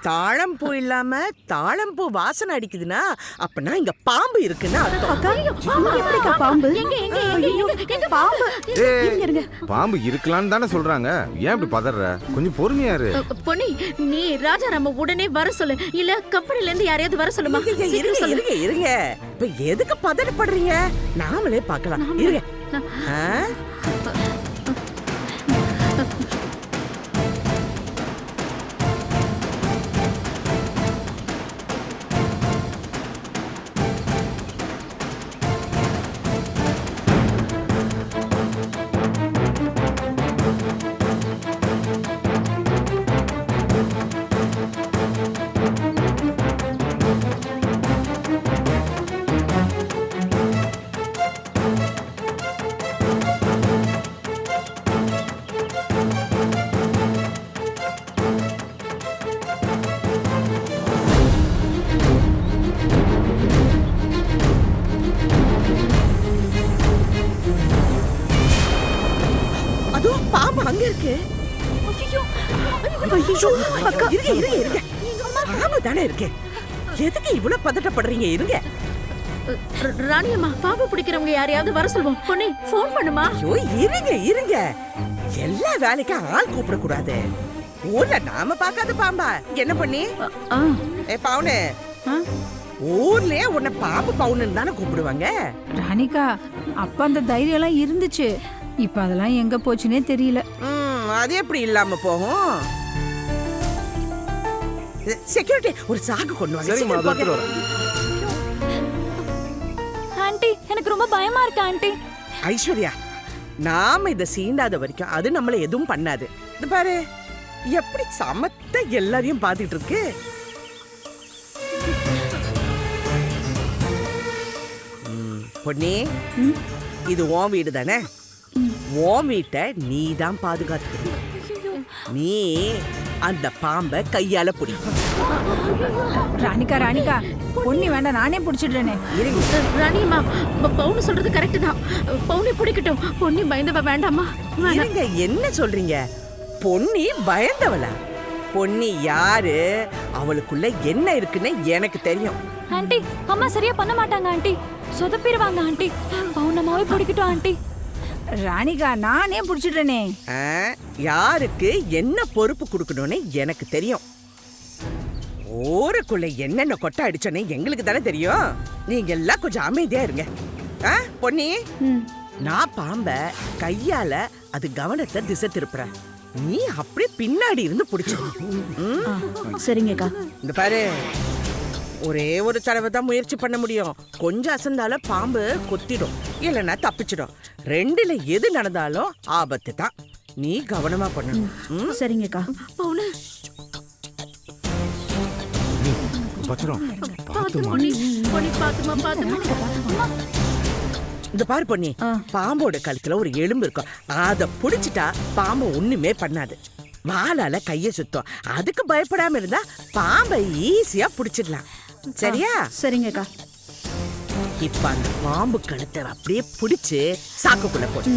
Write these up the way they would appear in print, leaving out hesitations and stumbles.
தாழம்பூ இல்லாம தாழம்பூ வாசனை அடிக்குதுன்னா அப்பனா இங்க பாம்பு இருக்குன்னா எப்படிக்கா பாம்பு? பாம்பு பாம்பு இருக்கலாம்னு தானே சொல்றாங்க. ஏன் இப்படி பதற? கொஞ்சம் பொறுமையா இரு. பொன்னி, நீ ராஜாராம உடனே வர சொல்லு, இல்ல கம்பெனில இருந்து யாரையாவது வர சொல்லுமா? இருங்க இப்ப எதுக்கு பதட்டப்படுறீங்க? நாமளே பார்க்கலாம். இருங்க. பாம்பு அங்க இருக்கு. பாம்பு தானே இருக்கு. எதுக்கு இவ்வளவு பதட்டப்படுறீங்க? இருங்க. ராணியம்மா, பாம்பு பிடிக்கிறவங்க யாரையாவது வர சொல்லுவோம். பொன்னி, போன் பண்ணுமா? இருங்க. எல்லா வேலைக்கும் ஆள் கூப்பிட கூடாது. ஊர்ல நாம பார்க்காத பாம்பா என்ன பண்ணி? பவுனு, ஊர்லயே உன்னை பாம்பு பவுனுன்னு தானே கூப்பிடுவாங்க. ராணிகா, அப்ப அந்த தைரியம் எல்லாம் இருந்துச்சு. இப்ப அதெல்லாம் எங்க போச்சுன்னே தெரியல. அது எப்படி இல்லாம போகும்? செக்யூரிட்டி, ஒரு சாக்கு கொண்டு வாங்க. ஆண்டி, எனக்கு ரொம்ப பயமா இருக்கு ஆண்டி. ஐஸ்வர்யா, நாம இத சீண்டாத வரைக்கும் அது நம்மள எதுவும் பண்ணாது. இது பாரு, எப்படி சமத்த எல்லாரையும் பாத்துட்டு இருக்கு. பொன்னி, இது உன் வீடு தானே? உன் வீட்டை நீ தான் பாதுகாத்துக்கணும். நீ அந்த பாம்பை கையால பிடி. ராணிகா, பொன்னி வேண்டாம், நானே பிடிச்சிடுறேனே. ராணியம்மா, பவுனு சொல்றது கரெக்ட் தான். பவுனி பிடிக்கட்டும். பொன்னி பயந்தவ வேண்டாமா? நீங்க என்ன சொல்றீங்க? பொன்னி பயந்தவளா? பொன்னி யாரு? அவளுக்குள்ள என்ன இருக்குன்னு எனக்கு தெரியும். ஆண்டி, அம்மா சரியா பண்ண மாட்டாங்க ஆண்டி. சொதப்பிடுவாங்க ஆண்டி. பவுனமாவே பிடிக்கட்டும் ஆண்டி. ராணிகா, நானே பிடிச்சிடுறேனே. யாருக்கு என்ன பொறுப்பு கொடுக்கணும்னு எனக்கு தெரியும். ஊருக்குள்ள என்னென்ன கொட்டை அடிச்சோன்னு எங்களுக்கு தானே தெரியும். நீங்க எல்லாம் கொஞ்சம் அமைதியா இருங்க. பொன்னி, நான் பாம்ப கையால அது கவனத்தை திசை திருப்புறேன். நீ அப்படியே பின்னாடி இருந்து பிடிச்சு. சரிங்கக்கா. இந்த பாரு, ஒரே ஒரு தடவை தான் முயற்சி பண்ண முடியும். கொஞ்சம் அசந்தால பாம்பு கொத்திடும், இல்லைன்னா தப்பிச்சிடும். ரெண்டுல எது நடந்தாலும் ஆபத்து தான். நீ கவனமா பண்ணணும். சரிங்கக்கா. பவுனு, இந்த பாரு பொன்னி, பாம்போட கழுத்துல ஒரு எலும்பு இருக்கும். அத புடிச்சிட்டா பாம்பு ஒண்ணுமே பண்ணாது. வாளால கைய சுத்தம். அதுக்கு பயப்படாம இருந்தா பாம்பை ஈஸியா புடிச்சிடலாம். சரியா? சரிங்கக்கா. இப்ப அந்த பாம்பு கழுத்தை அப்படியே பிடிச்சு சாக்குக்குள்ள போடு.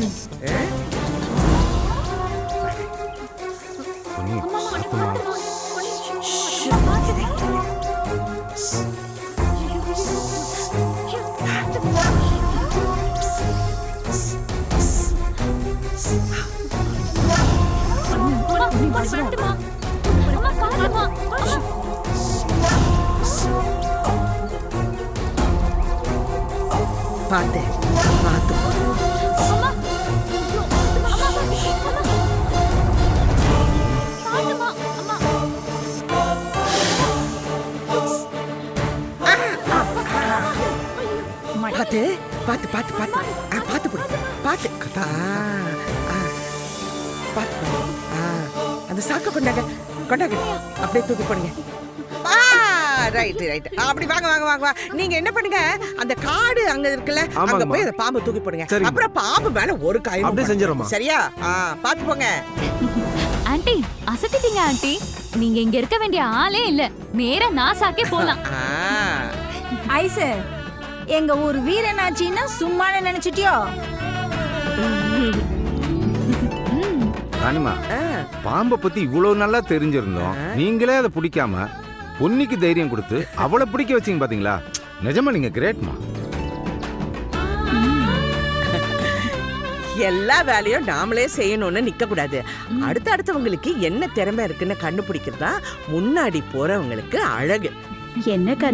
பாத்து பாத்து பாத்து பாத்து பாத்து பாத்து பாத்து போடு. பாத்து பாத்து அந்த சாக்க கொண்டாங்க அப்படியே தூக்கி போடுங்க. Right right. அப்படி வாங்க வாங்க வாங்க. நீங்க என்ன பண்ணுங்க, அந்த காடு அங்க இருக்குல்ல, அங்க போய் அந்த பாம்பை தூக்கி போடுங்க. அப்புறம் பாம்பு மேல ஒரு காயம் அப்படியே செஞ்சிரோமா? சரியா? பாத்து போங்க. ஆண்டி, அசத்திட்டீங்க ஆண்டி. நீங்க இங்க இருக்க வேண்டிய ஆளே இல்ல. நேரா நாசாக்கே போலாம். ஐசு, எங்க ஊர் வீரனாச்சின்னா சும்மா நினைச்சிட்டியோ? ராணிமா ஆ, பாம்பை பத்தி இவ்வளவு நல்லா தெரிஞ்சிருந்தோம் நீங்களே அதை பிடிக்காம பொன்னிக்கு தைரியம் கொடுத்து அவளை பிடிக்க வச்சீங்க பாத்தீங்களா? நிஜமா நீங்க கிரேட்மா. எல்லா வேலையும் நாமளே செய்யணும்னு நிக்க கூடாது. அடுத்தவங்களுக்கு என்ன திறமை இருக்குன்னு கண்டுபிடிக்கிறதா முன்னாடி போறவங்களுக்கு அழகு. என்னக்கா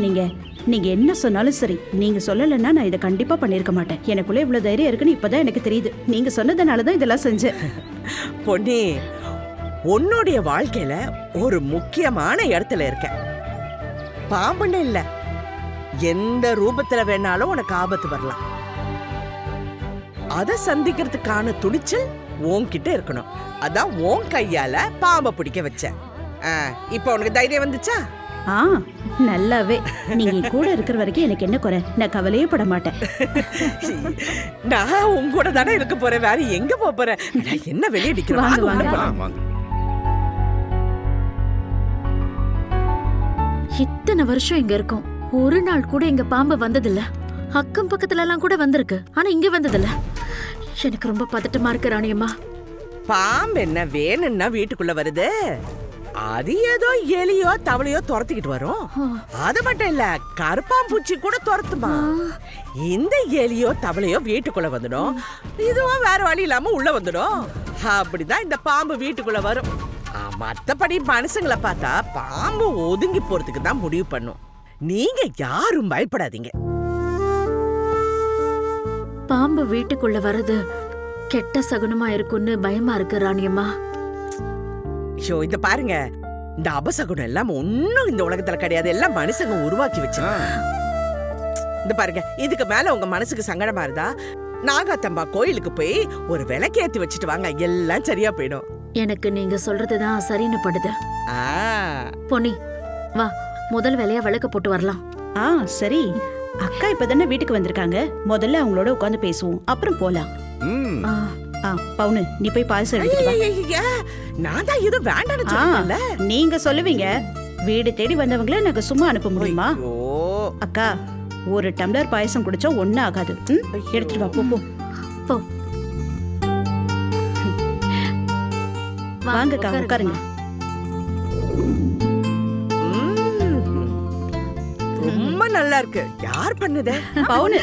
நீங்க என்ன சொன்னாலும் சரி, நீங்க சொல்லலைன்னா நான் இதை கண்டிப்பா பண்ணிருக்க மாட்டேன். எனக்குள்ள இவ்வளவு தைரியம் இருக்குன்னு இப்பதான் எனக்கு தெரியுது. நீங்க சொன்னதுனாலதான் இதெல்லாம் செஞ்சேன். பொன்னி, உன்னுடைய வாழ்க்கையில ஒரு முக்கியமான இடத்துல இருக்க. பாம்புன்னு இல்ல, எந்த ரூபத்துல வேணாலும் உனக்கு ஆபத்து வரலாம். அத சந்திக்கிறதுக்கான துணிச்சல் உன்கிட்ட இருக்கணும். அதான் உன் கையால பாம்பை பிடிக்க வச்ச. இப்ப உனக்கு தைரியம் வந்துச்சா? நல்லாவே. நீங்க கூட இருக்கிற வரைக்கும் எனக்கு என்ன குறை? நான் கவலையே பட மாட்டேன். நான் உன் கூட தானே இருக்க போறேன், வேற எங்க போறேன்? என்ன வெளியே நிக்கிறேன்? வாங்க, வாங்க. வாங்க. இத்தனை வருஷம் இங்க இருக்கோம், ஒரு நாள் கூட இங்க பாம்பு வந்ததில்ல. அக்கம் பக்கத்துல எல்லாம் கூட வந்திருக்கு, ஆனா இங்க வந்ததில்ல. எனக்கு ரொம்ப பதட்டமா இருக்கு ராணியம்மா. பாம்பு என்ன வேணும்னா வீட்டுக்குள்ள வருது? அது ஏதோ எலியோ தவளையோ துரத்திக்கிட்டு வரும். அது மட்டும் இல்ல, கருப்பாம்பூச்சி கூட துரத்துமா. இந்த எலியோ தவளையோ வீட்டுக்குள்ள வந்துடும், இதுவும் வேற வழி இல்லாம உள்ள வந்துடும். அப்படிதான் இந்த பாம்பு வீட்டுக்குள்ள வரும். மத்தபடி மனுஷங்களை பார்த்தா பாம்பு ஒதுங்கி போறதுக்கு தான் முடிவு பண்ணும். நீங்க யாரும் பயப்படாதீங்க. பாம்பு வீட்டுக்குள்ள வர்றது கெட்ட சகுனமா இருக்கும்னு பயமா இருக்கு ராணியம்மா. ஐயோ, இத பாருங்க, இந்த அபசகுனம் எல்லாம் ஒண்ணும் இந்த உலகத்துல கிடையாது, எல்லாம் மனுஷங்க உருவாக்கி வச்சு. இந்த பாருங்க, இதுக்கு மேல உங்க மனசுக்கு சங்கடமா இருந்தா நாகாத்தம்பா கோயிலுக்கு போய் ஒரு விளக்கேத்தி வச்சுட்டு வாங்க, எல்லாம் சரியா போயிடும். எனக்கு நீங்க சொல்றதுதான் சரின்னு படுது. ஆ, பொன்னி வா, முதல் வேலையா விளக்க போட்டு வரலாம். சரி. அக்கா இப்பதானே வீட்டுக்கு வந்திருக்காங்க, முதல்ல அவங்களோட உட்காந்து பேசுவோம், அப்புறம் போலாம். பவுனு, நீ போய் பாயசம் எடுத்துட்டு வா. ஐயா, நான் தான் இது வேண்டாம்னு சொன்னேன்ல. நீங்க சொல்லுவீங்க, வீடு தேடி வந்தவங்கள நாங்க சும்மா அனுப்ப முடியுமா? ஐயோ, அக்கா, ஒரு டம்ளர் பாயசம் குடிச்சா ஒண்ணும் ஆகாது. எடுத்துட்டு வா, போ போ. போ. வாங்கக்கா, உட்காருங்க. ரொம்ப நல்லா இருக்கு. யார் பண்ணுது? பவுனு.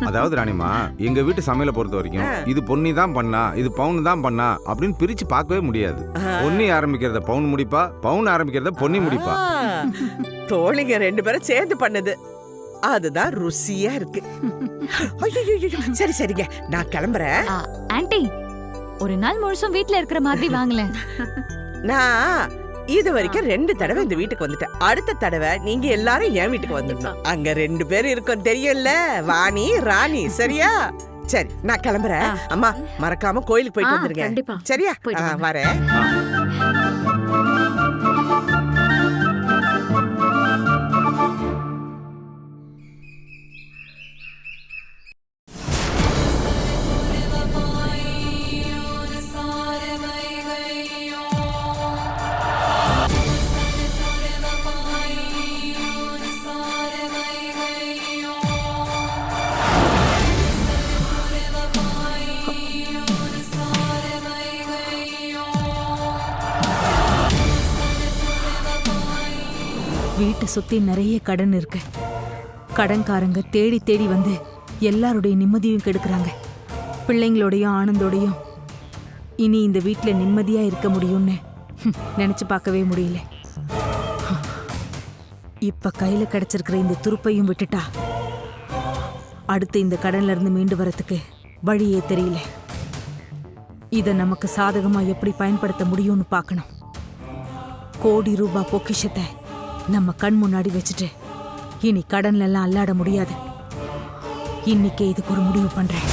அதாவது ராணிமா, எங்க வீட்டு சமையலை பொறுத்த வரைக்கும் இது பொன்னி தான் பண்ணா, இது பவுன் தான் பண்ணா அப்படின்னு பிரிச்சு பார்க்கவே முடியாது. பொன்னி ஆரம்பிக்கிறத பவுன் முடிப்பா, பவுன் ஆரம்பிக்கிறத பொன்னி முடிப்பா. தோழிங்க 2 பேரும் சேர்ந்து பண்ணது, அதுதான் ருசியா இருக்கு. ஐயோ, சரி சரிங்க, நான் கிளம்புறேன். ஆன்ட்டி, ஒரு நாள் முழுசும் வீட்ல இருக்கிற மாதிரி வாங்கலேன். நான் இது வரைக்கும் 2 தடவை இந்த வீட்டுக்கு வந்துட்டேன். அடுத்த தடவை நீங்க எல்லாரும் என் வீட்டுக்கு வந்துடணும். அங்க 2 பேர் இருக்கும், தெரியும்ல, வாணி ராணி. சரியா? சரி, நான் கிளம்புறேன். அம்மா, மறக்காம கோயிலுக்கு போயிட்டு வந்துருங்க. கண்டிப்பா. சரியா? போயிட்டு வாங்க. வரேன். வீட்டை சுத்தி நிறைய கடன் இருக்கு. கடன்காரங்க தேடி தேடி வந்து எல்லாருடைய நிம்மதியும் கெடுக்கிறாங்க. பிள்ளைங்களோடையும் ஆனந்தோடையும் இனி இந்த வீட்டில் நிம்மதியா இருக்க முடியும்னு நினைச்சு பார்க்கவே முடியல. இப்ப கையில கிடைச்சிருக்கிற இந்த துருப்பையும் விட்டுட்டா அடுத்து இந்த கடன்ல இருந்து மீண்டு வரத்துக்கு வழியே தெரியல. இத நமக்கு சாதகமா எப்படி பயன்படுத்த முடியும்னு பார்க்கணும். கோடி ரூபாய் பொக்கிஷத்தை நம்ம கண் முன்னாடி வச்சுட்டு இனி கடன்ல எல்லாம் அல்லாட முடியாது. இன்னைக்கே இதுக்கு ஒரு முடிவு பண்றேன்.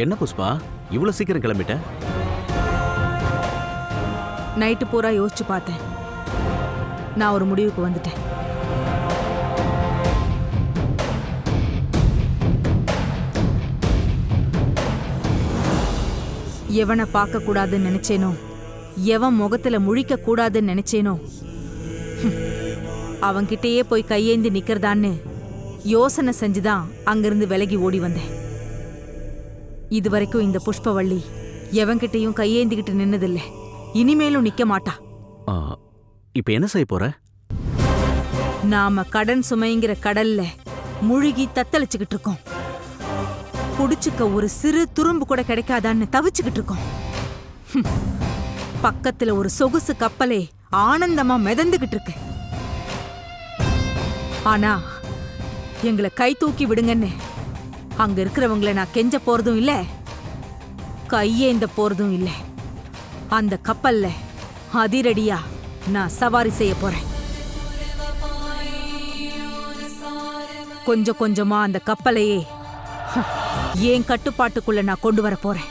என்ன புஷ்பா இவ்வளவு சீக்கிரம் கிளம்பிட்ட? நைட்டு பூரா யோசிச்சு பார்த்தேன். நான் ஒரு முடிவுக்கு வந்துட்டேன். எவனை பார்க்க கூடாதுன்னு நினைச்சேனோ, எவன் முகத்துல முழிக்க கூடாதுன்னு நினைச்சேனோ, அவன்கிட்டயே போய் கையேந்தி நிக்கிறதான்னு யோசனை செஞ்சுதான் அங்கிருந்து விலகி ஓடி வந்தேன். இதுவரைக்கும் இந்த புஷ்பவள்ளி எவன்கிட்டயும் கையேந்திக்கிட்டு நின்னதில்லை. இனிமேலும் நிக்க மாட்டா. ஆ, இப்ப என்ன செய்ய போற? நாம கடன் சுமைங்கிற கடல்ல முழுகி தத்தளிச்சுக்கிட்டு இருக்கோம். குடிச்சுக்க ஒரு சிறு துரும்பு கூட கிடைக்காதான்னு தவிச்சுக்கிட்டு இருக்கோம். பக்கத்துல ஒரு சொகுசு கப்பலே ஆனந்தமா மிதந்துகிட்டு இருக்கு. ஆனா எங்களை கை தூக்கி விடுங்கன்னு அங்க இருக்கிறவங்களை நான் கெஞ்ச போறதும் இல்ல, கையேந்த போறதும் இல்ல. அந்த கப்பல்ல அதிரடியா நான் சவாரி செய்ய போறேன். கொஞ்சம் கொஞ்சமா அந்த கப்பலையே ஏன் கட்டுப்பாட்டுக்குள்ள நான் கொண்டு வர போறேன்.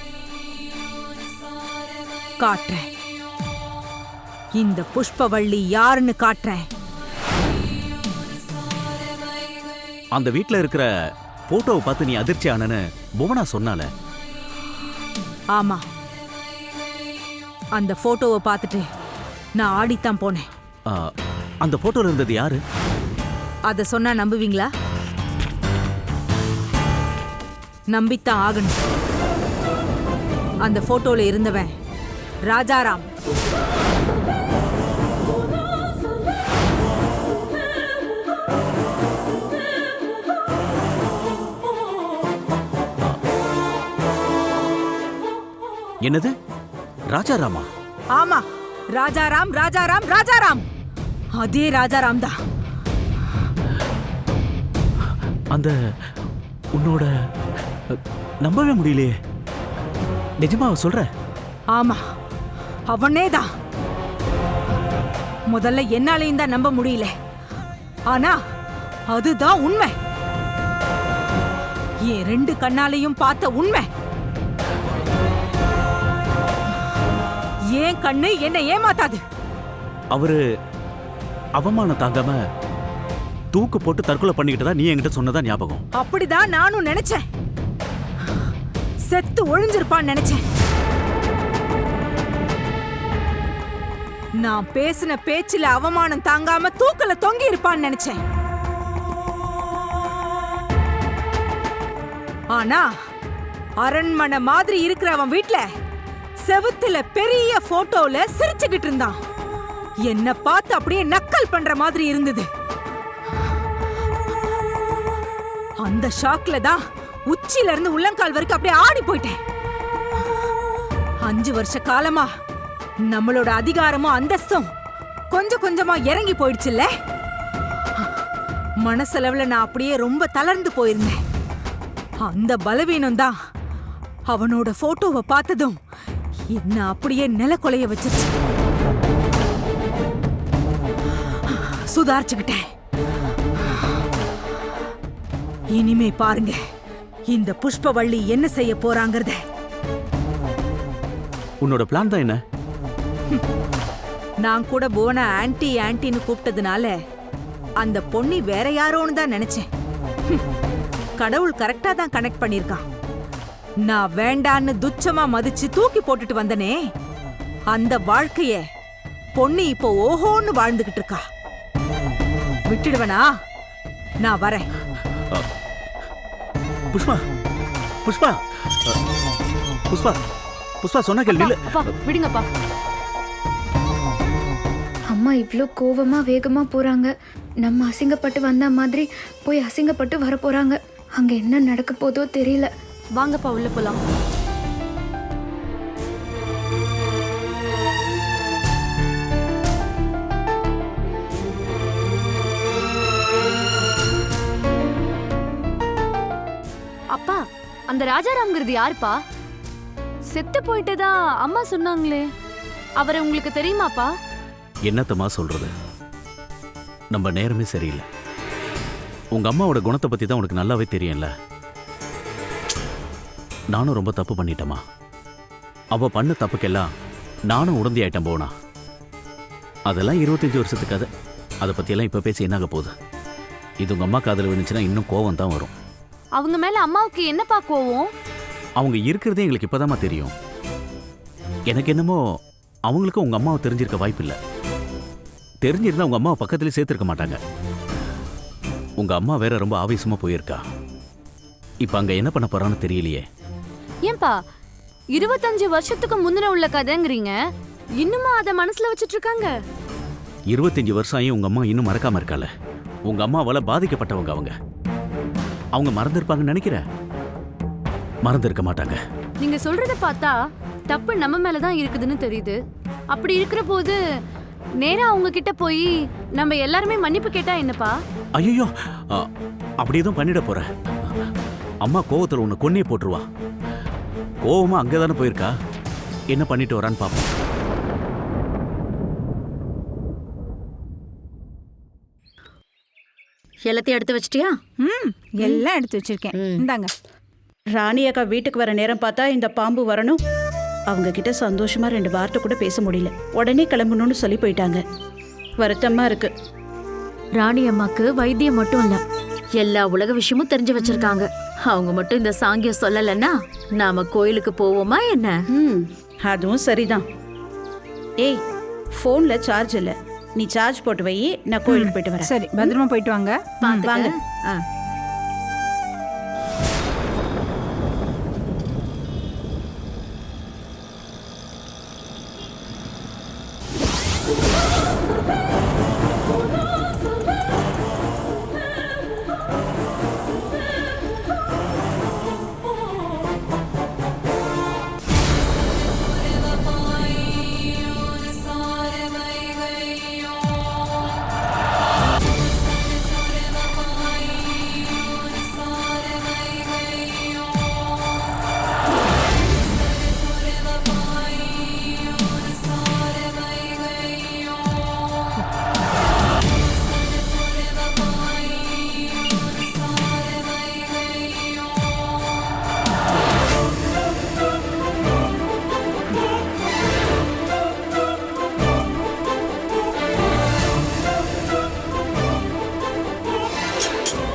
காட்டுறேன், இந்த புஷ்பவள்ளி யாருன்னு காட்டுறேன். அந்த வீட்ல இருக்கிற போட்டோவை பார்த்து நீ அதிர்ச்சி ஆனன்னு புவனா சொன்னால. ஆமா, அந்த போட்டோவை பார்த்துட்டு நான் ஆடித்தான் போனேன். ஆ, அந்த போட்டோல இருந்தது யாரு? அத சொன்னா நம்புவீங்களா? நம்பித்தான் ஆகணும். அந்த போட்டோல இருந்தவன் ராஜாராம். என்னது, ராஜாராமா? ஆமா, ராஜாராம் ராஜாராம் ராஜாராம். அதே ராஜாராம் தான். அந்த உன்னோட நம்பவே முடியலையே. நிஜமாவ சொல்ற? ஆமா, அவனே தான். முதல்ல என்னாலையும் தான் நம்ப முடியல. ஆனா அதுதான் உண்மை. என் 2 கண்ணாலையும் பார்த்த உண்மை. ஏன் கண்ணு என்ன ஏமாத்தாது. அவரு அவமானம் தாங்காம தூக்கு போட்டு தற்கொலை பண்ணிக்கிட்டதா நீ என்கிட்ட சொன்னதா ஞாபகம். அப்படிதான் நானும் நினைச்சேன். செத்து ஒழிஞ்சிருப்பான்னு நினைச்சேன். நான் பேசின பேச்சுல அவமானம் தாங்காம தூக்கல தொங்கி இருப்பான்னு நினைச்சேன். ஆனா அரண்மனை மாதிரி இருக்கிற அவன் வீட்ல செவுத்துல பெரிய போட்டோல சிரிச்சுக்கிட்டு இருந்தான். என்ன பார்த்து அப்படியே நக்கல் பண்ற மாதிரி இருந்தது. அந்த ஷாக்ல தான் உச்சில இருந்து உள்ளங்கால் வரைக்கும் அப்படியே ஆடி போயிட்டேன். 5 வருஷ காலமா நம்மளோட அதிகாரமும் அந்தஸ்தும் கொஞ்சம் கொஞ்சமா இறங்கி போயிடுச்சுல்ல. மனசளவுல நான் அப்படியே ரொம்ப தளர்ந்து போயிருந்தேன். அந்த பலவீனம் தான் அவனோட போட்டோவை பார்த்ததும் என்ன அப்படியே நிலக்கொலைய வச்சிருச்சு. சுதாரிச்சுக்கிட்டேன். இனிமே பாருங்க இந்த புஷ்பவள்ளி என்ன செய்ய போறாங்கறத. உன்னோட பிளான் தான் என்ன? நான் கூட போன ஆன்ட்டி ஆன்ட்டின்னு கூப்பிட்டதுனால அந்த பொண்ணி வேற யாரோன்னு தான் நினைச்சேன். கடவுள் கரெக்டா தான் கனெக்ட் பண்ணிருக்கான். நான் வேண்டான்னு துச்சமா மதிச்சு தூக்கி போட்டுட்டு வந்தனே, அந்த வாழ்க்கைய பொண்ணு இப்போ ஓஹோன்னு வாழ்ந்துகிட்டு இருக்கா. விட்டுடுவனா? நான் வரேன். புஷ்பா, புஷ்பா, புஷ்பா, புஷ்பா சொன்ன கேள்வி இல்ல. அப்பா விடுங்கப்பா. அம்மா இவ்ளோ கோவமா வேகமா போறாங்க. நம்ம அசிங்கப்பட்டு வந்த மாதிரி போய் அசிங்கப்பட்டு வர போறாங்க. அங்க என்ன நடக்க போதோ தெரியல. வாங்கப்பா உள்ள போலாம். அப்பா, அந்த ராஜாராம்ங்கிறது யாருப்பா? செத்து போயிட்டதா அம்மா சொன்னாங்களே, அவரை உங்களுக்கு தெரியுமாப்பா? என்னத்தம்மா சொல்றது, நம்ம நேரமே சரியில்லை. உங்க அம்மாவோட குணத்தை பத்தி தான் உனக்கு நல்லாவே தெரியும்ல. நானும் ரொம்ப தப்பு பண்ணிட்டேம்மா. அவ பண்ண தப்புக்கெல்லாம் நானும் உடந்தி ஆயிட்டேன் போனா. அதெல்லாம் 25 வருஷத்துக்கு கதை. அதை பற்றியெல்லாம் இப்போ பேசி என்னாக போகுது? இது உங்கள் அம்மா காதில் விழுந்துச்சுன்னா இன்னும் கோவம் தான் வரும். அவங்க மேல அம்மாவுக்கு என்னப்பா கோவம்? அவங்க இருக்கிறதே எங்களுக்கு இப்போதாம்மா தெரியும். எனக்கு என்னமோ அவங்களுக்கும் உங்கள் அம்மாவை தெரிஞ்சிருக்க வாய்ப்பு இல்லை. தெரிஞ்சிருந்தா உங்கள் அம்மாவை பக்கத்துலேயே சேர்த்துருக்க மாட்டாங்க. உங்கள் அம்மா வேற ரொம்ப ஆவேசமாக போயிருக்கா. இப்போ அங்கே என்ன பண்ண போறான்னு தெரியலையே. ஏன்பா 25 வருஷத்துக்கு முன்ன உள்ள கதைங்கிறீங்க, இன்னுமா அத மனசுல வச்சிட்டு இருக்காங்க? 25 வருஷம் ஆகி உங்கள் அம்மா இன்னும் மறக்காம இருக்கால. உங்கள் அம்மாவால் பாதிக்கப்பட்டவங்க அவங்க மறந்துருப்பாங்கன்னு நினைக்கிற? மறந்துருக்க மாட்டாங்க. நீங்க சொல்றத பார்த்தா தப்பு நம்ம மேலதான் இருக்குதுன்னு தெரியுது. அப்படி இருக்கிற போது நேரா அவங்க கிட்ட போய் நம்ம எல்லாருமே மன்னிப்பு கேட்டா என்னப்பா? ஐயோ, அப்படி எதுவும் பண்ணிட போற. அம்மா கோவத்தில் உன்னை கொன்னே போட்டுருவா. கோவமா அங்கதானே போயிருக்கா, என்ன பண்ணிட்டு வரான்னு பாப்போம். எல்லாத்தையும் எடுத்து வச்சிட்டியா? எல்லாம் எடுத்து வச்சிருக்கேன். இந்தாங்க. ராணி அக்கா வீட்டுக்கு வர நேரம் பார்த்தா இந்த பாம்பு வரணும். அவங்க கிட்ட சந்தோஷமா 2 வார்த்தை கூட பேச முடியல. உடனே கிளம்பணும்னு சொல்லி போயிட்டாங்க. வருத்தமா இருக்கு. ராணி அம்மாக்கு வைத்தியம் மட்டும் இல்ல, எல்லா உலக விஷயமும் தெரிஞ்சு வச்சிருக்காங்க. அவங்க மட்டும் இந்த சாங்கியம் சொல்லலன்னா நாம கோயிலுக்கு போவோமா என்ன? அதுவும் சரிதான். ஏய், போன்ல சார்ஜ் இல்ல, நீ சார்ஜ் போட்டு வை, நான் கோயிலுக்கு போயிட்டு வரேன். சரி, பத்திரமா போயிட்டு வாங்க. வாங்க.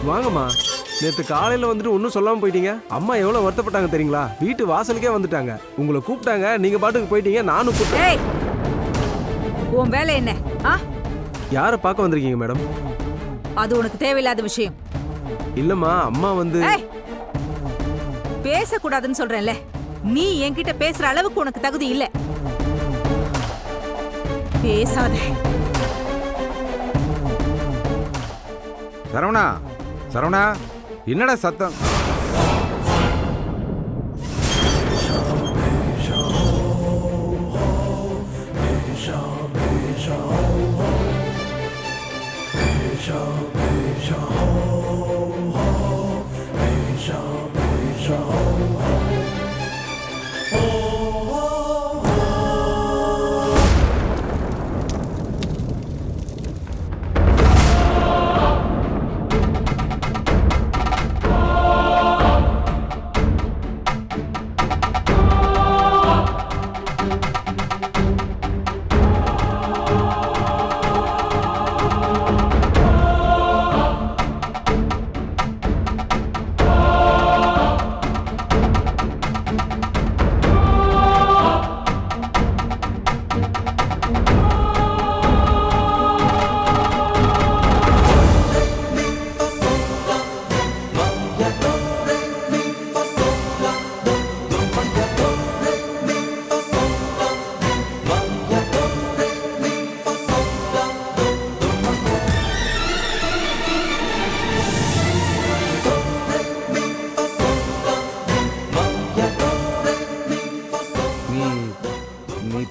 வாங்கம்மா. நேற்று காலையில் வந்துட்டு ஒன்றும் சொல்லாமல் போயிட்டீங்க. அம்மா எவ்வளோ வருத்தப்பட்டாங்க தெரியுங்களா? வீட்டு வாசலுக்கே வந்துட்டாங்க. உங்களை கூப்பிட்டாங்க, நீங்கள் பாட்டுக்கு போயிட்டீங்க. நானும் கூப்பிட்டேன். உன் வேலை என்ன? யாரை பார்க்க வந்திருக்கீங்க மேடம்? அது உனக்கு தேவையில்லாத விஷயம். இல்லைம்மா, அம்மா வந்து பேசக்கூடாதுன்னு சொல்றேன்ல. நீ என்கிட்ட பேசுற அளவுக்கு உனக்கு தகுதி இல்ல. பேசாத. சரவணா, சரவணா, என்னடா சத்தம்?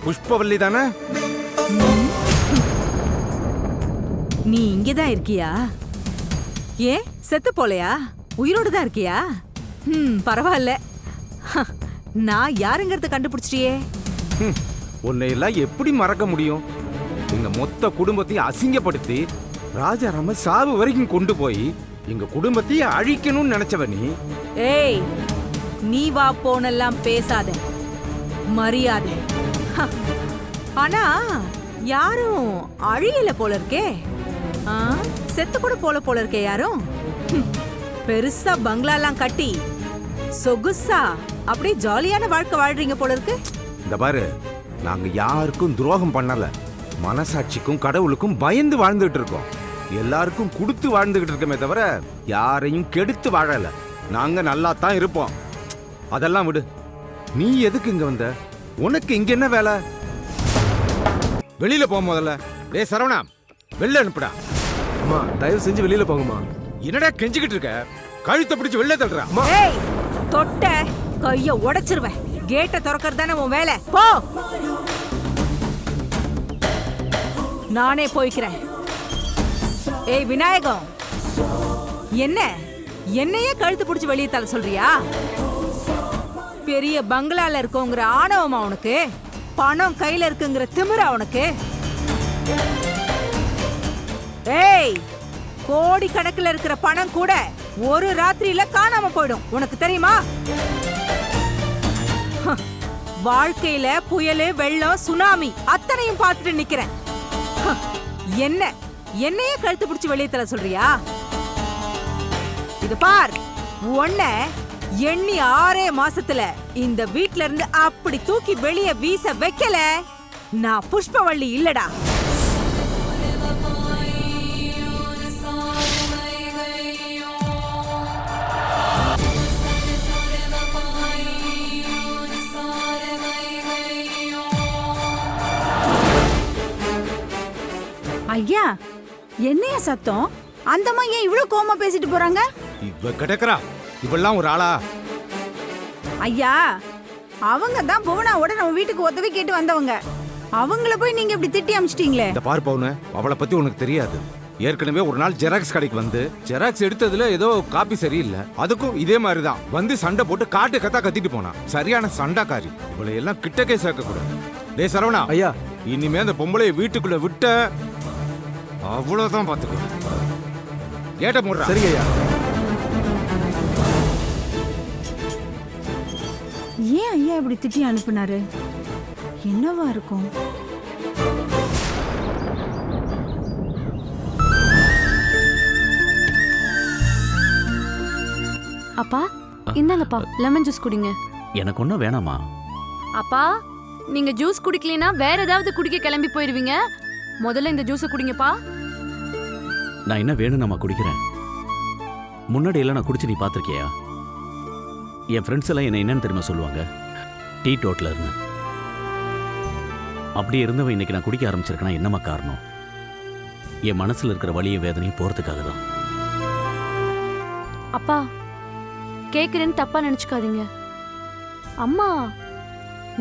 புஷ்பவல்லி தானே? நீ இங்கதான் இருக்கியா? ஏன் செத்து போலையா? உயிரோடு தான் இருக்கியா? பரவாயில்ல. நான் யாருங்கிறத கண்டுபிடிச்சிட்டியே. உன்னையெல்லாம் எப்படி மறக்க முடியும்? எங்க மொத்த குடும்பத்தையும் அசிங்கப்படுத்தி ராஜாராம சாவு வரைக்கும் கொண்டு போய் எங்க குடும்பத்தையே அழிக்கணும்னு நினைச்சவ நீ. ஏய், நீ வா போனெல்லாம் பேசாத, மரியாதை. ஹ. ஆனா யாரும் அழியல போல இருக்கே. ஆ, செத்து கூட போல இருக்கே யாரும். ஹம். பெருசா பங்களாலாம் கட்டி சொகுசா அப்படியே ஜாலியான வாழ்க்கை வாழ்றீங்க போல இருக்கு. இந்த பாரு, நாங்க யாருக்கும் துரோகம் பண்ணல, மனசாட்சிக்கும் கடவுளுக்கும் பயந்து வாழ்ந்துகிட்டு இருக்கோம். எல்லாருக்கும் கொடுத்து வாழ்ந்துகிட்டு இருக்கமே தவிர யாரையும் கெடுத்து வாழல. நாங்க நல்லா தான் இருப்போம். அதெல்லாம் விடு. நீ எதுக்கு இங்க வந்த? உனக்கு இங்க என்ன வேலை? வெளியில போக முதல்ல. டேய் சரவணா, வெளில அனுப்புடா. அம்மா தயவு செஞ்சு வெளியில போங்கம்மா. என்னடா கெஞ்சிக்கிட்டு இருக்க? கழுத்தை பிடிச்சு வெளில தள்ளுறா. ஏய், தொட்ட கைய உடைச்சிருவேன். கேட்ட திறக்கிறது தானே உன் வேலை. போ, நானே போய்க்கிறேன். ஏய் விநாயகம், என்னையே கழுத்து பிடிச்சு வெளியே தள்ள சொல்றியா? பெரிய பங்களால இருக்கோங்கிற ஆணவமா உனக்கு? பணம் கையில இருக்குங்கிற திமிரா உனக்கு? ஏய், கோடி கணக்குல இருக்கிற பணம் கூட ஒரு ராத்திரியில காணாம போயிடும், உனக்கு தெரியுமா? ஹ, வாழ்க்கையில புயல், வெள்ளம், சுனாமி அத்தனையும் பார்த்துட்டு நிக்கிறேன். ஹ, என்னையே கழுத்து பிடிச்சு வெளியே தர சொல்றியா? இது பார், உன்னை எண்ணி 6 மாசத்துல இந்த வீட்ல இருந்து அப்படி தூக்கி வெளியே வீச வைக்கல, நான் புஷ்பவள்ளி இல்லடா. ஐயா, என்னையா சத்தம்? அந்தம்மா ஏன் இவ்வளவு கோவமா பேசிட்டு போறாங்க? இவ கிடக்குறா. இவெல்லாம் ஒரு ஆளா? ஐயா, அவங்க தான் புவனாவோட நம்ம வீட்டுக்கு உதவி கேட்டு வந்தவங்க. அவங்கள போய் நீங்க இப்படி திட்டி அமிச்சிட்டீங்களே. இந்த பாரு பவுனு, அவளை பத்தி உனக்கு தெரியாது. ஏற்கனவே ஒரு நாள் ஜெராக்ஸ் கடைக்கு வந்து ஜெராக்ஸ் எடுத்ததுல ஏதோ காப்பி சரியில்லை, அதுக்கும் இதே மாதிரிதான் வந்து சண்டை போட்டு காட்டு கத்திட்டு போனா. சரியான சண்டைக்காரி. இவளை எல்லாம் கிட்டக்கே சேர்க்க கூடாது. டேய் சரவணா, ஐயா, இனிமே அந்த பொம்பளைய வீட்டுக்குள்ள விட்ட அவ்வளவுதான் பாத்துக்கோ. கேட்ட முடுறா. சரிங்க ஐயா. ஏன் ஐயா இப்படி திட்டி அனுப்புனாரு? என்னவா இருக்கும்? அப்பா இந்தாங்கப்பா, லெமன் ஜூஸ் குடிங்க. எனக்கு ஒன்றும் வேணாமா. அப்பா, நீங்க ஜூஸ் குடிக்கலனா வேற ஏதாவது குடிக்க கிளம்பி போயிருவீங்க. முதல்ல இந்த ஜூஸை குடிங்கப்பா. நான் என்ன வேணும்னாமா குடிக்கிறேன். முன்னாடி எல்லாம் நான் குடிச்சு நீ பார்த்துருக்கியா? என் ஃப்ரெண்ட்ஸ் எல்லாம் என்ன என்னன்னு தெரியுமா சொல்லுவாங்க? டீ டோட்டில் இருந்தேன். அப்படியே இருந்தவன் இன்னைக்கு நான் குடிக்க ஆரம்பிச்சிருக்கேன்னா என்னம்மா காரணம்? என் மனசுல இருக்கிற வலியும் வேதனையும் போறதுக்காக தான். அப்பா, கேக்குறேன்னு தப்பா நினைச்சுக்காதீங்க. அம்மா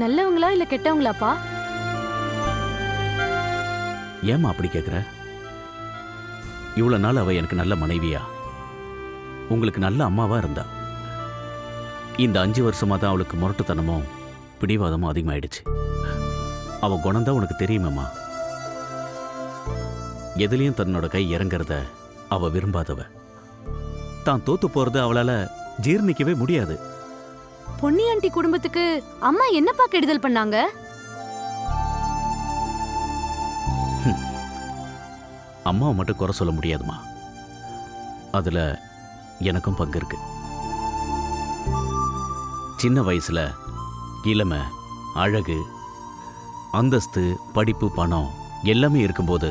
நல்லவங்களா இல்ல கெட்டவங்களாப்பா? ஏம்மா அப்படி கேட்குற? இவ்வளோ நாள் அவ எனக்கு நல்ல மனைவியா, உங்களுக்கு நல்ல அம்மாவா இருந்தா. இந்த 5 வருஷமா தான் அவளுக்கு முரட்டுத்தனமும் பிடிவாதமும் அதிகமாயிடுச்சு. அவ குணம்தான் உனக்கு தெரியுமேம்மா. எதுலேயும் தன்னோட கை இறங்குறத அவ விரும்பாதவ. தான் தோத்து போறது அவளால ஜீர்ணிக்கவே முடியாது. பொன்னி ஆண்டி குடும்பத்துக்கு அம்மா என்னப்பா கெடுதல் பண்ணாங்க? அம்மாவை மட்டும் குறை சொல்ல முடியாதுமா. அதுல எனக்கும் பங்கு இருக்கு. சின்ன வயசுல இளமை, அழகு, அந்தஸ்து, படிப்பு, பணம் எல்லாமே இருக்கும்போது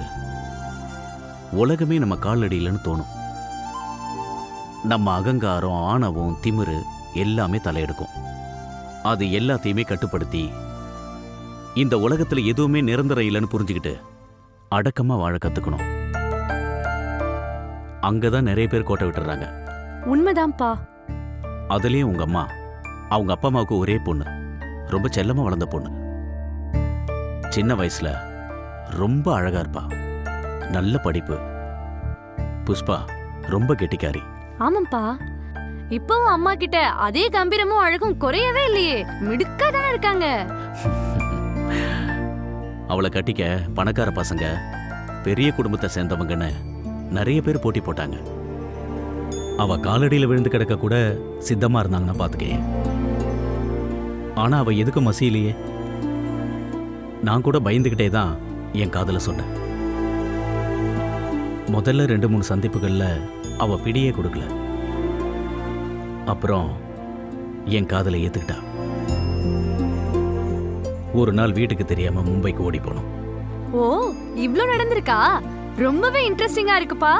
உலகமே நம்ம காலடியிலன்னு தோணும். நம்ம அகங்காரம், ஆணவம், திமிரு எல்லாமே தலையெடுக்கும். அது எல்லாத்தையுமே கட்டுப்படுத்தி இந்த உலகத்துல எதுவுமே நிரந்தரம் இல்லைன்னு புரிஞ்சுக்கிட்டு அடக்கமா வாழ கத்துக்கணும். அங்கதான் நிறைய பேர் கோட்டை விட்டுறாங்க. உண்மைதான்ப்பா. அதுலயும் உங்க அம்மா, அவங்க அப்பா அம்மாவுக்கு ஒரே பொண்ணு, ரொம்ப செல்லமா வளர்ந்த பொண்ணு. சின்ன வயசுல ரொம்ப அழகா இருப்பா, நல்ல படிப்பு. புஷ்பா ரொம்ப கெட்டிக்காரி. ஆமாப்பா, இப்பவும் அம்மா கிட்ட அதே கம்பீரமும் அழகும் குறையவே இல்லையே, மிடுக்கா தானே இருக்காங்க. அவளை கட்டிக்க பணக்கார பசங்க, பெரிய குடும்பத்தை சேர்ந்தவங்கன்னு நிறைய பேர் போட்டி போட்டாங்க. அவ காலடியில் விழுந்து கிடக்க கூட சித்தமா இருந்தாங்கன்னா பாத்துக்கே. ஆனா அவ எதுக்கும் மசியலையே. நான் கூட பயந்துகிட்டே தான் என் காதல சொன்னேன். முதல்ல 2-3 சந்திப்புகள்ல அவ பிடியே கொடுக்கல. அப்புறம் என் காதலை ஏத்துக்கிட்டா. ஒரு நாள் வீட்டுக்கு தெரியாம மும்பைக்கு ஓடி போனோம். ஓ, இவ்ளோ நடந்திருக்கா? ரொம்பவே இன்ட்ரெஸ்டிங்கா இருக்குப்பா.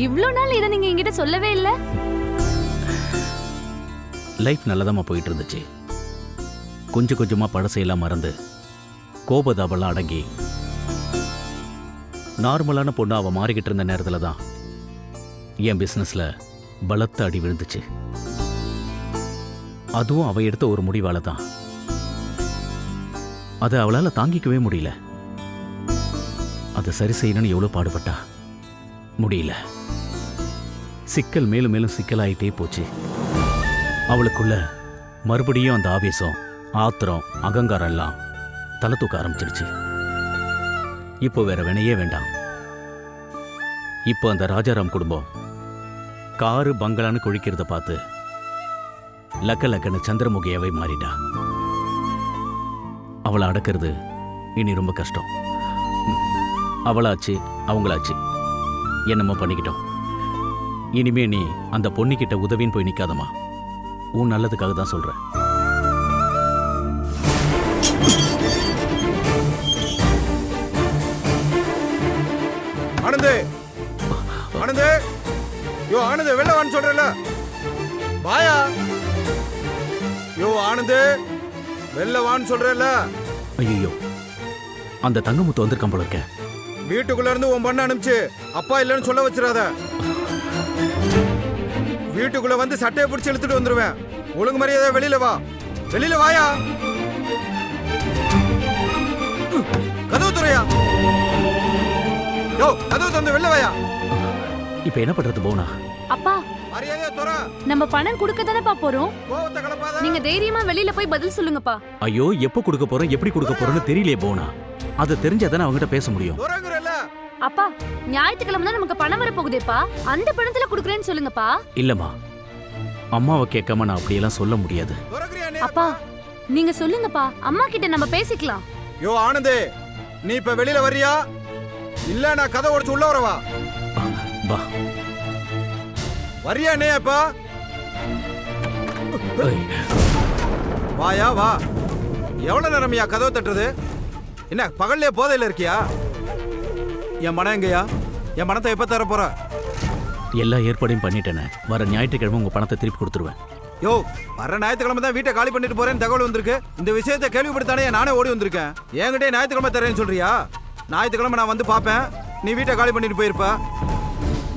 இவ்ளோ நாள் இதை நீங்க என்கிட்ட சொல்லவே இல்ல. லைஃப் நல்லதாமா போயிட்டு இருந்துச்சு. கொஞ்சம் கொஞ்சமா பழசையெல்லாம் மறந்து கோபதாபெல்லாம் அடங்கி நார்மலான பொண்ணு அவ மாறிக்கிட்டு இருந்த நேரத்துல தான் என் பிசினஸ்ல பலத்த அடி விழுந்துச்சு. அதுவும் அவ எடுத்த ஒரு முடிவால தான். அதை அவளால தாங்கிக்கவே முடியல. அதை சரி செய்யணும்னு எவ்வளவு பாடுபட்டா, முடியல. சிக்கல் மேலும் மேலும் சிக்கலாயிட்டே போச்சு. அவளுக்குள்ள மறுபடியும் அந்த ஆவேசம், ஆத்திரம், அகங்காரம் எல்லாம் தலை தூக்க ஆரம்பிச்சிருச்சு. இப்போ வேற வினையே வேண்டாம். இப்போ அந்த ராஜாராம் குடும்பம் காரு பங்களான்னு குழிக்கிறத பார்த்து லக்க லக்கன்னு சந்திரமுகியாவை மாறிட்டா. அவளை அடக்கிறது இனி ரொம்ப கஷ்டம். அவளாச்சு அவங்களாச்சு என்னமோ பண்ணிக்கிட்டோம். இனிமே நீ அந்த பொண்ணுகிட்ட உதவின்னு போய் நிக்காதமா. உன் நல்லதுக்காக தான் சொல்றேன். ஆனந்தே, ஆனந்தே, யோ ஆனந்தே, வெளில வான்னு சொல்றல. வாயா. யோ ஆனந்தே, வெளில வான்னு சொல்றல. ஐயோ, அந்த தங்கமுத்து வந்திருக்கான் போல இருக்க. வீட்டுக்குள்ள இருந்து உன் பண்ண அனுப்பிச்சு அப்பா இல்லைன்னு சொல்ல வச்சிடாத. வீட்டுக்குள்ள வந்து சட்டையை பிடிச்சி இழுத்துட்டு வந்துருவேன். ஒழுங்கு மரியாதை வெளியில வா. வெளியில வாயா. கதவு துறையா. யோ கதவு தந்து வெளில வாயா. இப்ப என்ன பண்றது போனா? அப்பா, மரியாதையா துற. நம்ம பணம் கொடுக்க தானேப்பா போறோம். கோவத்தை கலப்பாத. நீங்க தைரியமா வெளியில போய் பதில் சொல்லுங்கப்பா. ஐயோ, எப்ப கொடுக்க போறோம் எப்படி கொடுக்க போறோம்னு தெரியலையே போனா. அது தெரிஞ்சாதானே அவங்ககிட்ட பேச முடியும். துறங்கறல. அப்பா, ஞாயிற்றுக்கிழமை தான் நமக்கு பணம் வர போகுதேப்பா. அந்த பணத்துல குடுக்குறேன்னு சொல்லுங்கப்பா. இல்லம்மா, அம்மாவை கேட்காம நான் அப்படியெல்லாம் சொல்ல முடியாது. துறங்கறியா நீ? அப்பா, நீங்க சொல்லுங்கப்பா. அம்மா கிட்ட நம்ம பேசிக்கலாம். யோ ஆனந்தே, நீ இப்ப வெளியில வரியா இல்ல நான் கதை உடைச்சு உள்ள வரவா? வா. வரியா நீ இப்ப? ஏய், வாயா வா. எவ்வளவு நேரம்யா கதவை தட்டுறது? என்ன பகல்லே போதையில இருக்கியா? என் மனம் எங்கயா? என் பணத்தை எப்ப தர போற? எல்லா ஏற்பாடையும் பண்ணிட்டேனே. வர ஞாயிற்றுக்கிழமை உங்க பணத்தை திருப்பி கொடுத்துருவேன். யோ, வர ஞாயிற்றுக்கிழமை தான் வீட்டை காலி பண்ணிட்டு போறேன்னு தகவல் வந்திருக்கு. இந்த விஷயத்தை கேள்விப்படுத்தானே நானே ஓடி வந்திருக்கேன். என்கிட்டே ஞாயிற்றுக்கிழமை தரேன்னு சொல்றியா? ஞாயிற்றுக்கிழமை நான் வந்து பார்ப்பேன். நீ வீட்டை காலி பண்ணிட்டு போயிருப்ப.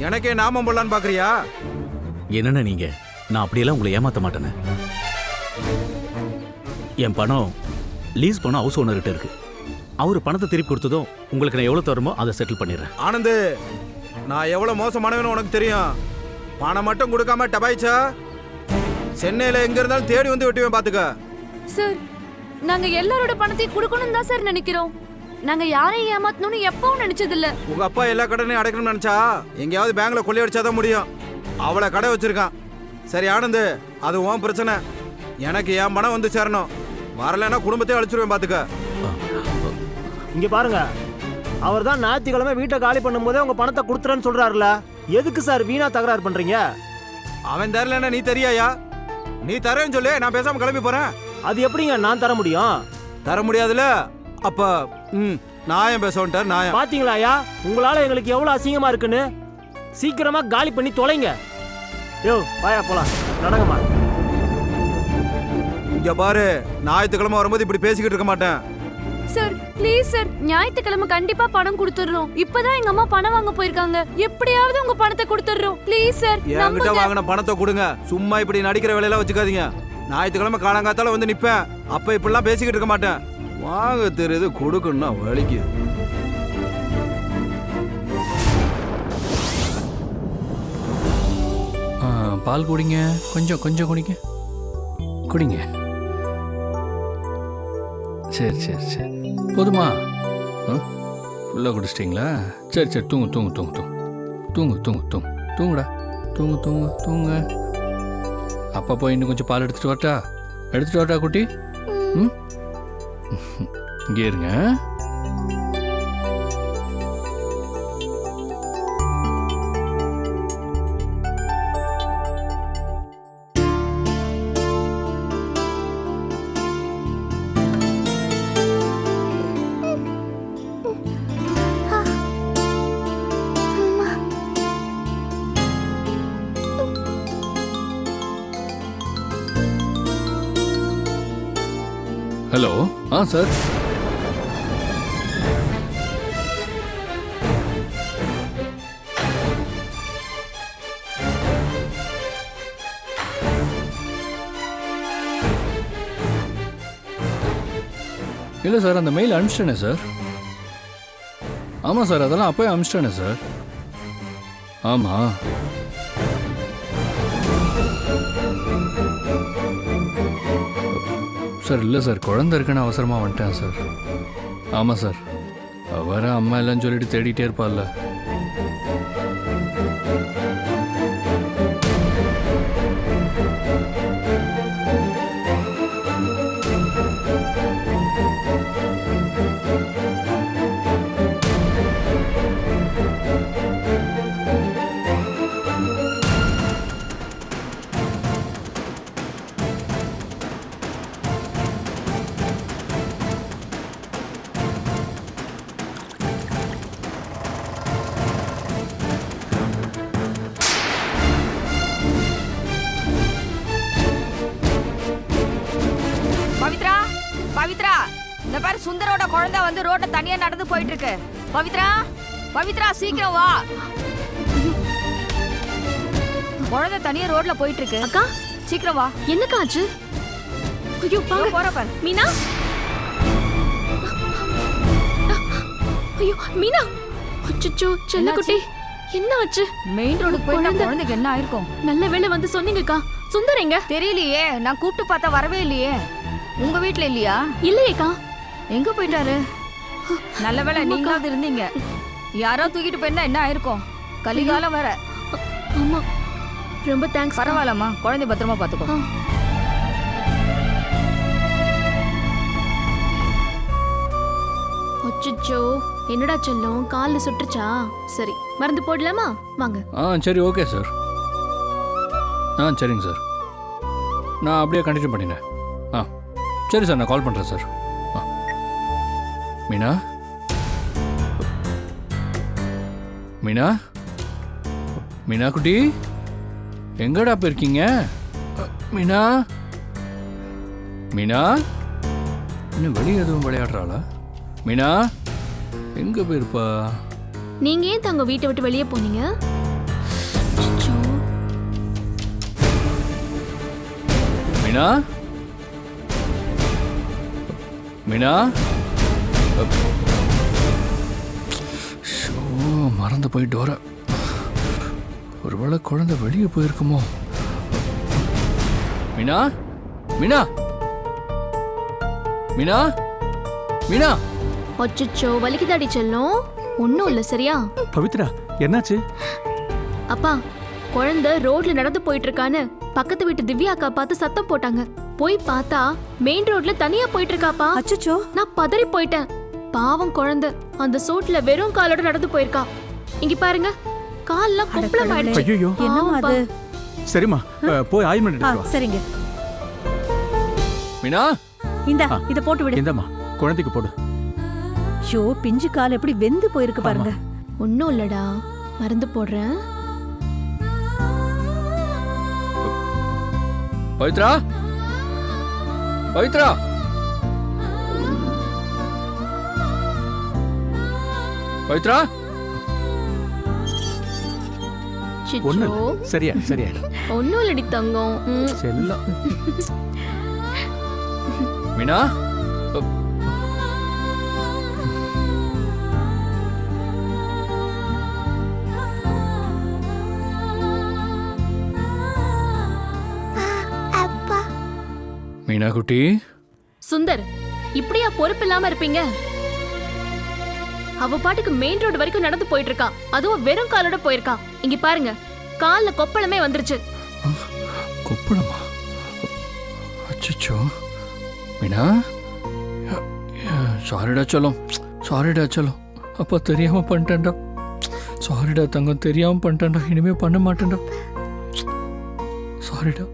எனக்கே நாமம் போடலான்னு பாக்குறியா? என்னென்ன நீங்க? நான் அப்படியெல்லாம் உங்களை ஏமாத்த மாட்டேனே. என் பணம் லீஸ் பணம் ஹவுஸ் ஓனர்கிட்ட இருக்கு. அவரு பணத்தை திருப்பி கொடுத்ததும் உங்களுக்கு நான் எவ்வளவு தருமோ அதை செட்டில் பண்ணிடுறேன். ஆனந்து, நான் எவ்வளவு மோசமானவன்னு உனக்கு தெரியும். பணம் மட்டும் கொடுக்காம டபாய்ச்சா சென்னையில எங்க இருந்தாலும் தேடி வந்து வெட்டுவேன் பாத்துக்க. சார், நாங்க எல்லாரோட பணத்தையும் கொடுக்கணும் தான் சார் நினைக்கிறோம். நாங்க யாரையும் ஏமாத்தணும்னு எப்பவும் நினைச்சது இல்ல. உங்க அப்பா எல்லா கடனையும் அடைக்கணும்னு நினைச்சா எங்கேயாவது பேங்க்ல கொள்ளையடிச்சாதான் முடியும். அவளை கடை வச்சிருக்கான். சரி ஆனந்து, அது உன் பிரச்சனை. எனக்கு என் பணம் வந்து சேரணும். வரலைன்னா குடும்பத்தையும் அழிச்சிருவேன் பாத்துக்க. இங்க பாருங்க, அவர் தான் ஞாயிற்றுக்கிழமை வீட்டை காலி பண்ணும்போதே உங்க பணத்தை கொடுத்துறேன்னு சொல்றாருல. எதுக்கு சார் வீணா தகராறு பண்றீங்க? அவன் தரலன்னா நீ தரியாயா? நீ தரேன்னு சொல்லு, நான் பேசாம கிளம்பி போறேன். அது எப்படிங்க நான் தர முடியும்? தர முடியாதுல? அப்ப நாயம் பேச வந்துட்டார். நாயம் பாத்தீங்களா ஐயா, உங்களால எங்களுக்கு எவ்வளவு அசிங்கமா இருக்குன்னு. சீக்கிரமா காலி பண்ணி தொலைங்க. யோ வாயா போலாம், நடங்கம்மா. இங்க பாரு, ஞாயிற்றுக்கிழமை வரும்போது இப்படி பேசிக்கிட்டு இருக்க மாட்டேன். சார் ப்ளீஸ் சார், ஞாயிற்றுக்கிழமை கண்டிப்பா பணம் கொடுத்துடுறோம். இப்பதான் எங்க அம்மா பணம் வாங்க போயிருக்காங்க. எப்படியாவது உங்க பணத்தை கொடுத்துடுறோம். ப்ளீஸ் சார், என்கிட்ட வாங்கின பணத்தை கொடுங்க. சும்மா இப்படி நடிக்கிற வேலையெல்லாம் வச்சுக்காதீங்க. ஞாயிற்றுக்கிழமை காலங்காத்தால வந்து நிப்பேன். அப்ப இப்படிலாம் பேசிக்கிட்டு இருக்க மாட்டேன். வாங்க தெரியுது, கொடுக்கணும்னா வலிக்கு. பால் குடிங்க, கொஞ்சம் கொஞ்சம் குடிங்க, குடிங்க. சரி சரி சரி, போதுமா? ஃபுல்லாக குடிச்சிட்டிங்களா? சரி சரி, தூங்கு தூங்கு தூங்கு தூங்கு தூங்கு தூங்கு தூங்கு தூங்குடா, தூங்கு தூங்கு தூங்க. அப்பா போய் இன்னும் கொஞ்சம் பால் எடுத்துகிட்டு வரட்டா? எடுத்துகிட்டு வரட்டா குட்டி? ம் இங்கே இருங்க. ஹலோ. சார். இல்லை சார், அந்த மெயில் அனுப்பிச்சிட்டேனே சார். ஆமாம் சார், அதெல்லாம் அப்போயே அனுப்பிச்சிட்டேனே சார். ஆமாம். சார் இல்லை சார், குழந்தை இருக்குன்னு அவசரமாக வந்துட்டேன் சார். ஆமாம் சார், வர அம்மா இல்லைன்னு சொல்லிட்டு தேடிட்டே இருப்பாள்ல. பவித்ரா, பவித்ரா, இந்த பாரு சுந்தரோட குழந்தை வந்து ரோட்ல தனியா நடந்து போயிட்டு இருக்கு. பவித்ரா, பவித்ரா சீக்கிரம் வா. குழந்தை தனியா ரோட்ல போயிட்டு இருக்கு. அக்கா சீக்கிரம் வா. என்னக்கா ஆச்சு? ஐயோ பாரு போற பாரு. மீனா, ஐயோ மீனா, அச்சச்சோ செல்லக்குட்டி, என்ன ஆச்சு? மெயின் ரோடுக்கு போயிட்டு குழந்தைக்கு என்ன ஆயிருக்கும்? நல்ல வேளை வந்து சொன்னீங்கக்கா. சுந்தர் எங்க? தெரியலையே, நான் கூப்பிட்டு பார்த்தா வரவே இல்லையே. உங்க வீட்ல இல்லையா? இல்லையேக்கா. எங்க போயிட்டாரு? நல்ல வேளை நீங்களாவது இருந்தீங்க. யாரோ தூக்கிட்டு போயிருந்தா என்ன ஆயிருக்கும்? கலிகாலம் வேற. ஆமா, ரொம்ப தேங்க்ஸ். பரவாயில்லம்மா, குழந்தை பத்திரமா பாத்துக்கோ. அச்சச்சோ, என்னடா செல்லம், கால்ல சுட்டுச்சா? சரி, மருந்து போடலாமா? வாங்க. சரி, ஓகே சார். சரிங்க சார், நான் அப்படியே கண்டினியூ பண்ணினேன். சரி சார், நான் கால் பண்ணுறேன் சார். மீனா, மீனா, மீனா குட்டி, எங்கடா போயிருக்கீங்க? மீனா, மீனா, இன்னும் வெளியே எதுவும் விளையாடுறாளா? மீனா, எங்க போயிருப்பா? நீங்க ஏன் தங்க வீட்டை விட்டு வெளியே போனீங்க? அச்சச்சோ. மீனா, மீனா, மறந்து போயிட்டு வர. ஒருவேளை குழந்தை வெளியே போயிருக்குமோ? மீனா, மீனா, மீனா, மீனா. அச்சச்சோ, வலிக்குதாடி செல்லம்? ஒன்னும் இல்ல, சரியா? பவித்ரா, என்னாச்சு? அப்பா, குழந்தை ரோட்ல நடந்து போயிட்டு இருக்கான்னு பக்கத்து வீட்டு திவ்யா அக்கா பார்த்து சத்தம் போட்டாங்க. போய் பார்த்தா மெயின் ரோட்ல தனியா போயிட்டு இருக்காப்பா. அச்சச்சோ. நான் பதறி போயிட்டேன். பாவம் குழந்தை அந்த சோட்ல வெறும் காலோட நடந்து போயிருக்கா. இங்க பாருங்க, கால்ல கொப்பளம் ஆயிடுச்சு. ஐயோ, என்னம்மா அது? சரிம்மா, போய் ஆயில்மெண்ட் எடுத்து வா. சரிங்க. மீனா, இத போட்டு விடு. இந்தம்மா, குழந்தைக்கு போடு. ஷோ, பிஞ்சு கால் எப்படி வெந்து போயிருக்கு பாருங்க. ஒன்னும் இல்லடா, மருந்து போடுறேன். பவித்ரா, பவித்ரா, பவித்ரா. ஒண்ணு சிச்சோ, சரியா சரியா ஒன்னும் இல்லடி தங்கம். செல்லம். மீனா, மீனா குட்டி. சுந்தர், இப்படியா பொறுப்பு இல்லாம இருப்பீங்க? அவ பாட்டுக்கு மெயின் ரோடு வரைக்கும் நடந்து போயிட்டு இருக்கா. அதுவும் வெறும் காலோட போயிருக்கா. இங்க பாருங்க, கால்ல கொப்பளமே வந்துருச்சு. கொப்பளமா? அச்சச்சோ. மீனா சாரிடா செல்லம், சாரிடா செல்லம். அப்பா தெரியாம பண்ணிட்டேன்டா. சாரிடா தங்கம், தெரியாம பண்ணிட்டேன்டா. இனிமே பண்ண மாட்டேன்டா. சாரிடா,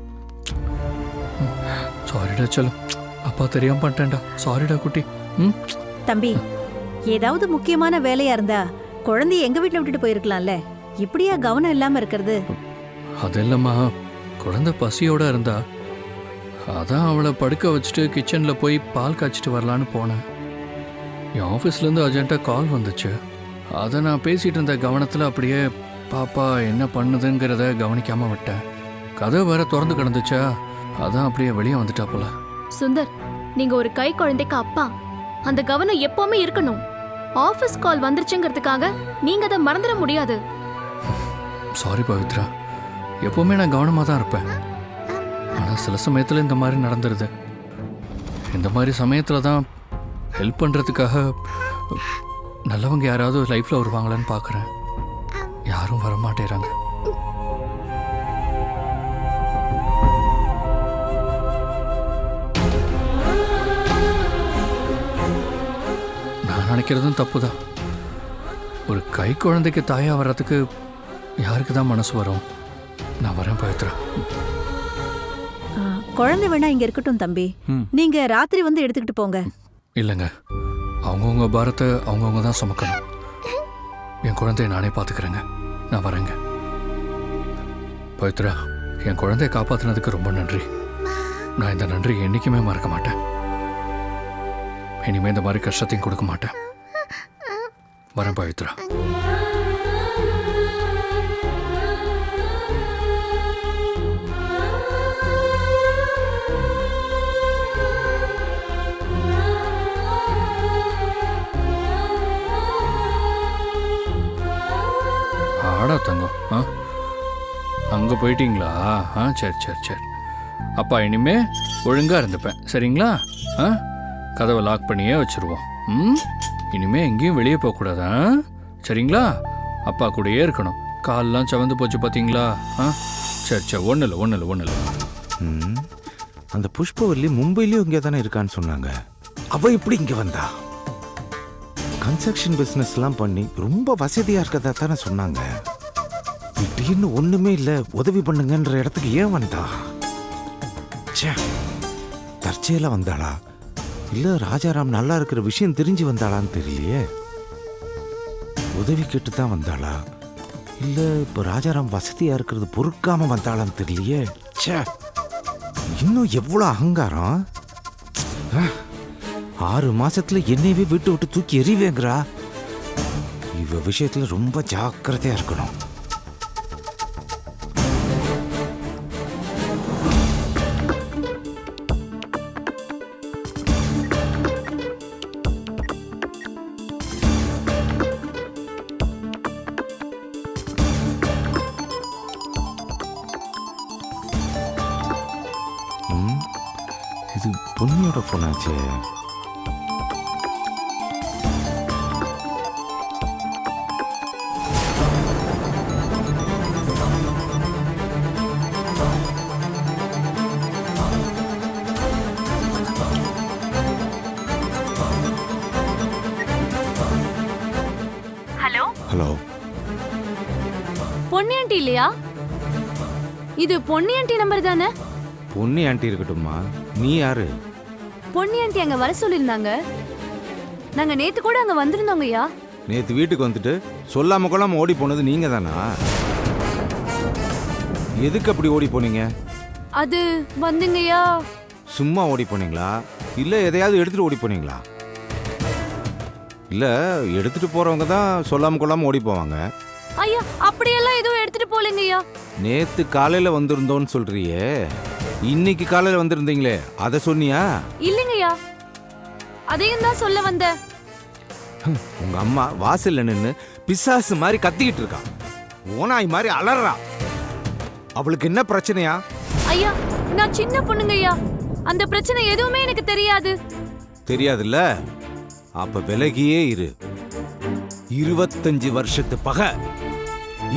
சாரிடா செல்லம். அப்பா தெரியாம பண்ணிட்டேன்டா. சாரிடா குட்டி. ம் தம்பி, ஏதாவது முக்கியமான வேலையா இருந்தா குழந்தைய எங்க வீட்டுல விட்டுட்டு போயிருக்கலாம்ல. இப்படியா கவனம் இல்லாம இருக்கிறது? அது இல்லம்மா, குழந்தை பசியோட இருந்தா அதான் அவளை படுக்க வச்சுட்டு கிச்சனில் போய் பால் காய்ச்சிட்டு வரலான்னு போனேன். என் ஆஃபீஸ்லேருந்து அர்ஜென்ட்டாக கால் வந்துச்சு. அதை நான் பேசிகிட்டு இருந்த கவனத்தில் அப்படியே பாப்பா என்ன பண்ணுதுங்கிறத கவனிக்காமல் விட்டேன். கதவு வேற திறந்து கிடந்துச்சா, அதான் அப்படியே வெளியே வந்துட்டா போல. சுந்தர், நீங்க ஒரு கை குழந்தைக்கு அப்பா. அந்த கவனம் எப்பவுமே இருக்கணும். ஆபீஸ் கால் வந்துருச்சுங்கிறதுக்காக நீங்க அதை மறந்துட முடியாது. சாரி பவித்ரா, எப்பவுமே நான் கவனமாக தான் இருப்பேன். ஆனால் சில சமயத்தில் இந்த மாதிரி நடந்துருது. இந்த மாதிரி சமயத்தில் தான் ஹெல்ப் பண்ணுறதுக்காக நல்லவங்க யாராவது லைஃப்பில் வருவாங்களான்னு பார்க்குறேன். யாரும் வரமாட்டேறாங்க. நான் நினைக்கிறதும் தப்பு தான். ஒரு கை குழந்தைக்கு தாயாக வர்றதுக்கு யாருக்கு தான் மனசு வரும்? நான் வரேன் பவித்ரா. குழந்தை வேணா இங்க இருக்கட்டும் தம்பி. நீங்க ராத்திரி வந்து எடுத்துக்கிட்டு போங்க. இல்லைங்க, அவங்கவுங்க பாரத்தை அவங்கவுங்க தான் சுமக்கணும். என் குழந்தைய நானே பார்த்துக்கிறேங்க. நான் வரேங்க. பவித்ரா, என் குழந்தைய காப்பாற்றினதுக்கு ரொம்ப நன்றி. நான் இந்த நன்றி என்றைக்குமே மறக்க மாட்டேன். இனிமே இந்த மாதிரி கஷ்டத்தையும் கொடுக்க மாட்டேன். வரேன் பவித்ரா. ஆடா தங்கம், அங்கே போயிட்டீங்களா? சரி சரி சரி. அப்பா இனிமே ஒழுங்காக இருந்துப்பேன், சரிங்களா? கதவை லாக் பண்ணியே வச்சுருவோம். இனிமே எங்கேயும் வெளியே போகக்கூடாதா, சரிங்களா? அப்பா கூடயே இருக்கணும். கால்லாம் சவந்து போச்சு பார்த்தீங்களா? சரி சரி, ஒன்றும் இல்லை ஒன்றும் இல்லை ஒன்றும் இல்லை. அந்த புஷ்பவல்லி மும்பையிலேயும் இங்கே தானே இருக்கான்னு சொன்னாங்க. அவள் இப்படி இங்கே வந்தா? கன்ஸ்ட்ரக்ஷன் பிஸ்னஸ்லாம் பண்ணி ரொம்ப வசதியாக இருக்கதா தானே சொன்னாங்க. திடீர்னு ஒன்றுமே இல்லை, உதவி பண்ணுங்கன்ற இடத்துக்கு ஏன் வந்தா? சே, தற்செயலாக வந்தாளா இல்லை ராஜாராம் நல்லா இருக்கிற விஷயம் தெரிஞ்சு வந்தாளான்னு தெரியலையே. உதவி கேட்டு தான் வந்தாளா இல்லை இப்போ ராஜாராம் வசதியாக இருக்கிறது பொறுக்காமல் வந்தாளான்னு தெரியலையே. சே, இன்னும் எவ்வளோ அகங்காரம்! 6 மாசத்துல என்னையவே வீட்டு விட்டு தூக்கி எறிவேங்கிறா. இவ விஷயத்துல ரொம்ப ஜாக்கிரதையா இருக்கணும். இது பொன்னியோட போனாச்சே. ஹலோ, பொன்னி ஆண்டி இல்லையா? இது பொன்னி ஆண்டி நம்பர் தானே? பொன்னி ஆண்டி இருக்கட்டும்மா, நீ யாரு? பொன்னி ஆண்டி அங்க வர சொல்லிருந்தாங்க. நாங்க நேத்து கூட அங்க வந்திருந்தோங்கய்யா. நேத்து வீட்டுக்கு வந்துட்டு சொல்லாம கொள்ளாம ஓடி போனது நீங்க தானா? எதுக்கு அப்படி ஓடி போனீங்க? அது வந்துங்கய்யா. சும்மா ஓடி போனீங்களா இல்ல எதையாவது எடுத்துட்டு ஓடி போனீங்களா? இல்ல எடுத்துட்டு போறவங்க தான் சொல்லாம கொள்ளாம ஓடி போவாங்க. ஐயா, அப்படியெல்லாம் எதுவும் எடுத்துட்டு போலங்கய்யா. நேத்து காலையில வந்திருந்தோன்னு சொல்றியே, இன்னைக்கு காலையில வந்திருந்தீங்களே அத சொன்னியா? இல்லங்கய்யா, அதையும் தான் சொல்ல வந்த. உங்க அம்மா வாசல்ல நின்னு பிசாசு மாதிரி கத்திக்கிட்டு இருக்கா, ஓனாய் மாதிரி அலறா. அவளுக்கு என்ன பிரச்சனையா? ஐயா, நான் சின்ன பொண்ணுங்கய்யா, அந்த பிரச்சனை எதுவுமே எனக்கு தெரியாது. தெரியாதுல்ல? அப்ப விலகியே இரு. 25 வருஷத்து பகை,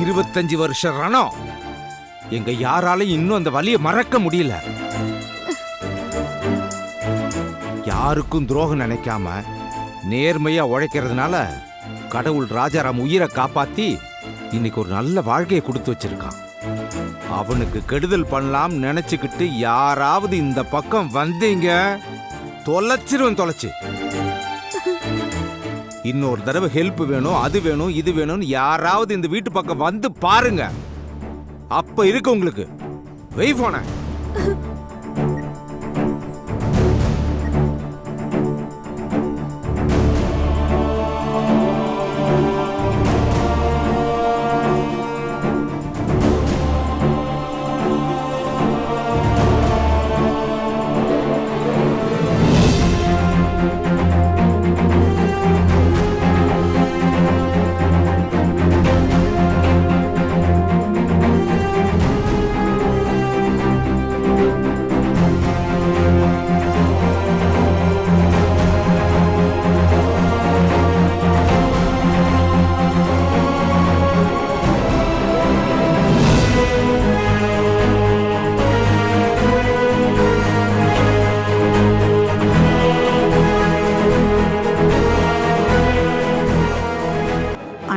25 வருஷ ரணம். எங்க யாராலையும் இன்னும் அந்த வலியை மறக்க முடியல. யாருக்கும் துரோகம் நினைக்காம நேர்மையா உழைக்கிறதுனால கடவுள் ராஜாராம் உயிரை காப்பாத்தி இன்னைக்கு ஒரு நல்ல வாழ்க்கையை கொடுத்து வச்சிருக்கான். அவனுக்கு கெடுதல் பண்ணலாம் நினைச்சுக்கிட்டு யாராவது இந்த பக்கம் வந்தீங்க தொலைச்சு. இன்னொரு தடவை ஹெல்ப் வேணும், அது வேணும், இது வேணும்னு யாராவது இந்த வீட்டு பக்கம் வந்து பாருங்க, அப்ப இருக்கு உங்களுக்கு. வெய் போன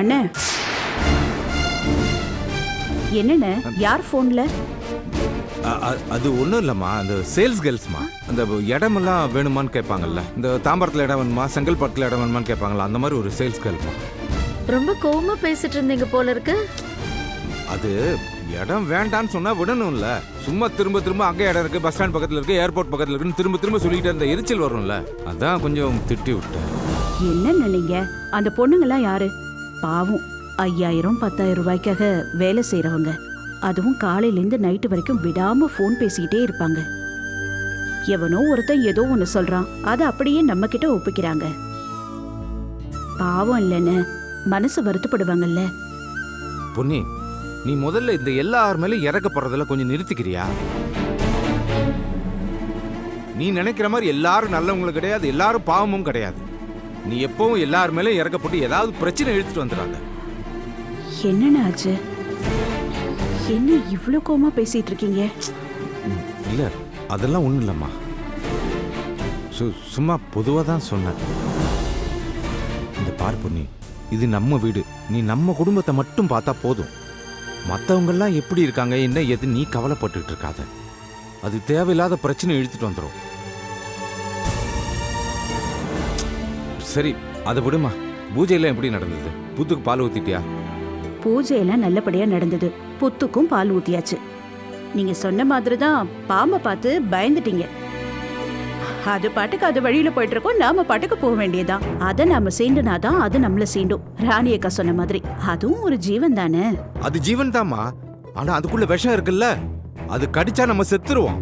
அண்ணே, என்னண்ணே யார் போன்ல? அது ஒண்ணும் இல்லம்மா, அந்த சேல்ஸ் கேர்ள்ஸ்மா. அந்த இடமெல்லாம் வேணுமான்னு கேட்பாங்கல்ல, இந்த தாம்பரத்துல இடம் வேணுமா, செங்கல்பட்டுல இடம் வேணுமான்னு கேட்பாங்கல்ல, அந்த மாதிரி ஒரு சேல்ஸ் கேர்ள்மா. ரொம்ப கோவமா பேசிட்டு இருந்தீங்க போல இருக்கு. அது இடம் வேண்டான்னு சொன்னா விடணும்ல. சும்மா திரும்ப திரும்ப அங்கே இடம் இருக்கு, பஸ் ஸ்டாண்ட் பக்கத்துல இருக்கு, ஏர்போர்ட் பக்கத்துல இருக்குன்னு திரும்ப திரும்ப சொல்லிக்கிட்டே இருந்த எரிச்சல் வரும்ல, அதான் கொஞ்சம் திட்டி விட்டேன். என்னன்னு நீங்க? அந்த பொண்ணுங்கெல்லாம் யாரு? பாவம், 5000 10,000 ரூபாய்க்காக வேலை செய்யறவங்க. அதுவும் காலையிலேருந்து நைட்டு வரைக்கும் விடாம போன் பேசிக்கிட்டே இருப்பாங்க. எவனோ ஒருத்தன் ஏதோ ஒண்ணு சொல்றான், அதை அப்படியே நம்ம கிட்ட ஒப்பிக்கிறாங்க. பாவம் இல்லைன்னு மனசு வருத்தப்படுவாங்கல்ல. பொன்னி, நீ முதல்ல இந்த எல்லார் மேலும் இறக்கப்படுறதுல கொஞ்சம் நிறுத்திக்கிறியா? நீ நினைக்கிற மாதிரி எல்லாரும் நல்லவங்களும் கிடையாது, எல்லாரும் பாவமும் கிடையாது. நீ எப்பவும் எல்லார் மேலும் இறக்கப்பட்டு ஏதாவது பிரச்சனை இழுத்துட்டு வந்துடுறாங்க. என்னன்னு ஆச்சு? என்ன இவ்ளோ கோமா பேசிட்டு இருக்கீங்க? இல்ல, அதெல்லாம் ஒண்ணும் இல்லம்மா. சும்மா பொதுவா தான் சொன்னேன். இந்த பார் பொன்னி, இது நம்ம வீடு. நீ நம்ம குடும்பத்தை மட்டும் பார்த்தா போதும். மற்றவங்கெல்லாம் எப்படி இருக்காங்க என்ன எது நீ கவலைப்பட்டுட்டு இருக்காத. அது தேவையில்லாத பிரச்சனை இழுத்துட்டு வந்துடும். சரி, அதை விடுமா. பூஜையெல்லாம் எப்படி நடந்தது? புத்துக்கு பால் ஊத்திட்டியா? பூஜையெல்லாம் நல்லபடியா நடந்தது. புத்துக்கும் பால் ஊத்தியாச்சு. நீங்க சொன்ன மாதிரி தான் பாம்பை பார்த்து பயந்துட்டீங்க. அது பாட்டுக்கு அது வழியில போயிட்டு இருக்கோம், நாம பாட்டுக்கு போக வேண்டியதான். அதை நாம சீண்டுனாதான் அது நம்மள சீண்டும். ராணி அக்கா சொன்ன மாதிரி அதுவும் ஒரு ஜீவன் தானே. அது ஜீவன் தாமா, ஆனா அதுக்குள்ள விஷம் இருக்குல்ல, அது கடிச்சா நம்ம செத்துருவோம்.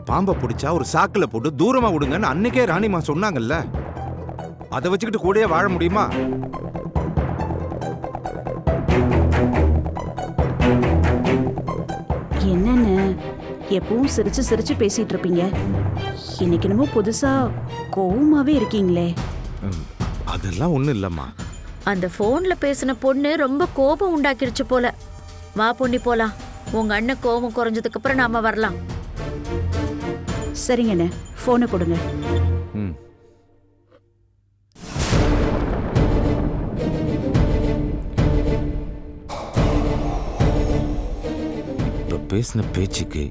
பாம்பை பிடிச்சா ஒரு சாக்குல போட்டு தூரமா விடுங்கன்னு அன்னைக்கே ராணிமா சொன்னாங்கல்ல. அதை வச்சுக்கிட்டு கூடயே வாழ முடியுமா? என்னன்னு எப்பவும் சிரிச்சு சிரிச்சு பேசிட்டு இருப்பீங்க, இன்னைக்கு என்னமோ புதுசா கோவமாவே இருக்கீங்களே. அதெல்லாம் ஒண்ணும் இல்லம்மா. அந்த போன்ல பேசின பொண்ணு ரொம்ப கோபம் உண்டாக்கிருச்சு போல. வா பொண்ணி போலாம். உங்க அண்ணன் கோபம் குறைஞ்சதுக்கு அப்புறம் நாம வரலாம். சரிங்கண்ணே, போனை கொடுங்க. இப்ப பேசின பேச்சுக்கு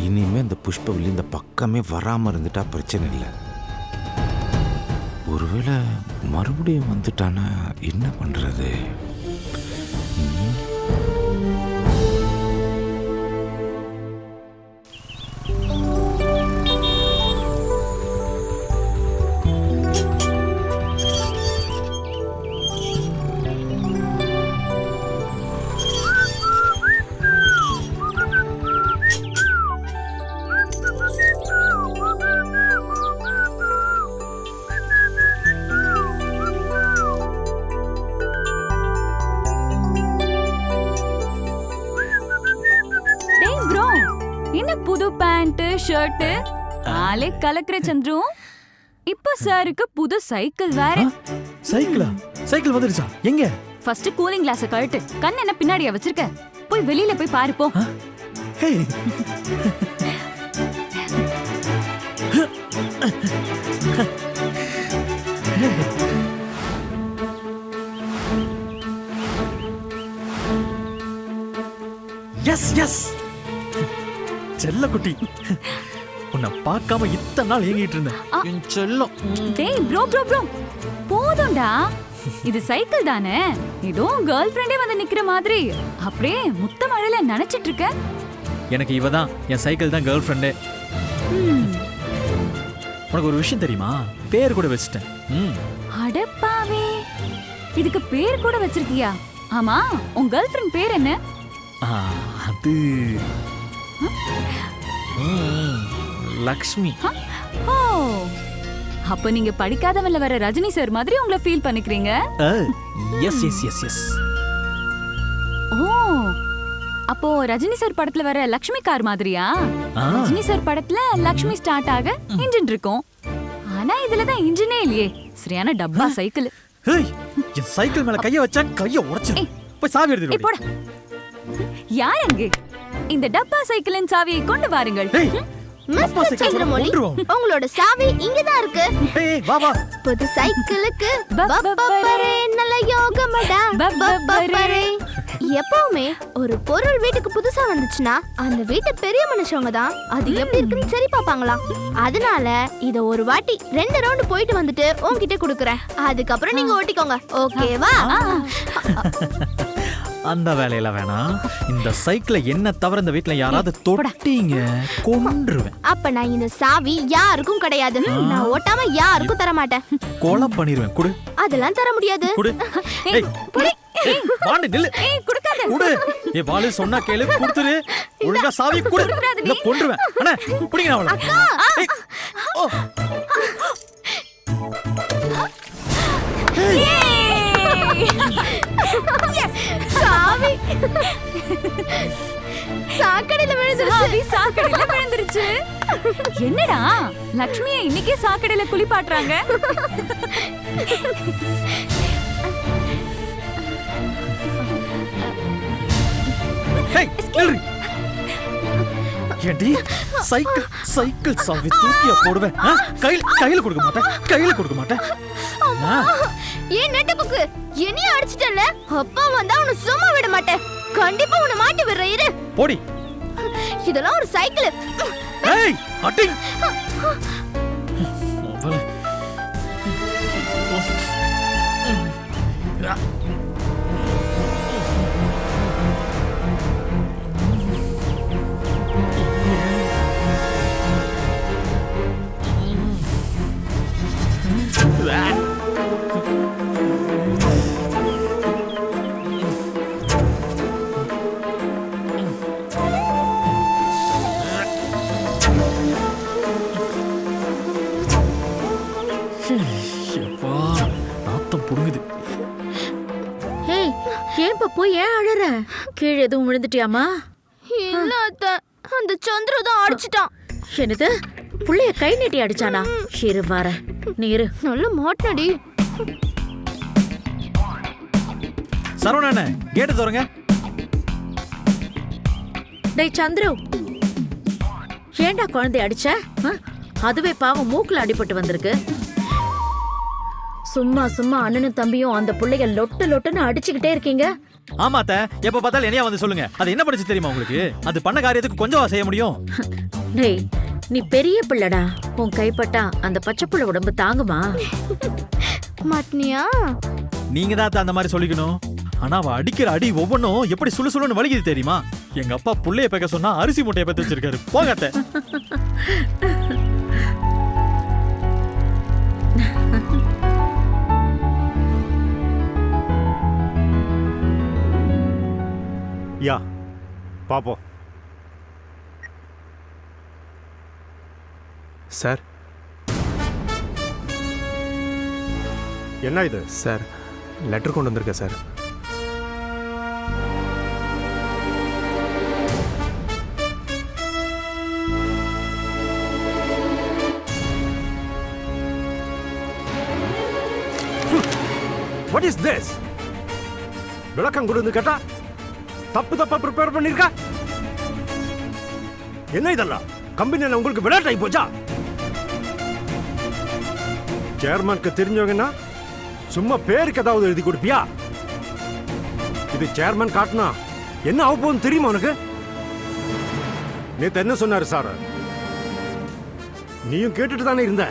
இனிமே இந்த புஷ்பவல்லி இந்த பக்கமே வராம இருந்துட்டா பிரச்சனை இல்லை. ஒருவேளை மறுபடியும் வந்துட்டானா என்ன பண்றது? புது பேண்ட் ஷர்ட் ஆளே கலக்கிற சந்துரு. இப்ப சாருக்கு புது சைக்கிள் வேற. சைக்கிளா? சைக்கிள் வந்துருச்சா? எங்க? ஃபர்ஸ்ட் கூலிங் கிளாஸ் கழட்டு. கண் என்ன பின்னாடியா வச்சிருக்க? போய் வெளியில போய் பாரு போ. ஹே எஸ் எஸ் செல்ல குட்டி, உன்னை பார்க்காம இத்தனை நாள் ஏங்கிட்டு இருந்தேன் என் செல்லம். டேய் ப்ரோ ப்ரோ ப்ரோ போதும்டா. இது சைக்கிள் தானே, ஏதோ கேர்ள் ஃப்ரெண்டே வந்து நிக்கிற மாதிரி அப்படியே முத்த மழையில நினைச்சிட்டு இருக்க. எனக்கு இவ தான் என் சைக்கிள் தான் கேர்ள் ஃப்ரெண்டே. உனக்கு ஒரு விஷயம் தெரியுமா? பேர் கூட வச்சிட்டேன். அடப்பாவே, இதுக்கு பேர் கூட வச்சிருக்கியா? ஆமா, உன் கேர்ள் ஃப்ரெண்ட் பேர் என்ன? அது லக்ஷ்மி. ஓ, அப்ப நீங்க படிக்காதவன்ல வர ரஜினி சார் மாதிரி உங்களை ஃபீல் பண்ணிக்கிறீங்க. Yes yes yes yes. Oh, அப்போ ரஜினி சார் படத்துல வர லக்ஷ்மி கார் மாதிரியா? ரஜினி சார் படத்துல லக்ஷ்மி ஸ்டார்ட் ஆக இன்ஜின் இருக்கும், ஆனா இதுல தான் இன்ஜினே இல்லையே. சரியான டப்பா சைக்கிள். என் சைக்கிள் மேல கைய வச்சா கைய உடைச்சு போய் சாவி எடுத்துட்டு போடா. யார் அங்கே? இந்த டப்பா சைக்கிளின் சாவியை கொண்டு வாருங்கள். மிஸ்டர் சந்திரமௌலி, உங்களோட சாவி இங்கதான் இருக்கு. வா வா. புது சைக்கிளுக்கு பப்பரே நல்ல யோகமடா பப்பரே. எப்பவுமே ஒரு பொருள் வீட்டுக்கு புதுசா வந்துச்சுன்னா அந்த வீட்டு பெரிய மனுஷங்க தான் அது எப்படி இருக்குன்னு சரி பாப்பாங்களாம். அதனால இத ஒரு வாட்டி 2 ரவுண்ட் போயிட்டு வந்துட்டு உன்கிட்ட குடுக்குறேன். அதுக்கப்புறம் நீங்க ஓட்டிக்கோங்க, ஓகேவா? அந்த வேலையில வேணாம். இந்த சைக்கிளை என்ன தவிர இந்த வீட்ல யாராவது தொட்டீங்க கொன்றுவேன். அப்ப நான் இந்த சாவி யாருக்கும் கிடையாது. நான் ஓட்டாம யாருக்கும் தர மாட்டேன். கொலை பண்ணிடுவேன். குடு. அதெல்லாம் தர முடியாது. குடு. வாண்டு நில்லு. குடுக்காத. குடு. ஏ வாளு சொன்னா கேளு, குடுத்துரு. ஒழுங்கா சாவி குடு. இல்ல கொன்றுவேன். அண்ணா புடிங்க அவள. அக்கா. சாவி சாக்கடையில விழுந்துருச்சு. சாக்கடையில விழுந்துருச்சு. என்னடா லக்ஷ்மியை இன்னைக்கே சாக்கடையில குளிப்பாட்டுறாங்க? ஏண்டி சைக்கிள் சாவி தூக்கிய போடுவேன். கையில கொடுக்க மாட்டேன், கையில கொடுக்க மாட்டேன். ஏன் நெட்ட புக்கு என்னைய அடிச்சிட்டல? அப்பா வந்தா உன்னை சும்மா விட மாட்டேன். கண்டிப்பா உன்னை மாட்டி விடுறேன். இரு. போடி. இதெல்லாம் ஒரு சைக்கிள். ஏய் அடி. ஏன்பா போய் ஏன் அழற? கீழே எதுவும் விழுந்துட்டியாமா? இல்ல அத்தை, அந்த சந்திர தான் அடிச்சிட்டான். என்னது? புள்ளைய கை நீட்டி அடிச்சானா? இரு வர. நீ இரு. நல்ல மாட்டடி. சரவணனே கேட்ட தரங்க. டேய் சந்திரு, ஏண்டா குழந்தை அடிச்ச? அதுவே பாவம் மூக்குல அடிபட்டு வந்திருக்கு. சும்மா சும்மா அண்ணனும் தம்பியும் அந்த புள்ளைய லொட்டு லொட்டுன்னு அடிச்சுக்கிட்டே இருக்கீங்க. ஆமாத்த, எப்ப பார்த்தாலும் என்னையா வந்து சொல்லுங்க. அது என்ன படிச்சு தெரியுமா உங்களுக்கு? அது பண்ண காரியத்துக்கு கொஞ்சம் செய்ய முடியும். டேய் நீ பெரிய பிள்ளடா, உன் கைப்பட்டா அந்த பச்சை புள்ள உடம்பு தாங்குமா? மாட்னியா? நீங்க தான் அந்த மாதிரி சொல்லிக்கணும். ஆனா அவ அடிக்கிற அடி ஒவ்வொன்னும் எப்படி சுளு சுளுன்னு வலிக்குது தெரியுமா? எங்க அப்பா புள்ளைய பேக்க சொன்னா அரிசி மூட்டையை பத்தி வச்சிருக்காரு. போகாத்த. யா பாப்போம். சார் என்ன இது? சார் லெட்டர் கொண்டு வந்திருக்கேன் சார். What is this? விளக்கம் கொடுத்து கேட்டா தப்பா ப்ரிப்பேர் பண்ணிருக்க. என்ன இதெல்லாம்? கம்பெனில உங்களுக்கு விளையாட்டு ஆகி போச்சா? சேர்மனுக்கு தெரிஞ்சவங்கன்னா சும்மா பேருக்கு ஏதாவது எழுதி கொடுப்பியா? இது சேர்மன் காட்டினா என்ன ஆக போகுதுன்னு தெரியுமா உனக்கு? நேத்து என்ன சொன்னாரு சார்? நீயும் கேட்டுட்டு தானே இருந்த.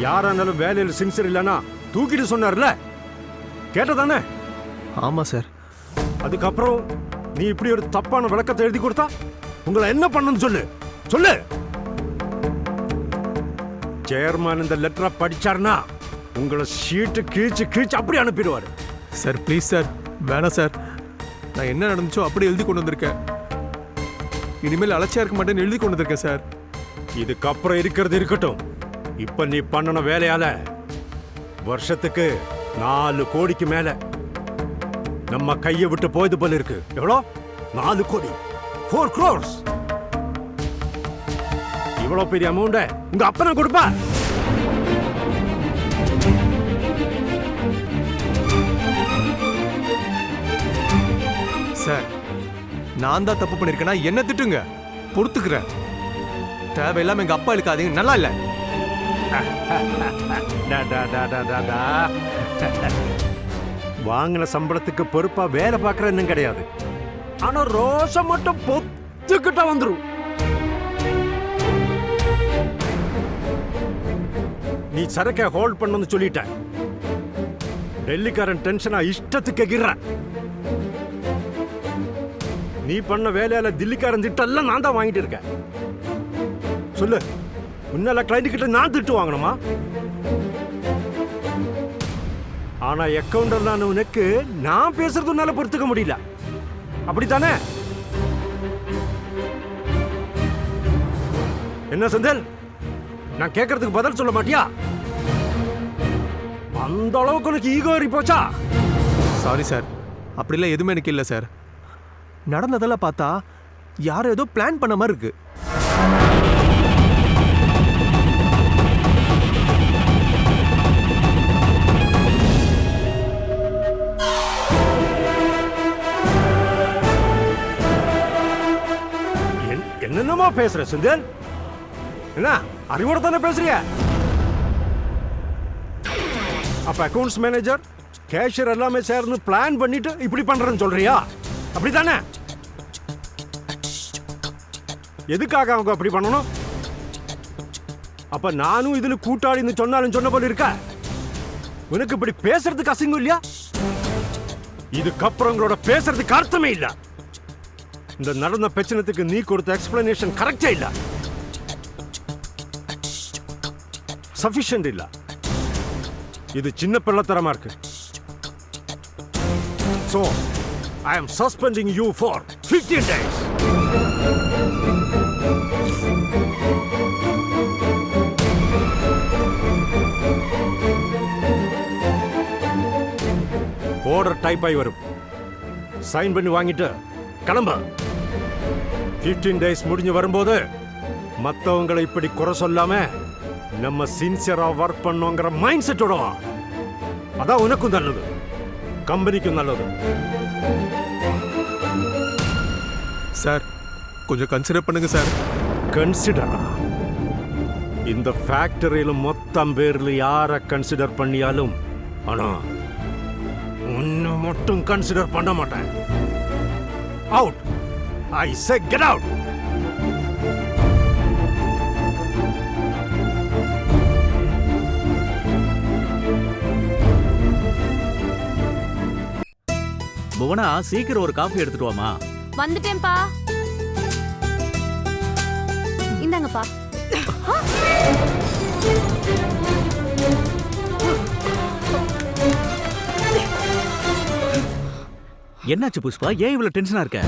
யாரானாலும் வேலையில் சின்சியர் இல்லைன்னா தூக்கிட்டு சொன்னார்ல, கேட்டதானே? ஆமா சார். அதுக்கப்புறம் நீ இப்படி ஒரு தப்பான விளக்கத்தை எழுதி கொடுத்தா உங்களை என்ன பண்ணணும்னு சொல்லு சொல்லு. சேர்மன் இந்த லெட்டரை படிச்சாருன்னா உங்களை ஷீட்டு கீழ்ச்சி அப்படி அனுப்பிடுவாரு. சார் ப்ளீஸ் சார், வேணாம் சார். நான் என்ன நடந்துச்சோ அப்படி எழுதி கொண்டு வந்திருக்கேன். இனிமேல் அலட்சியா இருக்க மாட்டேன்னு எழுதி கொண்டு வந்திருக்கேன் சார். இதுக்கப்புறம் இருக்கிறது இருக்கட்டும். இப்ப நீ பண்ணன வேலையால வருஷத்துக்கு 4 கோடிக்கு மேல நம்ம கையை விட்டு போயது போல இருக்கு. எவ்வளோ? 4 கோடி, 4 crores. இவ்வளவு பெரிய அமௌண்ட உங்க அப்பா கொடுப்பா? சார், நான் தான் தப்பு பண்ணிருக்கேன்னா என்ன திட்டுங்க, பொறுத்துக்கிறேன். தேவையில்லாம எங்க அப்பா இழுக்காதீங்க, நல்லா இல்ல. வாங்கின சம்பளத்துக்கு பொறுப்பா வேலை பார்க்கறது கிடையாது. ஆனா ரோஷம் மட்டும் பொத்துக்கிட்ட வந்துரும். நீ சரக்கை ஹோல்ட் பண்ணு சொல்லிட்ட. டெல்லிக்காரன் டென்ஷனா இஷ்டத்துக்கு எகிறான். நீ பண்ண வேலையால தில்லிக்காரன் திட்டெல்லாம் நான் தான் வாங்கிட்டு இருக்கேன். சொல்லு, முன்னால கிளைண்ட் கிட்ட நான் திட்டு வாங்கணுமா? ஆனா அக்கவுண்டர் உனக்கு நான் பேசுறது உன்னால பொறுத்துக்க முடியல, அப்படித்தானே? என்ன செந்தில், நான் கேட்கறதுக்கு பதில் சொல்ல மாட்டியா? அந்த அளவுக்கு உனக்கு ஈகோ ஏறி போச்சா? சாரி சார், அப்படிலாம் எதுவுமே எனக்கு இல்லை சார். நடந்ததெல்லாம் பார்த்தா யாரும் ஏதோ பிளான் பண்ண மாதிரி இருக்கு. என்னென்னமா பேசுற சுந்தர்? என்ன அறிவோட தானே பேசுறிய? அப்ப அக்கவுண்ட்ஸ் மேனேஜர், கேஷியர் எல்லாமே சேர்ந்து பிளான் பண்ணிட்டு இப்படி பண்றேன்னு சொல்றியா? அப்படித்தானே? எதுக்காக அவங்க அப்படி பண்ணணும்? அப்ப நானும் இதுல கூட்டாளின்னு சொன்னாலும் சொன்ன போல இருக்க. உனக்கு இப்படி பேசுறதுக்கு அசிங்கம் இல்லையா? இதுக்கப்புறம் உங்களோட பேசுறதுக்கு அர்த்தமே இல்ல. இந்த நடந்த பிரச்சனைக்கு நீ கொடுத்த எக்ஸ்பிளனேஷன் கரெக்டா இல்ல, சஃபிஷியன்ட் இல்ல. இது சின்ன பிள்ளைத்தனமா இருக்கு. So, I am suspending you for 15 days. Order type ஆகி வரும். சைன் பண்ணி வாங்கிட்டு கிளம்ப. 15 days முடிஞ்சு வரும்போது மற்றவங்களை இப்படி குறை சொல்லாம நம்ம சின்சியரா ஒர்க் பண்ணோங்கிற மைண்ட் செட்டோட வா. அதான் உனக்கும் நல்லது, கம்பெனிக்கும் நல்லது. சார், கொஞ்சம் கன்சிடர் பண்ணுங்க சார். கன்சிடரா? இந்த ஃபேக்டரியில மொத்தம் பேர்ல யார கன்சிடர் பண்ணியாலும், ஆனா உன்னை மட்டும் கன்சிடர் பண்ண மாட்டேன். அவுட்! ஐ சே கெட் அவுட்! புவனா, சீக்கிரம் ஒரு காஃபி எடுத்துட்டு வாமா. வந்துட்டேன்பா. இந்தாங்கப்பா. என்னாச்சு புஷ்பா, ஏன் இவ்வளவு டென்ஷனா இருக்க?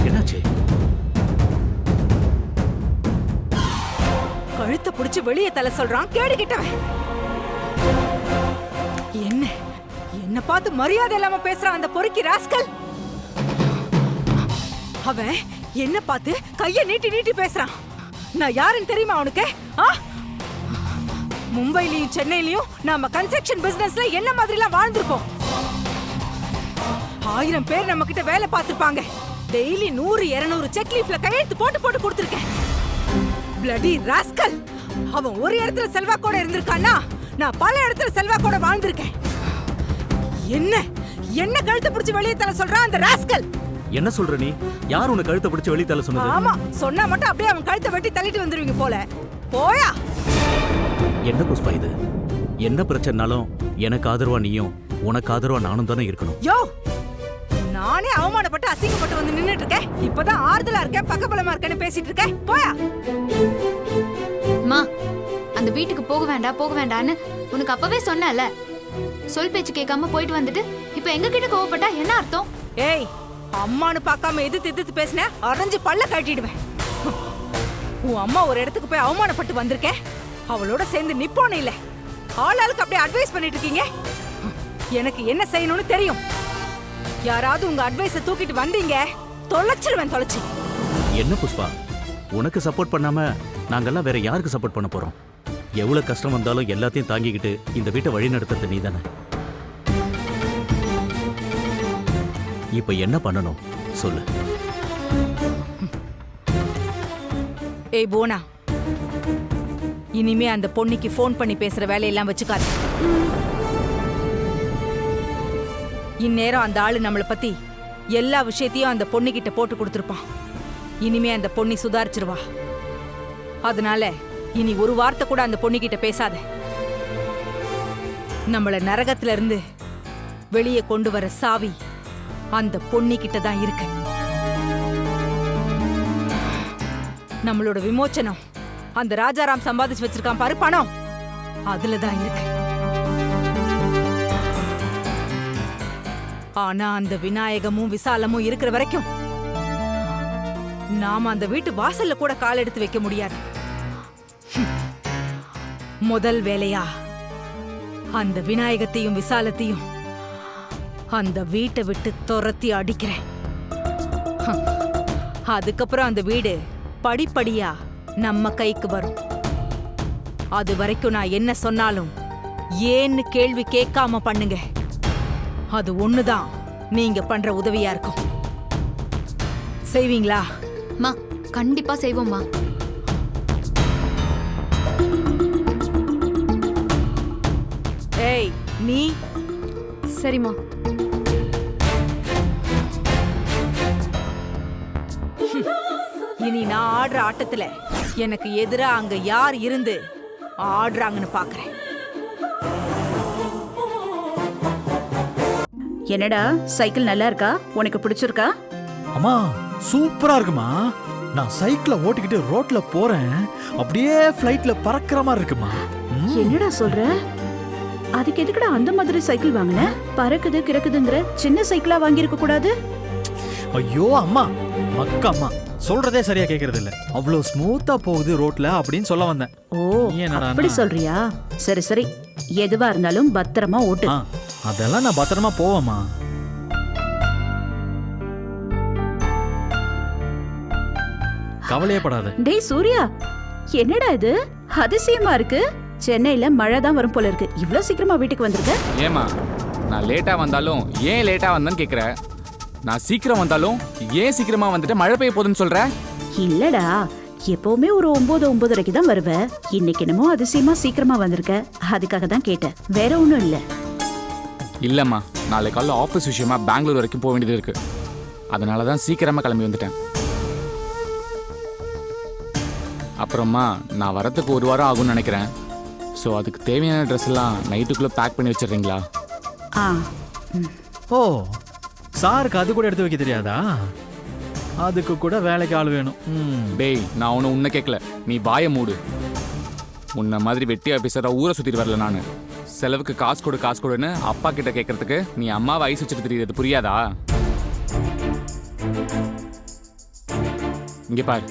என்னாச்சு? கழுத்தை புடிச்சு வெளியே தலை சொல்றான் கேடுகிட்டவன். என்ன பார்த்து மரியாதை இல்லாம பேசுறான் அந்த பொறுக்கி ராஸ்கல். அவன் என்ன பார்த்து கைய நீட்டி நீட்டி பேசுறான். நான் யாருன்னு தெரியுமா அவனுக்கு? மும்பைலயும் சென்னையிலயும் நாம கன்ஸ்ட்ரக்ஷன் பிசினஸ்ல என்ன மாதிரி எல்லாம் வாழ்ந்திருப்போம். 1000 பேர் நம்ம கிட்ட வேலை பார்த்திருப்பாங்க. டெய்லி 100-200 செக் லீஃப்ல கையெழுத்து போட்டு போட்டு கொடுத்துருக்கேன். Bloody rascal. அவன் ஒரு இடத்துல செல்வாக்கோட இருந்திருக்கானா, நான் பல இடத்துல செல்வாக்கோட வாழ்ந்திருக்கேன். என்ன கழுத்தை பிடிச்சு வெளியே தள்ள சொல்றான் அந்த ராஸ்கல்? என்ன சொல்ற நீ? யார் உன்னை கழுத்தை பிடிச்சு வெளியே தள்ள சொன்னது? ஆமா, சொன்னா மட்டும் அப்படியே அவன் கழுத்தை வெட்டி தள்ளிட்டு வந்துருவீங்க போல. போயா. என்ன புஷ்பா இது? என்ன பிரச்சனைனாலும் எனக்கு ஆதரவா நீயும், உனக்கு ஆதரவா நானும் தானே இருக்கணும். யோ, நானே அவமானப்பட்டு அசிங்கப்பட்டு வந்து நின்னுட்டு இருக்கேன். இப்பதான் ஆறுதலா இருக்கேன், பக்கபலமா இருக்கேன்னு பேசிட்டு இருக்கேன். போயா. அம்மா, அந்த வீட்டுக்கு போக வேண்டான்னு உனக்கு அப்பவே சொன்னல. சொல் பேச்சு கேட்காம போயிட்டு வந்துட்டு இப்ப எங்க கிட்ட கோவப்பட்டா என்ன அர்த்தம்? ஏய், அம்மானு பார்க்காம எதிர்த்து பேசின அரைஞ்சு பல்ல கட்டிடுவேன். உன் அம்மா ஒரு இடத்துக்கு போய் அவமானப்பட்டு வந்திருக்கேன், அவளோட சேர்ந்து நிப்போன்னு இல்ல, ஆளாளுக்கு அப்படியே அட்வைஸ் பண்ணிட்டு இருக்கீங்க. எனக்கு என்ன செய்யணும்னு தெரியும். யாராவது உங்க அட்வைஸை தூக்கிட்டு வந்தீங்க, தொலைச்சிருவேன். தொலைச்சி. என்ன புஷ்பா, உனக்கு சப்போர்ட் பண்ணாம நாங்கெல்லாம் வேற யாருக்கு சப்போர்ட் பண்ண போறோம்? எவ்வளவு கஷ்டம் வந்தாலும் எல்லாத்தையும் தாங்கிக்கிட்டு இந்த வீட்டை வழி நடத்துறது நீ தானே. இப்ப என்ன பண்ணணும் சொல்லு. ஏய் போனா, இனிமே அந்த பொண்ணுக்கு ஃபோன் பண்ணி பேசுற வேலையெல்லாம் வச்சுக்காது. இந்நேரம் அந்த ஆளு நம்மளை பத்தி எல்லா விஷயத்தையும் அந்த பொண்ணுகிட்ட போட்டு கொடுத்துருப்பான். இனிமே அந்த பொண்ணு சுதாரிச்சிருவா. அதனால இனி ஒரு வார்த்தை கூட அந்த பொண்ணுகிட்ட பேசாத. நம்மள நரகத்துல இருந்து வெளியே கொண்டு வர சாவி அந்த பொண்ணுகிட்ட தான் இருக்கு. நம்மளோட விமோச்சனம் அந்த ராஜாராம் சம்பாதிச்சு வச்சிருக்கான் பாரு பணம், அதுலதான் இருக்கு. ஆனா அந்த விநாயகமும் விசாலமும் இருக்கிற வரைக்கும் நாம அந்த வீட்டு வாசல்ல கூட கால் எடுத்து வைக்க முடியாது. முதல் வேலையா அந்த விநாயகத்தையும் விசாலத்தையும் அந்த வீட்டை விட்டு துரத்தி அடிக்கிறேன். அதுக்கப்புறம் அந்த வீடு படிப்படியா நம்ம கைக்கு வரும். அது வரைக்கும் நான் என்ன சொன்னாலும் ஏன்னு கேள்வி கேட்காம பண்ணுங்க. அது ஒண்ணுதான் நீங்க பண்ற உதவியா இருக்கும். செய்வீங்களா? மா, கண்டிப்பா செய்வோம்மா. ஏய் நீ? சரிம்மா. இனி நான் ஆடுற ஆட்டத்துல எனக்கு எதிரா அங்க யார் இருந்து ஆடுறாங்கன்னு பாக்குறேன். என்னடா சைக்கிள் நல்லா இருக்கா? உனக்கு பிடிச்சிருக்கா? அம்மா சூப்பரா இருக்குமா. நான் சைக்கிளை ஓட்டிக்கிட்டு ரோட்ல போறேன், அப்படியே ஃப்ளைட்ல பறக்கிற மாதிரி இருக்குமா. என்னடா சொல்ற? அதுக்கு எதுக்குடா அந்த மாதிரி சைக்கிள் வாங்கின? பறக்குது கிறக்குதுங்கிற சின்ன சைக்கிளா வாங்கியிருக்க கூடாது? ஐயோ அம்மா, அம்மா சொல்றதே சரியா கேக்குறது இல்ல. அவ்வளவு ஸ்மூத்தா போகுது ரோட்ல அப்படின்னு சொல்ல வந்தேன். ஓ, அப்படி சொல்றியா? சரி சரி, எதுவா இருந்தாலும் பத்திரமா ஓட்டு. அதெல்லாம் நான் பத்திரமா போவேம்மா. கவலையப்படாத. டேய் சூர்யா, என்னடா இது அதிசயமா இருக்கு. சென்னையில மழை தான் வரும் போல இருக்கு, இவ்ளோ சீக்கிரமா வீட்டுக்கு வந்திருக்க? ஏமா, நான் லேட்டா வந்தாலும் ஏன் லேட்டா வந்தேன்னு கேக்குற. நான் சீக்கிரம் வந்தாலும் ஏன் சீக்கிரமா வந்துட்டு மழை பெய்ய போகுதுன்னு சொல்ற? இல்லடா, எப்பவுமே ஒரு 9-9:30 தான் வருவ. இன்னைக்கு என்னமோ அதிசயமா சீக்கிரமா வந்திருக்க, அதுக்காக தான் கேட்டேன், வேற ஒண்ணும் இல்ல. இல்லம்மா, நாளை காலைல ஆஃபீஸ் விஷயமா பெங்களூர் வரைக்கும் போக வேண்டியது இருக்கு. அதனால தான் சீக்கிரமா கிளம்பி வந்துட்டேன். அப்புறமா நான் வரத்துக்கு 1 வாரம் ஆகும்னு நினைக்கிறேன். ஸோ அதுக்கு தேவையான ட்ரெஸ் எல்லாம் நைட்டுக்குள்ளே பேக் பண்ணி வச்சிடுறீங்களா? ஓ, சாருக்கு அது கூட எடுத்து வைக்க தெரியாதா? அதுக்கு கூட வேலைக்கு ஆள் வேணும். டேய், நான் ஒன்று உன்னை கேட்கல, நீ வாயை மூடு. உன்னை மாதிரி வெட்டி ஆஃபீஸராக ஊரை சுற்றிட்டு வரல நான். செலவுக்கு காசு கொடுன்னு அப்பா கிட்ட கேட்கறதுக்கு நீ அம்மாவை ஐஸ் வச்சுட்டு தெரியுது, புரியாதா? இங்கே பார்,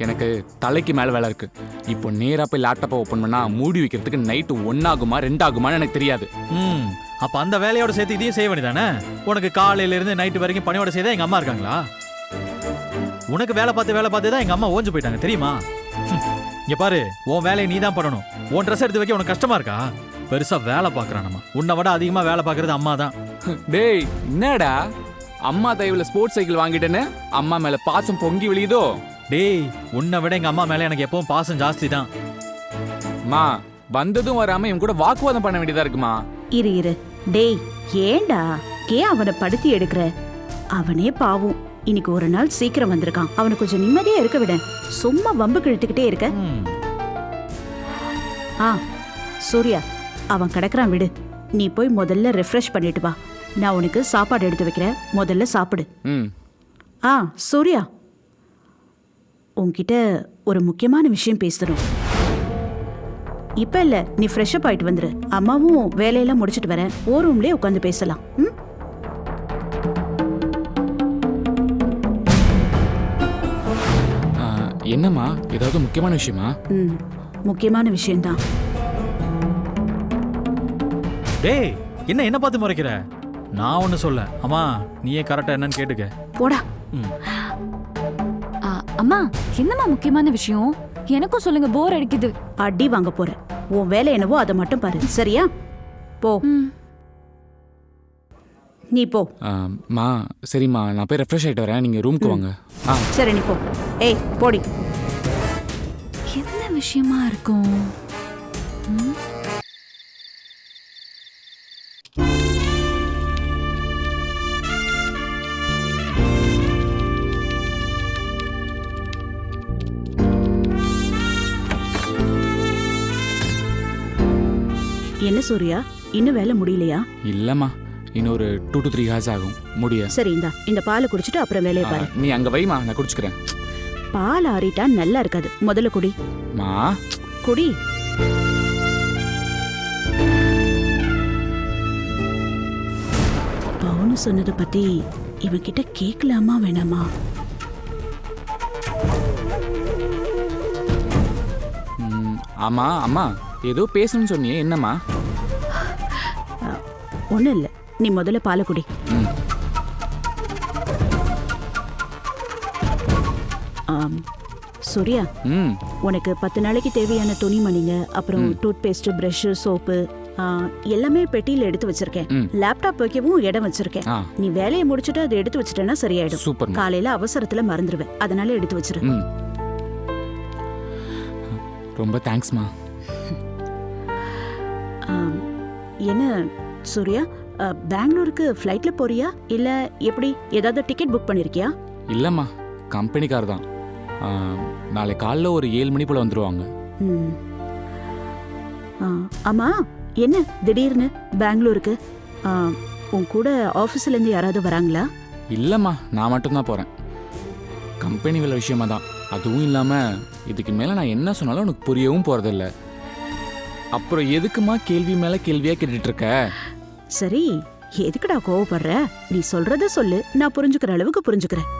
எனக்கு தலைக்கு மேலே வேலை இருக்கு. இப்போ நேராக போய் லேப்டாப்பை ஓப்பன் பண்ணா மூடி வைக்கிறதுக்கு நைட்டு 1 ஆகுமா 2 ஆகுமான்னு எனக்கு தெரியாது. அப்போ அந்த வேலையோட சேர்த்து இதையும் செய்ய வேண்டியதானே? உனக்கு காலையில இருந்து நைட்டு வரைக்கும் பணியோட செய்தா எங்க அம்மா இருக்காங்களா? உனக்கு வேலை பார்த்து தான் எங்க அம்மா ஓஞ்சு போயிட்டாங்க தெரியுமா? இங்க பாரு, உன் வேலையை நீ தான் பண்ணணும். உன் ட்ரெஸ் எடுத்து வைக்க உனக்கு கஷ்டமா இருக்கா? பெருசா வேலை பார்க்கறானம்மா. உன்னை விட அதிகமா வேலை பார்க்கறது அம்மா தான். டேய், என்னடா அம்மா தயவுல ஸ்போர்ட்ஸ் சைக்கிள் வாங்கிட்டேன்னு அம்மா மேல பாசம் பொங்கி விழியுதோ? டேய், உன்னை விட எங்க அம்மா மேல எனக்கு எப்பவும் பாசம் ஜாஸ்தி தான். மா வந்ததும் வராம இவன் கூட வாக்குவாதம் பண்ண வேண்டியதா இருக்குமா? இரு டேய், ஏண்டா ஏன் அவனை படுத்தி எடுக்கிற? அவனே பாவம், இன்னைக்கு ஒரு நாள் சீக்கிரம் வந்திருக்கான். அவனை கொஞ்சம் நிம்மதியா இருக்க விட, சும்மா வம்பு கிழட்டுக்கிட்டே இருக்க. சூர்யா, அவன் கிடக்குறான் விடு. நீ போய் முதல்ல ரெஃப்ரெஷ் பண்ணிட்டு வா. நான் உனக்கு சாப்பாடு எடுத்து வைக்கிறேன், முதல்ல சாப்பிடு. சூர்யா, உன்கிட்ட ஒரு முக்கியமான விஷயம் பேசணும். இப்ப இல்ல, நீ ஃப்ரெஷ் அப் ஆயிட்டு வந்துரு. அம்மாவும் வேலையெல்லாம் முடிச்சிட்டு வரேன், ஓ ரூம்லயே உட்காந்து பேசலாம். என்னம்மா, ஏதாவது முக்கியமான விஷயமா? முக்கியமான விஷயம்தான். டேய், என்ன பார்த்து முறைக்கிற? நான் ஒண்ணு சொல்ல, அம்மா நீயே கரெக்டா என்னன்னு கேட்டுக்க. போடா. அம்மா, என்னம்மா முக்கியமான விஷயம்? எனக்கும் சொல்லுங்க, போர் அடிக்குது. அடி வாங்க போற. உன் வேலை என்னவோ அதை மட்டும் பாரு, சரியா? போ. நீ போ. மா சரிம்மா, நான் போய் ரெஃப்ரெஷ் ஆயிட்டு வரேன், நீங்க ரூமுக்கு வாங்க. சரி, நீ போ. ஏய், போடி. என்ன விஷயமா இருக்கும்? என்ன சூர்யா, இன்னும் வேலை முடியலையா? இல்லம்மா, இன்னொரு 2 to 3 hours ஆகும் முடிய. சரி, இந்த பாலை குடிச்சிட்டு அப்புறம் வேலையை பாரு. நீ அங்க வைமா, நான் குடிச்சுக்கிறேன். பால் ஆறிட்டா நல்லா இருக்காது, முதல்ல குடி. மா குடி. பவுனு சொன்னதை பத்தி இவகிட்ட கேட்கலாமா வேணாமா? ஆமா அம்மா, ஏதோ பேசணும்னு சொன்னியே, என்னம்மா? ஒன்றும் இல்லை, நீ முதல்ல பாலை குடி. சூர்யா, உனக்கு 10 நாளைக்கு தேவையான துணிமணிங்க, அப்புறம் டூத் பேஸ்ட், பிரஷ், சோப்பு எல்லாமே பெட்டியில எடுத்து வச்சிருக்கேன். லேப்டாப் வைக்கவும் இடம் வச்சிருக்கேன். நீ வேலையை முடிச்சுட்டு அதை எடுத்து வச்சிட்டேன்னா சரியாயிடும். காலையில அவசரத்துல மறந்துடுவேன், அதனால எடுத்து வச்சிரு. ரொம்ப தேங்க்ஸ்மா. என்ன சூர்யா, பெங்களூருக்கு ஃப்ளைட்ல போறியா இல்ல எப்படி? ஏதாவது டிக்கெட் புக் பண்ணிருக்கியா? இல்லம்மா, கம்பெனிக்கார் தான். நாளை காலைல ஒரு 7 மணி போல வந்துருவாங்க. ஆமா, என்ன திடீர்னு பெங்களூருக்கு? உன் கூட ஆபீஸ்ல இருந்து யாராவது வராங்களா? இல்லம்மா, நான் மட்டும்தான் போறேன். கம்பெனி வேலை விஷயமா தான். அதுவும் இல்லாம இதுக்கு மேல நான் என்ன சொன்னாலும் உனக்கு புரியவும் போறதில்ல. அப்புறம் எதுக்குமா கேள்வி மேல கேள்வியா கேட்டுட்டு இருக்க? சரி, எதுக்குடா கோவப்படுற? நீ சொல்றத சொல்லு, நான் புரிஞ்சுக்கிற அளவுக்கு புரிஞ்சுக்கிறேன்.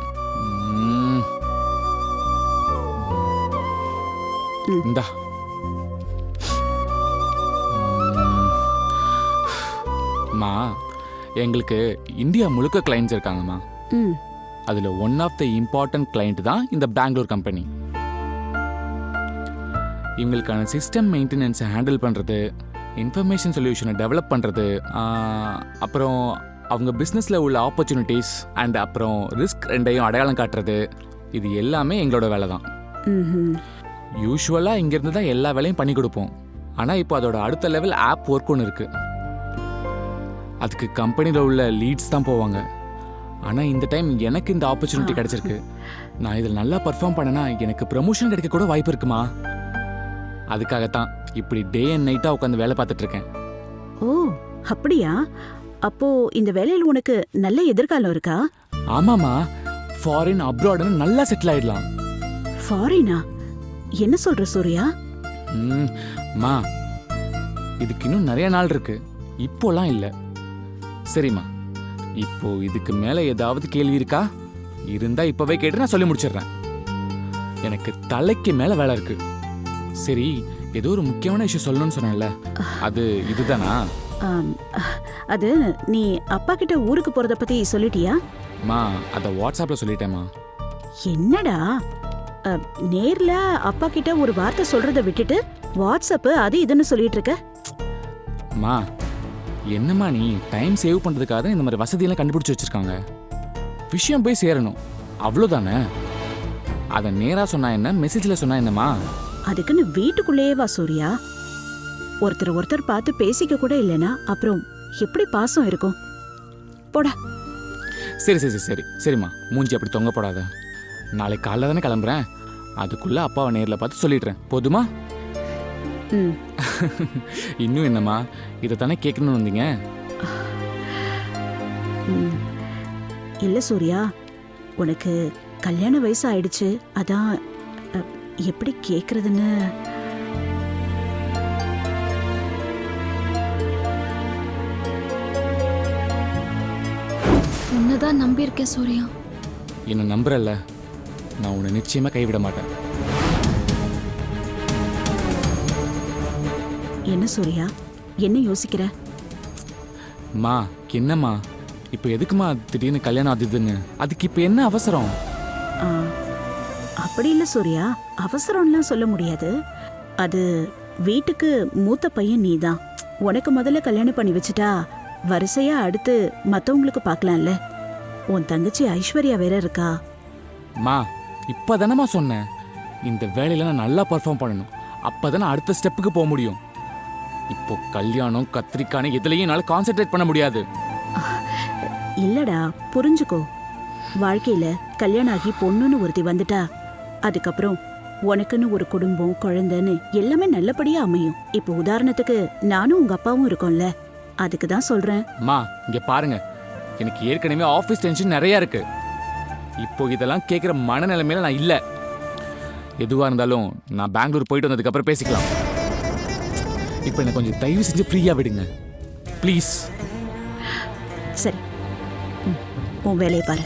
இந்தா. மா, எங்களுக்கு இந்தியா முழுக்க கிளைண்ட்ஸ் இருக்காங்கம்மா. அதுல one of the important client தான் இந்த பெங்களூர் கம்பெனி. இவங்களுக்கான சிஸ்டம் மெயின்டெனன்ஸை ஹேண்டில் பண்ணுறது, இன்ஃபர்மேஷன் சொல்யூஷனை டெவலப் பண்ணுறது, அப்புறம் அவங்க பிஸ்னஸில் உள்ள ஆப்பர்ச்சுனிட்டிஸ் அண்ட் அப்புறம் ரிஸ்க் ரெண்டையும் அடையாளம் காட்டுறது, இது எல்லாமே எங்களோட வேலை தான். யூஸ்வலாக இங்கேருந்து தான் எல்லா வேலையும் பண்ணி கொடுப்போம். ஆனால் இப்போ அதோட அடுத்த லெவல் ஆப் ஒர்க் ஒன்று இருக்குது. அதுக்கு கம்பெனியில் உள்ள லீட்ஸ் தான் போவாங்க. ஆனால் இந்த டைம் எனக்கு இந்த ஆப்பர்ச்சுனிட்டி கிடைச்சிருக்கு. நான் இதில் நல்லா பர்ஃபார்ம் பண்ணேன்னா எனக்கு ப்ரமோஷன் கிடைக்க கூட வாய்ப்பு இருக்குமா? அதுக்காகத்தான் இப்படி டே அண்ட் நைட்டாக உட்காந்து வேலை பார்த்துட்டு இருக்கேன். ஓ, அப்படியா? அப்போ இந்த வேலையில் உனக்கு நல்ல எதிர்காலம் இருக்கா? ஆமாமா, ஃபாரின் அப்ராட்னு நல்லா செட்டில் ஆயிடலாம். ஃபாரினா? என்ன சொல்ற சூர்யா? மா, இதுக்கு இன்னும் நிறைய நாள் இருக்கு, இப்போலாம் இல்லை. சரிம்மா, இப்போ இதுக்கு மேல ஏதாவது கேள்வி இருக்கா? இருந்தா இப்பவே கேட்டு நான் சொல்லி முடிச்சிடுறேன். எனக்கு தலைக்கு மேல வேலை இருக்கு. சரி, ஏதோ ஒரு முக்கியமான விஷயம் சொல்லணும்னு சொன்னேன்ல, அது இதுதானா? அது நீ அப்பா கிட்ட ஊருக்கு போறத பத்தி சொல்லிட்டியா? மா, அத வாட்ஸ்அப்ல சொல்லிட்டேம்மா. என்னடா, நேர்ல அப்பா கிட்ட ஒரு வார்த்தை சொல்றத விட்டுட்டு வாட்ஸ்அப் அது இதுன்னு சொல்லிட்டு இருக்க? மா, என்னம்மா நீ டைம் சேவ் பண்றதுக்காக இந்த மாதிரி வசதியெல்லாம் கண்டுபிடிச்சு வச்சிருக்காங்க. விஷயம் போய் சேரணும் அவ்வளோதானே. அதை நேரா சொன்னா என்ன, மெசேஜ்ல சொன்னா என்னம்மா? அதுக்குன்னு வீட்டுக்குள்ளேயே வா சூர்யா. ஒருத்தர் பார்த்து பேசிக்க கூட இல்லைனா அப்புறம் எப்படி பாசம் இருக்கும்? போடா. சரி சரி சரி சரிம்மா, மூஞ்சி அப்படி தொங்க போடாத. நாளைக்கு காலைல தானே கிளம்புறேன், அதுக்குள்ள அப்பாவை நேரில் பார்த்து சொல்லிடுறேன், போதுமா? இன்னும் என்னம்மா, இதை தானே கேட்கணும்னு வந்தீங்க? இல்ல சூர்யா, உனக்கு கல்யாண வயசு ஆயிடுச்சு, அதான் எப்படி கேக்குறதுன்னு. உன்னதான் நம்பியிருக்கேன் சூர்யா. என்ன நம்புறல்ல, நான் உன்னை நிச்சயமா கைவிட மாட்டேன். என்ன சூர்யா, என்ன யோசிக்கிற? மா என்னம்மா இப்போ எதுக்குமா திடீர்னு கல்யாணம் அதுன்னு? அதுக்கு இப்போ என்ன அவசரம்? அப்படி இல்ல சூர்யா, அவசரம்லாம் சொல்ல முடியாது. அது வீட்டுக்கு மூத்த பையன் நீதான். உனக்கு முதல்ல கல்யாணம் பண்ணி வச்சுட்டா வரிசையா அடுத்து மத்தவங்களுக்கு பார்க்கலாம்ல. உன் தங்கச்சி ஐஸ்வர்யா வேற இருக்கா. மா இப்பதானமா சொன்னேன், இந்த வேலையில நான் நல்லா பர்ஃபார்ம் பண்ணணும், அப்பதானே அடுத்த ஸ்டெப்புக்கு போக முடியும். இப்போ கல்யாணம் கத்திரிக்கான எதுலையும் என்னால கான்சென்ட்ரேட் பண்ண முடியாது. இல்லடா, புரிஞ்சுக்கோ. வாழ்க்கையில கல்யாணம் ஆகி பொண்ணுன்னு ஒருத்தி வந்துட்டா அதுக்கப்புறம் உனக்குன்னு ஒரு குடும்பம், குழந்தைன்னு எல்லாமே நல்லபடியா அமையும். இப்போ உதாரணத்துக்கு நானும் உங்க அப்பாவும் இருக்கோம்ல, அதுக்கு தான் சொல்றேன். மா இங்க பாருங்க, எனக்கு ஏற்கனவே ஆபீஸ் டென்ஷன் நிறைய இருக்கு. இப்போ இதெல்லாம் கேட்குற மனநிலைமையில நான் இல்லை. எதுவாக இருந்தாலும் நான் பெங்களூர் போயிட்டு வந்ததுக்கு அப்புறம் பேசிக்கலாம். இப்போ எனக்கு கொஞ்சம் தயவு செஞ்சு ஃப்ரீயாக விடுங்க ப்ளீஸ். சரி, உன் வேலையை பாரு.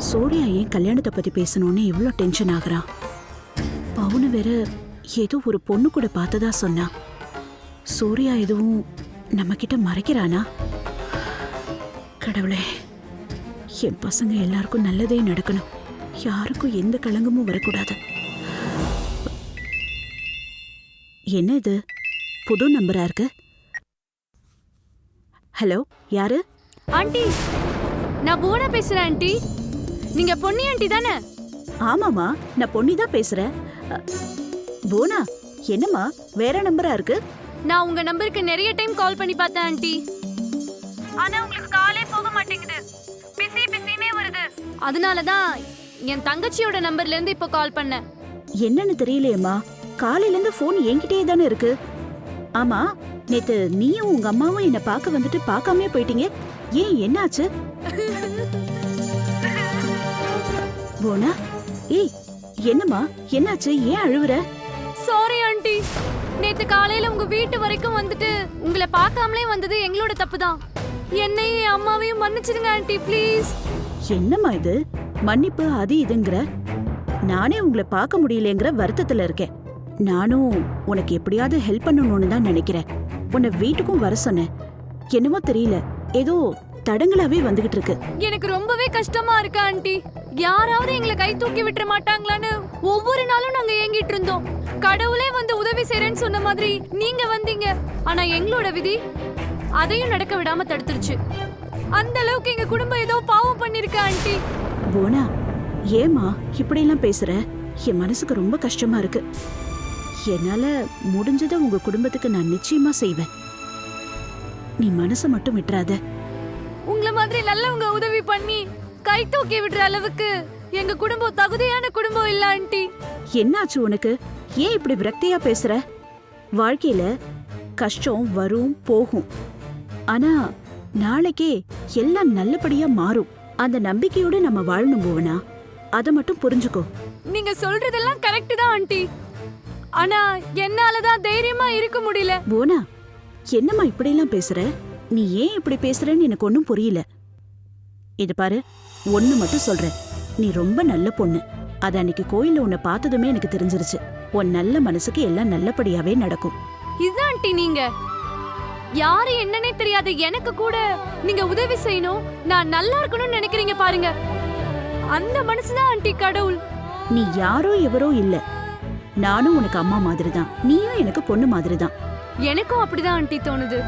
சூர்யா ஏன் கல்யாணத்தை பத்தி பேசணும்னு இவ்வளோ டென்ஷன் ஆகுறான்? பவுனு வேற ஏதோ ஒரு பொண்ணு கூட பார்த்ததா சொன்னா. சூர்யா எதுவும் நம்ம கிட்ட மறைக்கிறானா? கடவுளே, என் பசங்க எல்லாருக்கும் நல்லதே நடக்கணும், யாருக்கும் எந்த களங்கமும் வரக்கூடாது. என்ன இது, புது நம்பரா இருக்கு? ஹலோ, யாரு? ஆண்டி, நான் புவனா பேசுறேன். ஆண்டி, நீங்க பொன்னி ஆண்டி தானே? ஆமாமா, நான் பொன்னி தான் பேசுறேன். புவனா, என்னம்மா வேற நம்பரா இருக்கு? நான் உங்க நம்பருக்கு நிறைய டைம் கால் பண்ணி பார்த்தேன் ஆண்டி, ஆனா உங்களுக்கு காலே போக மாட்டேங்குது, பிஸி பிஸினே வருது. அதனால தான் என் தங்கச்சியோட நம்பர்ல இருந்து இப்போ கால் பண்ணேன். என்னன்னு தெரியலையேம்மா, காலையில இருந்து போன் என்கிட்டயே தானே இருக்கு. ஆமா, நேத்து நீயும் உங்க அம்மாவும் என்ன பார்க்க வந்துட்டு பார்க்காமயே போயிட்டீங்க, ஏன் என்னாச்சு? போனா, ஏய் என்னம்மா என்னாச்சு, ஏன் அழுவுற? சாரி ஆண்டி, நேத்து காலையில உங்க வீட்டு வரைக்கும் வந்துட்டு உங்களை பார்க்காமலே வந்தது எங்களோட தப்பு தான். என்னையும் என் அம்மாவையும் மன்னிச்சிடுங்க ஆண்டி ப்ளீஸ். என்னம்மா இது, மன்னிப்பு அது இதுங்கிற? நானே உங்களை பார்க்க முடியலங்கிற வருத்தத்துல இருக்கேன். நானும் உனக்கு எப்படியாவது ஹெல்ப் பண்ணணும்னு தான் நினைக்கிறேன். உன்னை வீட்டுக்கும் வர சொன்னேன், என்னமோ தெரியல, ஏதோ தடங்களாவே வந்துகிட்டு இருக்கு. எனக்கு ரொம்பவே கஷ்டமா இருக்கு ஆண்டி. யாராவது எங்களை கை தூக்கி விட்டுற மாட்டாங்களான்னு ஒவ்வொரு நாளும் நாங்க ஏங்கிட்டு இருந்தோம். கடவுளே வந்து உதவி செய்றேன்னு சொன்ன மாதிரி நீங்க வந்தீங்க. ஆனா எங்களோட விதி அதையும் நடக்க விடாம தடுத்துருச்சு. அந்த அளவுக்கு எங்க குடும்பம் ஏதோ பாவம் பண்ணிருக்கு ஆண்டி. போனா, ஏமா இப்படி எல்லாம் பேசுற? என் மனசுக்கு ரொம்ப கஷ்டமா இருக்கு. என்னால முடிஞ்சதை உங்க குடும்பத்துக்கு நான் நிச்சயமா செய்வேன். நீ மனசை மட்டும் விட்டுறாத. உங்களை மாதிரி நல்லவங்க உதவி பண்ணி கை தூக்கி விடுற அளவுக்கு எங்க குடும்பம் தகுதியான குடும்பம் இல்ல ஆண்டி. என்னாச்சு உனக்கு? ஏன் இப்படி விரக்தியா பேசுற? வாழ்க்கையில கஷ்டம் வரும் போகும், ஆனா நாளைக்கே எல்லாம் நல்லபடியா மாறும். அந்த நம்பிக்கையோட நம்ம வாழணும் போவனா, அதை மட்டும் புரிஞ்சுக்கோ. நீங்க சொல்றதெல்லாம் கரெக்ட் தான் ஆண்டி, ஆனா என்னாலதான் தைரியமா இருக்க முடியல. போனா, என்னம்மா இப்படி எல்லாம் பேசுற? நீ ஏன் இப்படி பேசுறன்னு எனக்கு ஒன்னும் புரியல. இது பாரு, ஒண்ணு மட்டும் சொல்றேன், நீ ரொம்ப நல்ல பொண்ணு. அது அன்னைக்கு கோயில்ல உன்னை பார்த்ததுமே எனக்கு தெரிஞ்சிருச்சு. உன் நல்ல மனசுக்கு எல்லாம் நல்லபடியாவே நடக்கும். இதுதான் ஆண்டி, நீங்க யாரு என்னன்னே தெரியாத எனக்கு கூட நீங்க உதவி செய்யணும், நான் நல்லா இருக்கணும்னு நினைக்கிறீங்க பாருங்க. அந்த மனசுதான் ஆண்டி கடவுள். நீ யாரோ எவரோ இல்ல, நானும் உனக்கு அம்மா மாதிரி தான், நீயும் எனக்கு பொண்ணு மாதிரி தான். எனக்கும் அப்படிதான் ஆண்டி தோணுது.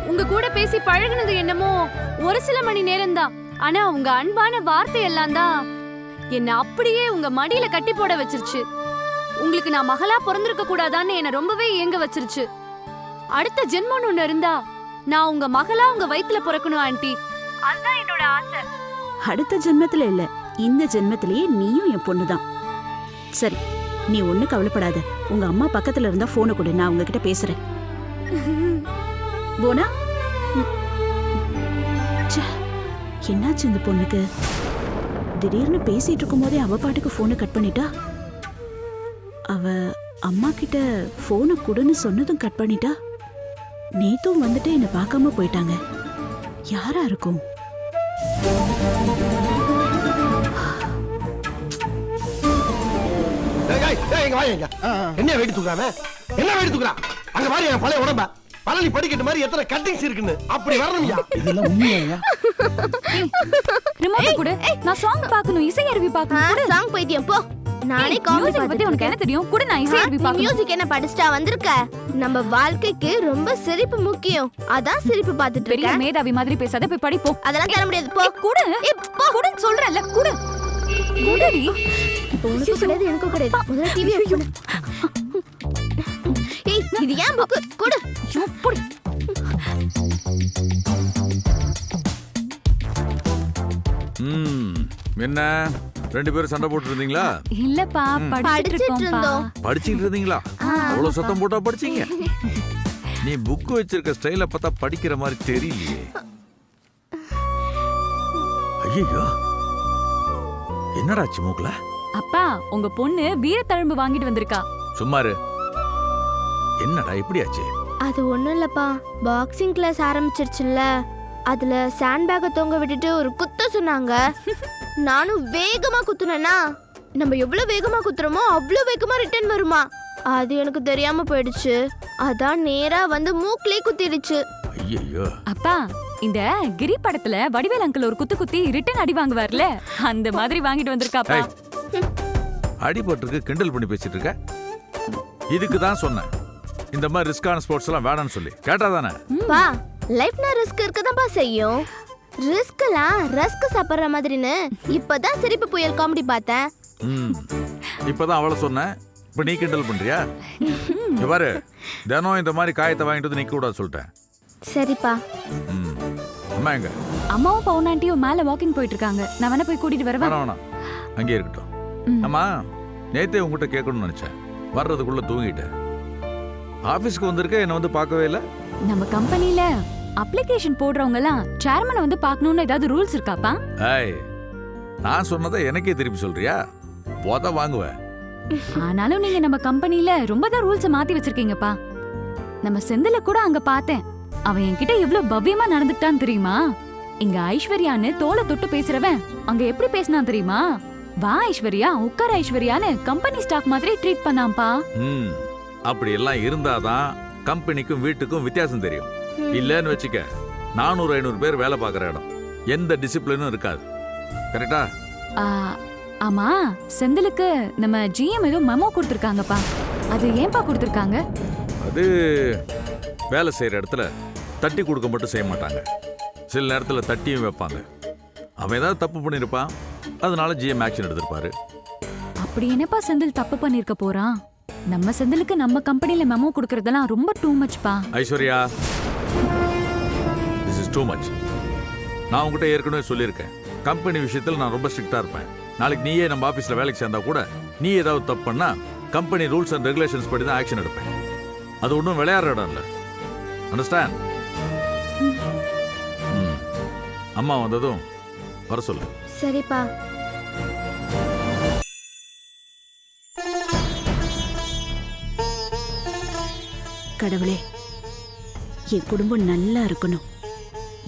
உங்க கூட பேசி பழகுனது என்னமோ ஒரு சில மணி நேரம் தான், ஆனா உங்க அன்பான வார்த்தை எல்லாம் தான் என்ன அப்படியே உங்க மடியில கட்டி போட வச்சிருச்சு. உங்களுக்கு நான் மகளா பிறந்திருக்க கூடாதான்னு என்ன ரொம்பவே ஏங்க வச்சிருச்சு. அடுத்த ஜென்மம்னு ஒண்ணு இருந்தா நான் உங்க மகளா உங்க வயித்துல பிறக்கணும் ஆண்டி. அதுதான் என்னோட ஆசை. அடுத்த ஜென்மத்துல இல்ல, இந்த ஜென்மத்திலேயே நீயும் என் பொண்ணுதான். சரி, நீ ஒண்ணு கவலைப்படாத. உங்க அம்மா பக்கத்துல இருந்தா போனை கொடு, நான் உங்ககிட்ட பேசுறேன். போனா என்னாச்சு இந்த பொண்ணுக்கு? திடீர்னு பேசிட்டு இருக்கும் போதே அவ பாட்டுக்கு போனை கட் பண்ணிட்டா. அவ அம்மா கிட்ட போனை கொடுன்னு சொன்னதும் கட் பண்ணிட்டா. நேத்தும் வந்துட்டு என்ன பார்க்காம போயிட்டாங்க. யாரா இருக்கும்? என்ன வெடி தூக்குறாம? என்ன வெடி தூக்குறா? அங்க பாரு என் பழைய உடம்ப. பழனி படிக்கட்டு மாதிரி எத்தனை கட்டிங்ஸ் இருக்குன்னு அப்படி வரணும்யா. இதெல்லாம் உண்மையா? ரிமோட் கொடு. நான் சாங் பார்க்கணும், இசை அருவி பார்க்கணும். சாங் பைத்தியம் போ. நானே காமெடி பத்தி உனக்கு என்ன தெரியும்? கூட நான் இசை அருவி பார்க்கணும். மியூசிக் என்ன படிச்சா வந்திருக்க? நம்ம வாழ்க்கைக்கு ரொம்ப சிரிப்பு முக்கியம். அதான் சிரிப்பு பார்த்துட்டு பெரிய மேதாவி மாதிரி பேசாத, போய் படி போ. அதெல்லாம் தர முடியாது போ. குடு. போ குடுன்னு சொல்றேன்ல, குடு. குடுடி. உனக்கு கிடையாது, எனக்கு கிடையாது. முதல்ல டிவி ஆஃப் பண்ணு. ஏய், இது ஏன் புக்? குடு. சூப்பர். என்ன ரெண்டு பேரும் சண்டை போட்டு இருந்தீங்களா? இல்லப்பா, படிச்சிட்டு இருந்தோம். படிச்சிட்டு இருந்தீங்களா? அவ்வளவு சத்தம் போட்டா படிச்சீங்க? நீ புக் வச்சிருக்க ஸ்டைல பார்த்தா படிக்கிற மாதிரி தெரியலையே. ஐயோ, என்னடா மூக்குல? அப்பா, உங்க பொண்ணு வீரத்தழும்பு வாங்கிட்டு வந்திருக்கா. சும்மாரு. என்னடா இப்படியாச்சு? அது ஒண்ணும் இல்லப்பா, பாக்ஸிங் கிளாஸ் ஆரம்பிச்சிருச்சுல்ல, அதுல சாண்ட் பேக்க தொங்க விட்டுட்டு ஒரு குத்த சொன்னாங்க. நானும் வேகமா குத்துனேனா, நம்ம எவ்வளவு வேகமா குத்துறோமோ அவ்வளவு வேகமா ரிட்டர்ன் வருமா. அது எனக்கு தெரியாம போயிடுச்சு. அதான் நேரா வந்து மூக்கிலே குத்திடுச்சு. ஐயோ. அப்பா, இந்த கிரி படத்துல வடிவேல் அங்கிள் ஒரு குத்து குத்தி ரிட்டர்ன் அடி வாங்குவார்ல, அந்த மாதிரி வாங்கிட்டு வந்திருக்காப்பா. அடிபட்டிருக்கு கிண்டல் பண்ணி பேசிட்டு இருக்க? இதுக்கு தான் சொன்னேன் இந்த மாதிரி ரிஸ்கான ஸ்போர்ட்ஸ் எல்லாம் வேணாம்னு சொல்லி. கேட்டாதானே? பா, லைஃப்னா ரிஸ்க் இருக்கதான்ப்பா செய்யும். ரிஸ்க்லாம் ரஸ்க் சாப்பிடுற மாதிரின்னு இப்பதான் சிரிப்பு புயல் காமெடி பார்த்தேன். இப்பதான் அவளை சொன்னேன், இப்ப நீ கிண்டல் பண்றியா? பாரு, தினம் இந்த மாதிரி காயத்தை வாங்கிட்டு வந்து நிக்க கூடாது சொல்லிட்டேன். சரிப்பா. அம்மா எங்க? அம்மாவும் பவுனாண்டியும் மேல வாக்கிங் போயிட்டு இருக்காங்க. நான் வேணா போய் கூட்டிட்டு வரவா? வேணாம், அங்கே இருக்கட்டும். அம்மா, நேத்தே உங்ககிட்ட கேட்கணும்னு நினைச்சேன், வர்றதுக்குள்ள தூங்கிட்டேன். ஆபீஸ்க்கு வந்திருக்க, என்ன வந்து பார்க்கவே இல்லை. நம்ம கம்பெனில அப்ளிகேஷன் போடுறவங்க எல்லாம் சேர்மனை வந்து பார்க்கணும்னு ஏதாவது ரூல்ஸ் இருக்காப்பா? ஏய், நான் சொன்னதை எனக்கே திருப்பி சொல்றியா? போத வாங்குவேன். ஆனாலும் நீங்க நம்ம கம்பெனில ரொம்ப தான் ரூல்ஸை மாத்தி வச்சிருக்கீங்கப்பா. நம்ம செந்தில கூட அங்க பார்த்தேன். அவன் என்கிட்ட எவ்வளவு பவ்யமா நடந்துட்டான்னு தெரியுமா? இங்க ஐஸ்வர்யான்னு தோலை தொட்டு பேசுறவன் அங்க எப்படி பேசினான் தெரியுமா? வா ஐஸ்வர்யா, உட்கார ஐஸ்வர்யான்னு கம்பெனி ஸ்டாஃப் மாதிரி ட்ரீட் பண்ணாம்பா. அப்படி எல்லாம் இருந்தாதான் கம்பெனிக்கும் வீட்டுக்கும் வித்தியாசம் தெரியும். இல்லன்னு வச்சுக்க, 400-500 பேர் வேலை பார்க்குற இடம், எந்த டிசிப்ளினும் இருக்காது. கரெக்டா? ஆமா, செந்திலுக்கு நம்ம ஜிஎம் ஏதோ மெமோ கொடுத்துருக்காங்கப்பா. அது ஏன்பா கொடுத்துருக்காங்க? அது வேலை செய்யற இடத்துல தட்டி கொடுக்க மட்டும் செய்ய மாட்டாங்க, சில நேரத்தில் தட்டியும் வைப்பாங்க. அவன் ஏதாவது தப்பு பண்ணிருப்பான், அதனால ஜிஎம் ஆக்ஷன் எடுத்திருப்பாரு. அப்படி என்னப்பா செந்தில் தப்பு பண்ணிருக்க போறான்? நம்ம செந்திலுக்கு நம்ம கம்பெனில மெமோ கொடுக்கறதெல்லாம் ரொம்ப டூ மச்பா. Aishwarya, this is too much. நான் உங்ககிட்ட ஏற்கனவே சொல்லியிருக்கேன், கம்பெனி விஷயத்தில் நான் ரொம்ப ஸ்ட்ரிக்டா இருப்பேன். நாளைக்கு நீயே நம்ம ஆபீஸ்ல வேலைக்கு சேர்ந்தா கூட நீ ஏதாவது தப்பு பண்ணா கம்பெனி ரூல்ஸ் அண்ட் ரெகுலேஷன்ஸ் படி தான் ஆக்ஷன் எடுப்பேன். அது ஒன்றும் விளையாடுற இடம் இல்லை. அண்டர்ஸ்டாண்ட்? அம்மா வந்ததும் வர சொல்லு. சரிப்பா. கடவுளே, என் குடும்பம் நல்லா இருக்கணும்.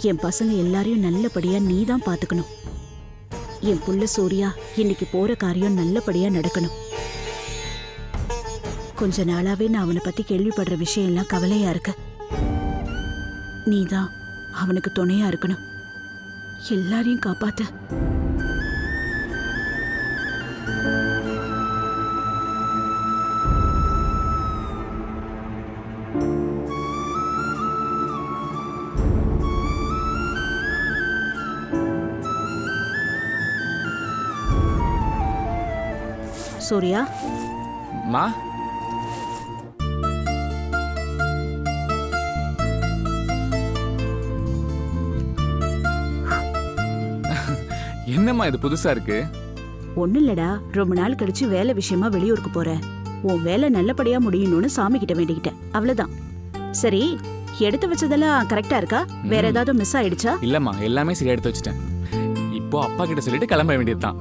என் பசங்க எல்லாரையும் நல்லபடியா நீ தான் பாத்துக்கணும். என் புள்ள சூர்யா இன்னைக்கு போற காரியம் நல்லபடியா நடக்கணும். கொஞ்ச நாளாவே நான் அவனை பத்தி கேள்விப்படுற விஷயம் எல்லாம் கவலையா இருக்கு. நீ தான் அவனுக்கு துணையா இருக்கணும். எல்லாரையும் காப்பாத்து. சூர்யா மா என்னம்மா இது புதுசா இருக்கு? ஒண்ணு இல்லடா, ரொம்ப நாள் கழிச்சு வேலை விஷயமா வெளியூருக்கு போறேன். உன் வேலை நல்லபடியா முடியணும்னு சாமி கிட்ட வேண்டிக்கிட்டேன், அவ்வளவுதான். சரி, எடுத்து வச்சதெல்லாம் கரெக்டா இருக்கா? வேற ஏதாவது மிஸ் ஆயிடுச்சா? இல்லம்மா, எல்லாமே சரியா எடுத்து வச்சிட்டேன். இப்போ அப்பா கிட்ட சொல்லிட்டு கிளம்ப வேண்டியதுதான்.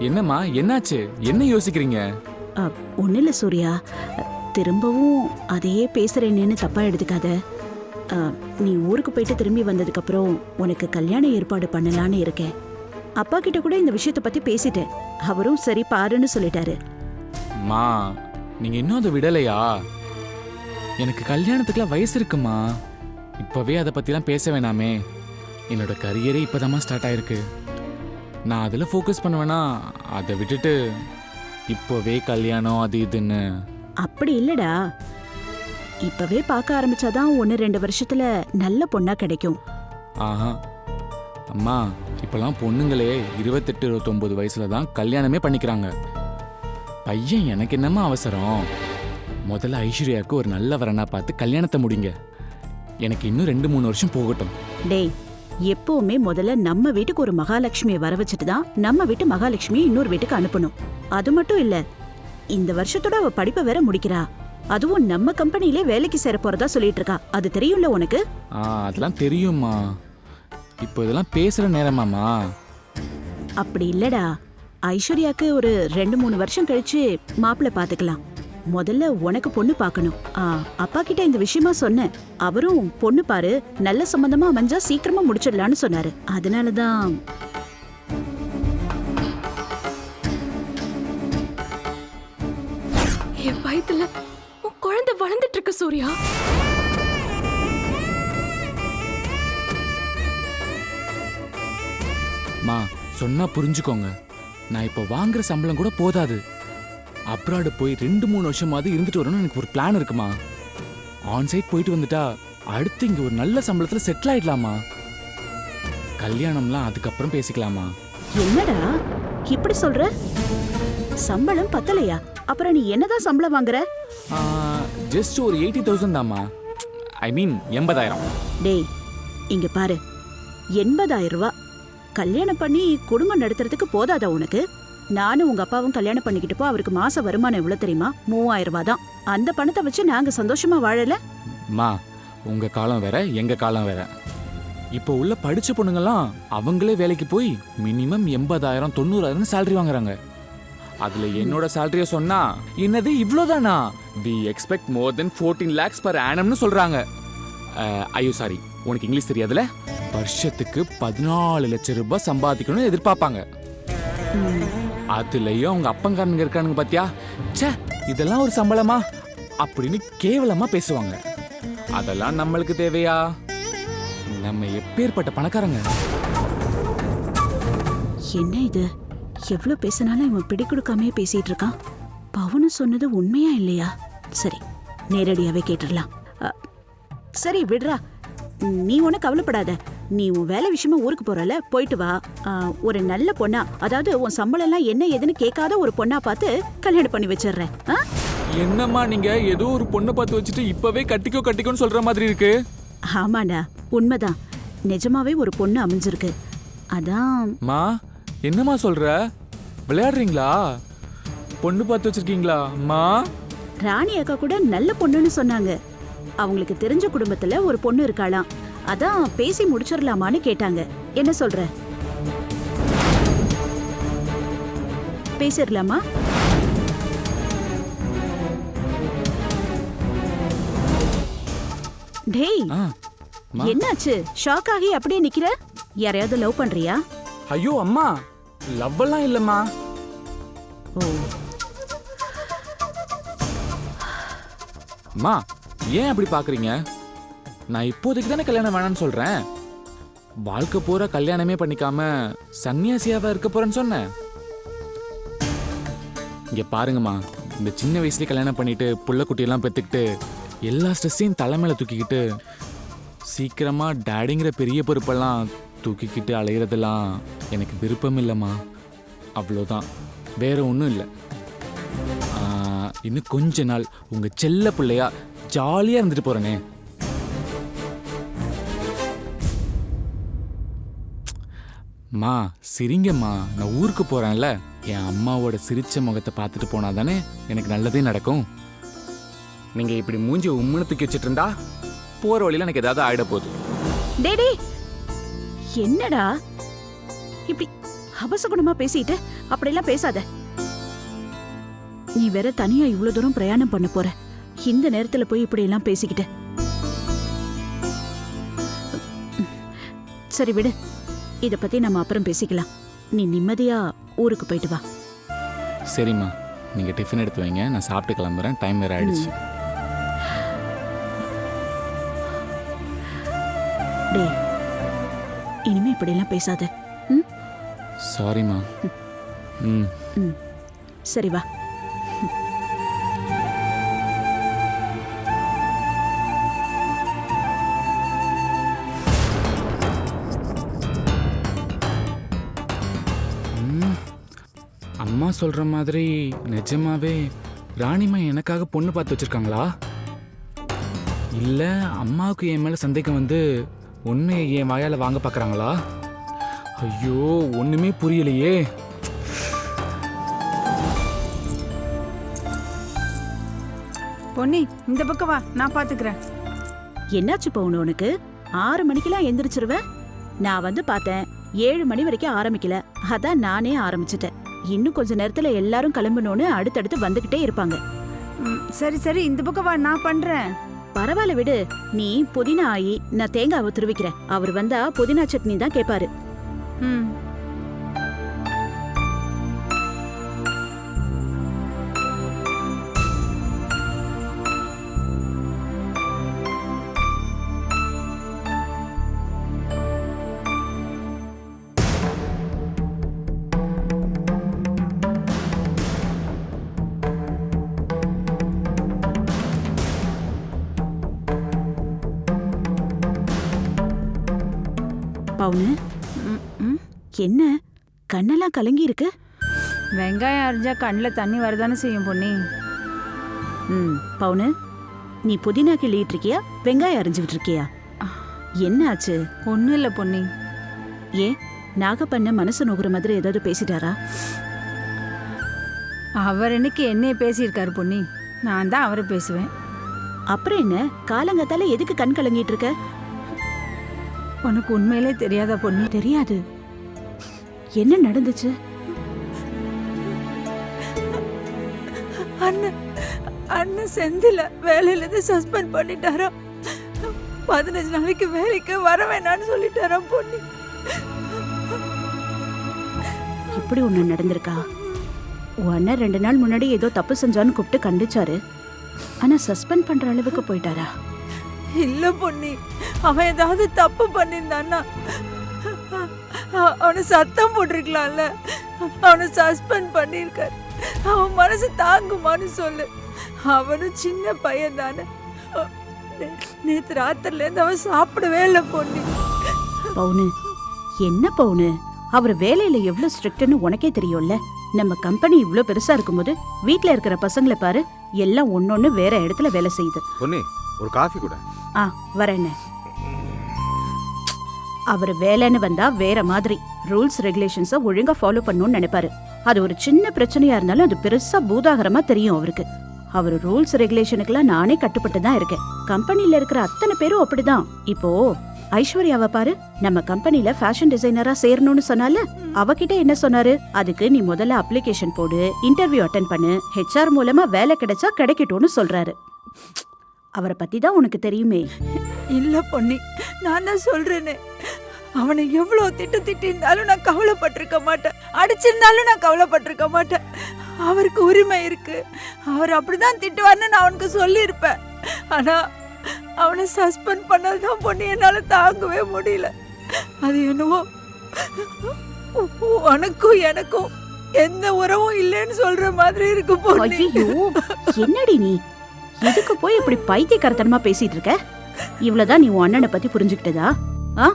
என்னம்மா, என்னாச்சு? என்ன யோசிக்கிறீங்க? ஒண்ணு இல்ல சூர்யா, திரும்பவும் அதையே பேசுறேன்னு தப்பா எடுத்துக்காத. நீ ஊருக்கு போயிட்டு திரும்பி வந்ததுக்கு அப்புறம் உனக்கு கல்யாண ஏற்பாடு பண்ணலான்னு இருக்கேன். அப்பா கிட்ட கூட இந்த விஷயத்தை பத்தி பேசிட்டேன். அவரும் சரி பாருன்னு சொல்லிட்டாரு. மா, நீங்க இன்னும் அதை விடலையா? எனக்கு கல்யாணத்துக்குலாம் வயசு இருக்குமா. இப்பவே அதை பத்திலாம் பேச வேணாமே. என்னோட கரியரே இப்பதாம்மா ஸ்டார்ட் ஆயிருக்கு. நான் அதில் ஃபோக்கஸ் பண்ணுவேன்னா அதை விட்டுட்டு இப்போவே கல்யாணம் அது இதுன்னு. அப்படி இல்லடா, இப்பவே பார்க்க ஆரம்பிச்சாதான் 1-2 வருஷத்துல நல்ல பொண்ணா கிடைக்கும். ஆஹா அம்மா, இப்பெல்லாம் பொண்ணுங்களே 28-29 வயசுல தான் கல்யாணமே பண்ணிக்கிறாங்க. பையன் எனக்கு என்னம்மா அவசரம்? முதல்ல ஐஸ்வர்யாவுக்கு ஒரு நல்ல வரனா பார்த்து கல்யாணத்தை முடிங்க. எனக்கு இன்னும் 2-3 வருஷம் போகட்டும். டேய், எப்பவுமே முதல்ல நம்ம வீட்டுக்கு ஒரு மகாலட்சுமியை வர வச்சுட்டு தான் நம்ம வீட்டு மகாலட்சுமியை இன்னொரு வீட்டுக்கு அனுப்பணும். அது மட்டும் இல்ல, இந்த வருஷத்தோட அவ படிப்பை வேற முடிக்கிறா. அதுவும் நம்ம கம்பெனிலே வேலைக்கு சேர போறதா சொல்லிட்டு இருக்கா. அது தெரியும்ல உனக்கு? அதெல்லாம் தெரியுமா. இப்போ இதெல்லாம் பேசுற நேரமாமா? அப்படி இல்லடா, ஐஸ்வர்யாக்கு ஒரு 2-3 வருஷம் கழிச்சு மாப்பிள்ளை பாத்துக்கலாம். முதல்ல உனக்கு பொண்ணு பார்க்கணும். அப்பா கிட்ட இந்த விஷயமா சொன்னேன். அவரும் பொண்ணு பாரு, நல்ல சம்பந்தமா அமைஞ்சா சீக்கிரமா முடிச்சிடலான்னு சொன்னாரு. அதனாலதான். என் வயித்துல உன் குழந்தை வளர்ந்துட்டு இருக்கு சூர்யா. மா, சொன்னா புரிஞ்சுக்கோங்க. நான் இப்போ வாங்குற சம்பளம் கூட போதாது. அப்ராடு போய் 2-3 வருஷமாவது இருந்துட்டு வரணும்னு எனக்கு ஒரு பிளான் இருக்குமா. ஆன்சைட் போயிட்டு வந்துட்டா அடுத்து இங்க ஒரு நல்ல சம்பளத்துல செட்டில் ஆயிடலாமா. கல்யாணம்லாம் அதுக்கப்புறம் பேசிக்கலாமா. என்னடா இப்படி சொல்ற? சம்பளம் பத்தலையா? அப்புறம் நீ என்னதான் சம்பளம் வாங்குற? ஜஸ்ட் ஒரு 80,000 தாமா. ஐ மீன் 80,000. டேய், இங்க பாரு, 80,000 ரூபாய் கல்யாணம் பண்ணி குடும்பம் நடத்துறதுக்கு போதாதா உனக்கு? நானும் உங்க அப்பாவும் கல்யாணம் பண்ணிக்கிட்டப்போ அவருக்கு மாச வருமானம் எவ்வளவு தெரியுமா? 3,000 ரூபாய் தான். அந்த பணத்தை வச்சு நாங்க சந்தோஷமா வாழல. மா, உங்க காலம் வேற, எங்க காலம் வேற. இப்போ உள்ள படிச்ச பொண்ணுங்கெல்லாம் அவங்களே வேலைக்கு போய் மினிமம் 80,000 90,000 சேலரி வாங்குறாங்க. அதுல என்னோட சேலரிய சொன்னா என்னது இவ்வளவுதானா? We expect more than 14 lakhs per annumனு சொல்றாங்க. ஐயோ சாரி, உனக்கு இங்கிலீஷ் தெரியாதுல. வருஷத்துக்கு 14 லட்சம் ரூபாய் சம்பாதிக்கணும்னு எதிர்பார்ப்பாங்க. அதுலயும் அவங்க அப்பங்காரனுங்க இருக்கானுங்க பாத்தியா, ச்சே இதெல்லாம் ஒரு சம்பளமா அப்படின்னு கேவலமா பேசுவாங்க. அதெல்லாம் நம்மளுக்கு தேவையா? நம்ம எப்பேற்பட்ட பணக்காரங்க. என்ன இது, எவ்வளவு பேசினாலும் இவன் பிடி கொடுக்காமே பேசிட்டு இருக்கான். பவனு சொன்னது உண்மையா இல்லையா? சரி, நேரடியாவே கேட்டுடலாம். சரி விடுறா, நீ ஒன்னும் கவலைப்படாத. நீ உன் வேலை விஷயமா ஊருக்கு போறல, போயிட்டு வா. ஒரு நல்ல பொண்ணா, அதாவது உன் சம்பளம் எல்லாம் என்ன ஏதுன்னு கேட்காத ஒரு பொண்ணா பார்த்து கல்யாணம் பண்ணி வச்சிடுறேன். என்னம்மா நீங்க ஏதோ ஒரு பொண்ணை பார்த்து வச்சுட்டு இப்பவே கட்டிக்கோன்னு சொல்ற மாதிரி இருக்கு. ஆமாடா, உண்மைதான். நிஜமாவே ஒரு பொண்ணு அமைஞ்சிருக்கு. அதான். மா, என்னம்மா சொல்ற? விளையாடுறீங்களா? பொண்ணு பார்த்து வச்சிருக்கீங்களா? மா, ராணி அக்கா கூட நல்ல பொண்ணுன்னு சொன்னாங்க. அவங்களுக்கு தெரிஞ்ச குடும்பத்துல ஒரு பொண்ணு இருக்காளாம். அதான் பேசி முடிச்சிடலாமான்னு கேட்டாங்க. என்ன சொல்ற? பேசிடலாமா? டேய், என்னாச்சு? ஷாக் ஆகி அப்படியே நிக்கிற? யாரையாவது லவ் பண்றியா? ஐயோ அம்மா, லவ் எல்லாம் இல்லம்மா. அம்மா, ஏன் அப்படி பாக்குறீங்க? நான் இப்போதைக்கு தானே கல்யாணம் வேணாம்னு சொல்றேன். வாழ்க்கை பூரா கல்யாணமே பண்ணிக்காம சன்னியாசியாவா இருக்க போறேன்னு சொன்னேன். இங்க பாருங்கம்மா, இந்த சின்ன வயசுலயே கல்யாணம் பண்ணிட்டு புள்ள குட்டியெல்லாம் பெத்துக்கிட்டு எல்லா ஸ்ட்ரெஸ்ஸையும் தலைமையில தூக்கிக்கிட்டு சீக்கிரமா டேடிங்கிற பெரிய பொறுப்பெல்லாம் தூக்கிக்கிட்டு அலையிறதெல்லாம் எனக்கு விருப்பம் இல்லைம்மா. அவ்வளோதான், வேற ஒன்றும் இல்லை. இன்னும் கொஞ்ச நாள் உங்க செல்ல பிள்ளையா ஜாலியா இருந்துட்டு போறேனே. மா சிரிங்கம்மா, நான் ஊருக்கு போறேன்ல, என் அம்மாவோட சிரிச்ச முகத்தை பார்த்துட்டு போனா தானே எனக்கு நல்லதே நடக்கும். நீங்க இப்படி மூஞ்சி உம்முன்னு தூக்கி வச்சுட்டு இருந்தா போற வழியில எனக்கு ஏதாவது ஆயிட போகுது. டேடி என்னடா இப்படி அபசகுணமா பேசிட்டு அப்படியெல்லாம் பேசாத. நீ வேற தனியா இவ்வளவு தூரம் பிரயாணம் பண்ண போற, இந்த நேரத்துல போய் இப்படி எல்லாம் பேசிக்கிட்ட. சரி விடு, இத பத்தி நம்ம அப்புறம் பேசிக்கலாம். நீ நிம்மதியா ஊருக்கு போயிட்டு வா. சரிம்மா, நீங்க டிஃபன் எடுத்து வைங்க, நான் சாப்பிட்டு கிளம்புறேன். டைம் வேற ஆயிடுச்சு. டேய் இனிமே இப்படி எல்லாம் பேசாத. சாரிம்மா. சரி வா. அம்மா சொல்ற மாதிரி நிஜமாவே ராணிமா எனக்காக பொண்ணு பார்த்து வச்சிருக்காங்களா? இல்ல அம்மாவுக்கு என் மேல சந்தேகம் வந்து உண்மையை என் வாயால வாங்க பாக்குறாங்களா? ஐயோ ஒண்ணுமே புரியலையே. பொன்னி இந்த பக்கம் வா, நான் பாத்துக்கிறேன். என்னாச்சு பவுனு உனக்கு? 6 மணிக்கெல்லாம் எந்திரிச்சிருவேன். நான் வந்து பார்த்தேன் 7 மணி வரைக்கும் ஆரம்பிக்கல, அதான் நானே ஆரம்பிச்சிட்டேன். இன்னும் கொஞ்ச நேரத்துல எல்லாரும் கிளம்பணும்னு அடுத்தடுத்து வந்துகிட்டே இருப்பாங்க. சரி சரி இந்த பக்கம் வா, நான் பண்றேன். பரவாயில்ல விடு, நீ புதினா ஆயி நான் தேங்காவை துருவிக்கிறேன். அவர் வந்தா புதினா சட்னி தான் கேட்பாரு. பவுனு என்ன கண்ணெல்லாம் கலங்கி இருக்கு? வெங்காயம் அரிஞ்சா கண்ணில் தண்ணி வரதானே செய்யும் பொன்னி. பவுனு நீ புதினா கிள்ளிட்டு இருக்கியா வெங்காயம் அரிஞ்சுக்கிட்டு இருக்கியா? என்ன ஆச்சு? ஒன்றும் இல்லை பொன்னி. ஏன் நாகப்பண்ண மனசு நோகுற மாதிரி ஏதாவது பேசிட்டாரா? அவர் இன்னைக்கு என்னைய பேசியிருக்காரு பொன்னி, நான் தான் அவரை பேசுவேன். அப்புறம் என்ன காலங்கத்தால எதுக்கு கண் கலங்கிட்டு இருக்க? உனக்கு உண்மையிலே தெரியாதா பொண்ணு? தெரியாது. என்ன நடந்துச்சு? அண்ணன் செந்தில வேலையில இருந்து சஸ்பெண்ட் பண்ணிட்டாராம். 15 நாளைக்கு வேலைக்கு வர வேணான்னு சொல்லிட்டாராம் பொண்ணு. இப்படி ஒண்ணு நடந்திருக்கா? உன் அண்ணன் 2 நாள் முன்னாடி ஏதோ தப்பு செஞ்சான்னு கூப்பிட்டு கண்டிச்சாரு, ஆனா சஸ்பெண்ட் பண்ற அளவுக்கு போயிட்டாரா? இல்ல பொண்ணி, அவன் ஏதாவது தப்பு பண்ணிருந்தான்னா அவனை சத்தம் போட்டிருக்கலாம்ல. அவனை சஸ்பெண்ட் பண்ணிருக்காரு. அவன் மனசு தாங்குமான்னு சொல்லு. அவனும் சின்ன பையன் தானே. நேத்து ராத்திரில இருந்து அவன் சாப்பிடவே இல்லை பொண்ணி. பவுனு என்ன பவுனு, அவர் வேலையில எவ்வளவு ஸ்ட்ரிக்ட்னு உனக்கே தெரியும்ல. நம்ம கம்பெனி இவ்ளோ பெருசா இருக்கும்போது வீட்ல இருக்கிற பசங்களை பாரு, எல்லாம் ஒன்னொன்னு வேற இடத்துல வேலை செய்யுது. பொன்னி ஒரு காஃபி கூட. வரேன்னு. அவர் வேலைன்னு வந்தா வேற மாதிரி ரூல்ஸ் ரெகுலேஷன்ஸை ஒழுங்கா ஃபாலோ பண்ணணும்னு நினைப்பாரு. அது ஒரு சின்ன பிரச்சனையா இருந்தாலும் அது பெருசா பூதாகரமா தெரியும் அவருக்கு. அவர் ரூல்ஸ் ரெகுலேஷனுக்குலாம் நானே கட்டுப்பட்டு தான் இருக்கேன். கம்பெனில இருக்கிற அத்தனை பேரும் அப்படிதான். இப்போ ஐஸ்வர்யாவை பாரு, நம்ம கம்பெனில ஃபேஷன் டிசைனரா சேரணும்னு சொன்னால, அவகிட்ட என்ன சொன்னாரு? அதுக்கு நீ முதல்ல அப்ளிகேஷன் போடு, இன்டர்வியூ அட்டென்ட் பண்ணு, HR மூலமா வேலை கிடைச்சா கிடைக்கட்டும்னு சொல்றாரு. அவரை பத்தி தான் உனக்கு தெரியுமே. இல்ல பொண்ணி, நான் தான் சொல்றேனே, அவனை எவ்வளவு திட்டிருந்தாலும் நான் கவலைப்பட்டிருக்க மாட்டேன். அடிச்சிருந்தாலும் நான் கவலைப்பட்டிருக்க மாட்டேன். அவருக்கு உரிமை இருக்கு, அவர் அப்படிதான் திட்டுவார்னு நான் அவனுக்கு சொல்லியிருப்பேன். ஆனா அவனை சஸ்பெண்ட் பண்ணதான் பொண்ணு என்னால தாங்கவே முடியல. அது என்னவோ உனக்கும் எனக்கும் எந்த உறவும் இல்லைன்னு சொல்ற மாதிரி இருக்கு பொண்ணு. என்னடி நீ எதுக்கு போய் இப்படி பைத்தியக்காரத்தனமா பேசிட்டு இருக்க? இவ்வளவுதான் நீ உன் அண்ணனை பத்தி புரிஞ்சுக்கிட்டதா? ஆ?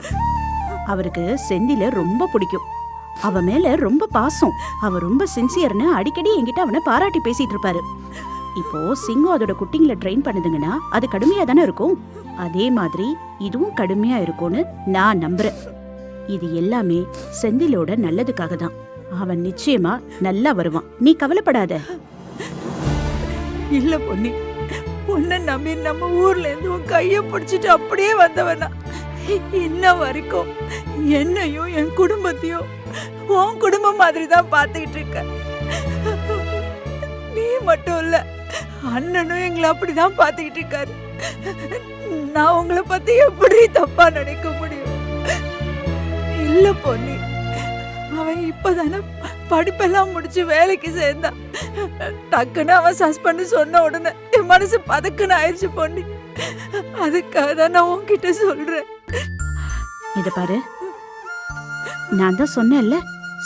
அவருக்கு செந்தில ரொம்ப பிடிக்கும். அவ மேல ரொம்ப பாசம். அவ ரொம்ப சின்சியர்னு அடிக்கடி என்கிட்ட அவனை பாராட்டி பேசிட்டு இருப்பாரு. இப்போ சிங்கம் அதோட குட்டிங்களை ட்ரெயின் பண்ணுதுங்கன்னா அது கடுமையா தானே இருக்கும். அதே மாதிரி இதுவும் கடுமையா இருக்கும்னு நான் நம்புறேன். இது எல்லாமே செந்திலோட நல்லதுக்காக தான். அவன் நிச்சயமா நல்லா வருவான், நீ கவலைப்படாத. இல்ல பொன்னி, உன்னை நம்பி நம்ம ஊர்ல இருந்து உன் கைய பிடிச்சிட்டு அப்படியே வந்தவனா இன்ன வரைக்கும் என்னையும் என் குடும்பத்தையும் உன் குடும்பம் மாதிரி தான் பார்த்துக்கிட்டு இருக்க. நீ மட்டும் இல்ல, அண்ணனும் எங்களை அப்படிதான் பார்த்துக்கிட்டு இருக்காரு. நான் உங்களை பத்தி எப்படி தப்பா நினைக்க முடியும்? இல்ல பொன்னி, அவன் இப்பதானே படிப்பெல்லாம் முடிச்சு வேலைக்கு சேர்ந்தான். டக்குன்னு அவன் சஸ்பெண்ட் சொன்ன உடனே என் மனசு பதக்குன்னு ஆயிடுச்சு பொன்னி. அதுக்காக தான் நான் உன்கிட்ட சொல்றேன். இத பாரு, நான் தான் சொன்னேன்ல,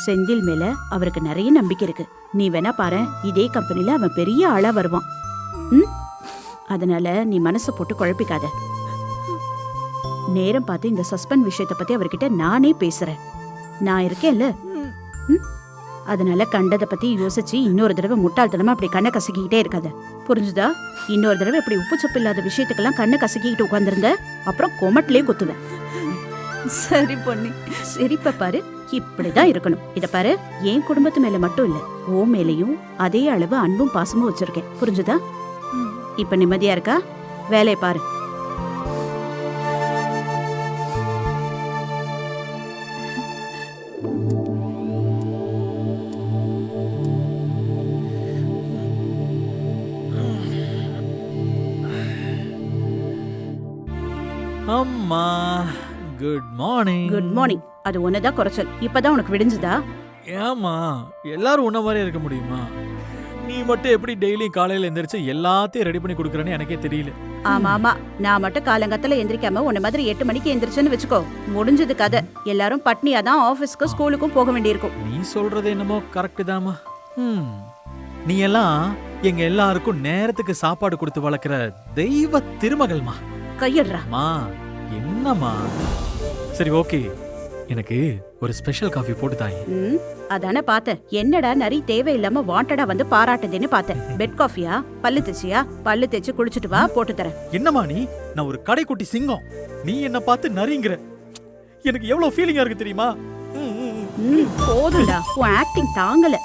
செந்தில் மேல அவருக்கு நிறைய நம்பிக்கை இருக்கு. நீ வேணா பாரு, இதே கம்பெனில அவன் பெரிய ஆளா வருவான். அதனால நீ மனசை போட்டு குழப்பிக்காத. நேரம் பார்த்து இந்த சஸ்பெண்ட் விஷயத்தை பத்தி அவர்கிட்ட நானே பேசுறேன். நான் இருக்கேன்ல. அதனால கண்டதை பத்தி யோசிச்சு இன்னொரு தடவை முட்டாள்தனமா அப்படி கண்ணை கசக்கிக்கிட்டே இருக்காத, புரிஞ்சுதா? இன்னொரு தடவை இப்படி உப்பு சப்பு இல்லாத விஷயத்துக்கெல்லாம் கண்ணை கசக்கிக்கிட்டு உட்காந்துருந்த அப்புறம் கொமட்டிலே குத்துவேன். சரி பொன்னி. சிரிப்ப பாரு, இப்படிதான் இருக்கணும். இத பாரு, என் குடும்பத்து மேல மட்டும் இல்ல, ஓ மேலையும் அதே அளவு அன்பும் பாசமும் வச்சிருக்கேன், புரிஞ்சுதா? இப்ப நிம்மதியா இருக்கா? வேலையை பாரு. அம்மா குட் மார்னிங். Good morning. அது ஒண்ணுதான் குறைச்சல். இப்பதான் உனக்கு விடிஞ்சுதா? ஏமா எல்லாரும் உன்ன மாதிரி இருக்க முடியுமா? நீ மட்டும் எப்படி டெய்லி காலையில எந்திரிச்சு எல்லாத்தையும் ரெடி பண்ணி கொடுக்குறேன்னு எனக்கே தெரியல. ஆமா ஆமா, நான் மட்டும் காலங்கத்துல எந்திரிக்காம உன்ன மாதிரி 8 மணிக்கு எந்திரிச்சேன்னு வச்சுக்கோ, முடிஞ்சது கதை. எல்லாரும் பட்னியா தான் ஆபீஸ்க்கு ஸ்கூலுக்கும் போக வேண்டியிருக்கும். நீ சொல்றது என்னமோ கரெக்ட் தாமா. நீ எல்லாம் எங்க எல்லாருக்கும் நேரத்துக்கு சாப்பாடு கொடுத்து வளர்க்குற தெய்வ திருமகள்மா. கையடுறா. என்னம்மா? சரி ஓகே, எனக்கு ஒரு ஸ்பெஷல் காஃபி போட்டு தாயே. அதானே பார்த்தேன். என்னடா நரி தேவையில்லாம வாண்டடா வந்து பாராட்டுதுன்னு பார்த்தேன். பெட் காஃபியா? பல்லு தேய்ச்சியா? பல்லு தேய்ச்சி குளிச்சுட்டு வா, போட்டு தரேன். என்னம்மா நீ? நான் ஒரு கடைக்குட்டி சிங்கம், நீ என்ன பார்த்து நரிங்கிற. எனக்கு எவ்வளவு ஃபீலிங்கா இருக்கு தெரியுமா? போதும்டா, உன் ஆக்டிங் தாங்கல.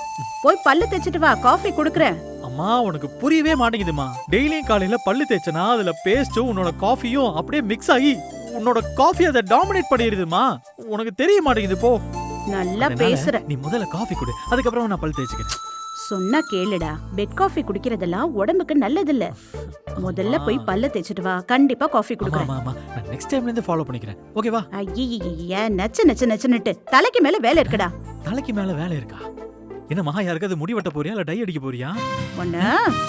போய் பல்லு தேய்ச்சிட்டு வா, காஃபி குடுக்குறேன். அம்மா உனக்கு புரியவே மாட்டேங்குதுமா. டெய்லியும் காலையில பல்லு தேய்ச்சனா அதுல பேஸ்டும் உன்னோட காஃபியும் அப்படியே மிக்ஸ் ஆகி உன்னோட காஃபி அதை டாமினேட் பண்ணிடுதுமா. உனக்கு தெரிய மாட்டேங்குது. போ, நல்லா பேசுற. நீ முதல்ல காஃபி குடி, அதுக்கப்புறம் நான் பல்லு தேய்ச்சிக்கிறேன். சொன்னா கேளுடா, பெட் காஃபி குடிக்கிறதெல்லாம் உடம்புக்கு நல்லதில்ல. முதல்ல போய் பல்ல தேய்ச்சிட்டு வா, கண்டிப்பா காஃபி குடுக்குறேன். ஆமா, நான் நெக்ஸ்ட் டைம்ல இருந்து ஃபாலோ பண்ணிக்கிறேன். ஓகேவா? ஐய, நச்சு நச்சு நச்சுன்னுட்டு தலைக்கு மேல வேலை இருக்குடா. தலைக்கு மேல வேலை இருக்கா? என்ன மகா, யாருக்காவது முடி வெட்ட போறியா இல்ல டை அடிக்க போறியா? ஒண்ணு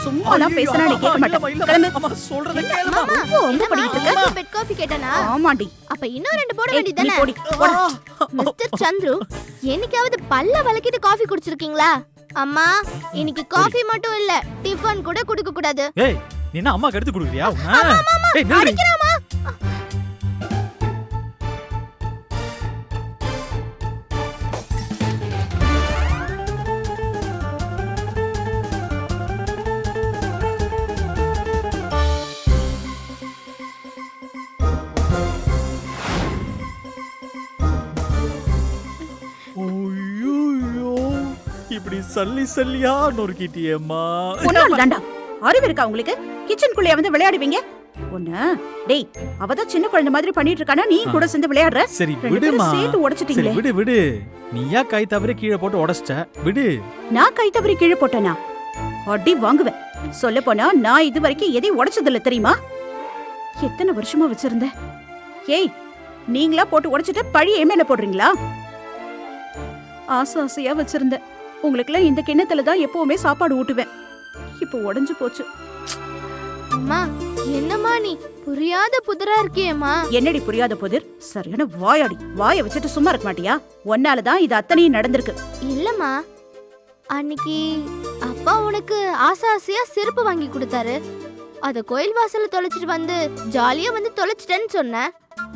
சும்மாலாம் பேசினா நீ கேட்க மாட்டே. அம்மா சொல்றத கேளுமா. ஒண்ணு பண்ணிட்டு இருக்க. பெட் காஃபி கேட்டனா? ஆமாடி. அப்ப இன்னும் 2 போட வேண்டியதானே? போடி. மிஸ்டர் சந்துரு, என்னைக்காவது பல்ல வலக்கிட்டு காஃபி குடிச்சிருக்கீங்களா? அம்மா, இன்னைக்கு காஃபி மட்டும் இல்ல, டிஃபன் கூட குடிக்க கூடாது. ஏய், நீ என்ன அம்மாக்கு எடுத்து குடுக்குறியா? ஏய், அடிக்கறாமா? இப்படி சல்லி சல்லியா நொறுக்கிட்டியேம்மா. ஒன்னால தாண்டா. அறிவு இருக்கா உங்களுக்கு? கிச்சனுக்குள்ளே வந்து விளையாடுவீங்க? ஒண்ணு டேய், அவதான் சின்ன குழந்தை மாதிரி பண்ணிட்டு இருக்கானா, நீ கூட சேர்ந்து விளையாடுற? சரி விடுமா. சேர்த்து உடைச்சிட்டீங்களே. சரி விடு. நீயா கை தவறி கீழே போட்டு உடைச்சிட்ட, விடு. நான் கை தவறி கீழே போட்டேனா? அடி வாங்குவேன். சொல்ல போனா நான் இது வரைக்கும் எதையும் உடைச்சதில்ல தெரியுமா? எத்தனை வருஷமா வச்சிருந்த? ஏய், நீங்களா போட்டு உடைச்சிட்டு பழி என் மேல போடுறீங்களா? ஆசை ஆசையா வச்சிருந்த உங்களுக்குலாம் இந்த கிண்ணத்துல தான் எப்பவுமே சாப்பாடு ஊட்டுவேன். இப்போ உடைஞ்சு போச்சு. அம்மா, என்னம்மா நீ புரியாத புதிரா இருக்கியேம்மா. என்னடி புரியாத புதிர்? சரியான வாயாடி. வாயை வச்சுட்டு சும்மா இருக்க மாட்டியா? ஒன்னாலதான் இது அத்தனையும் நடந்திருக்கு. இல்லம்மா, அன்னைக்கு அப்பா உனக்கு ஆசை ஆசையா செருப்பு வாங்கி கொடுத்தாரு. அத கோயில் வாசல்ல தொலைச்சிட்டு வந்து ஜாலியா வந்து தொலைச்சிட்டேன்னு சொன்னேன்.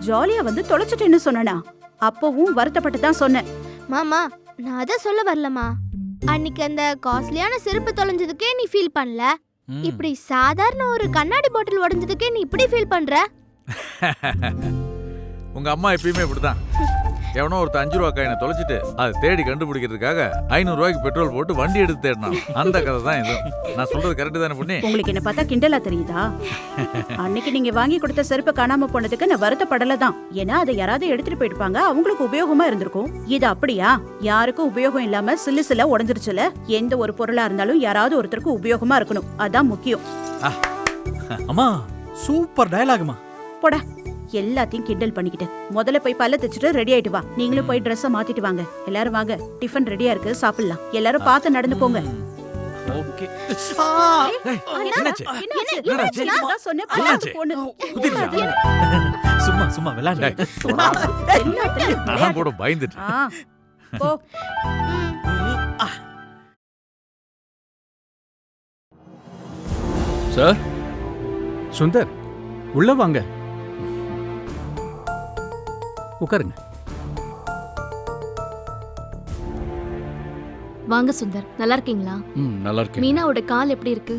ஜாலியா வந்து தொலைச்சிட்டேன்னு சொன்னனா? அப்பவும் வருத்தப்பட்டு தான் சொன்னேன். மாமா நான் அத சொல்ல வரலமா. அன்னைக்கு அந்த காஸ்ட்லியான செருப்பு தொலைஞ்சதுக்கே நீ ஃபீல் பண்ணல. இப்படி சாதாரண ஒரு கண்ணாடி பாட்டில் உடைஞ்சதுக்கே நீ இப்படி ஃபீல் பண்ற? உங்க அம்மா எப்பயுமே இப்படிதான். எவனோ ஒருத்த 5 ரூபா காயினை தொலைச்சிட்டு அதை தேடி கண்டுபிடிக்கிறதுக்காக 500 ரூபாய்க்கு பெட்ரோல் போட்டு வண்டி எடுத்து தேடினான். அந்த கதை தான் இது. நான் சொல்றது கரெக்ட் தானே பொண்ணு? உங்களுக்கு என்ன பார்த்தா கிண்டலா தெரியுதா? அன்னைக்கு நீங்க வாங்கி கொடுத்த செருப்பு காணாம போனதுக்கு நான் வருத்தப்படல தான். ஏன்னா அதை யாராவது எடுத்துட்டு போயிருப்பாங்க, அவங்களுக்கு உபயோகமா இருந்திருக்கும். இது அப்படியா? யாருக்கும் உபயோகம் இல்லாம சில்ல உடஞ்சிருச்சுல. எந்த ஒரு பொருளா இருந்தாலும் யாராவது ஒருத்தருக்கு உபயோகமா இருக்கணும், அதான் முக்கியம். அம்மா சூப்பர் டயலாக்மா. போடா, எல்லாத்தையும் கிண்டல் பண்ணிக்கிட்டு முதல்ல போய் பல்ல தைச்சிட்டு ரெடி ஆயிட்டு வா. நீங்களும் போய் ட்ரெஸ்ஸை மாத்திட்டு வாங்க. எல்லாரும் வாங்க, டிஃபன் ரெடியா இருக்கு, சாப்பிடலாம். எல்லாரும் பார்த்து நடந்து போங்க. ஓகே. சும்மா சும்மா விளையாடு. நான் கூட பயந்துட்டேன். சார், சுந்தர் உள்ள வாங்க, உட்காருங்க. வாங்க சுந்தர், நல்லா இருக்கீங்களா? நல்லா இருக்கேன். மீனாவோட கால் எப்படி இருக்கு?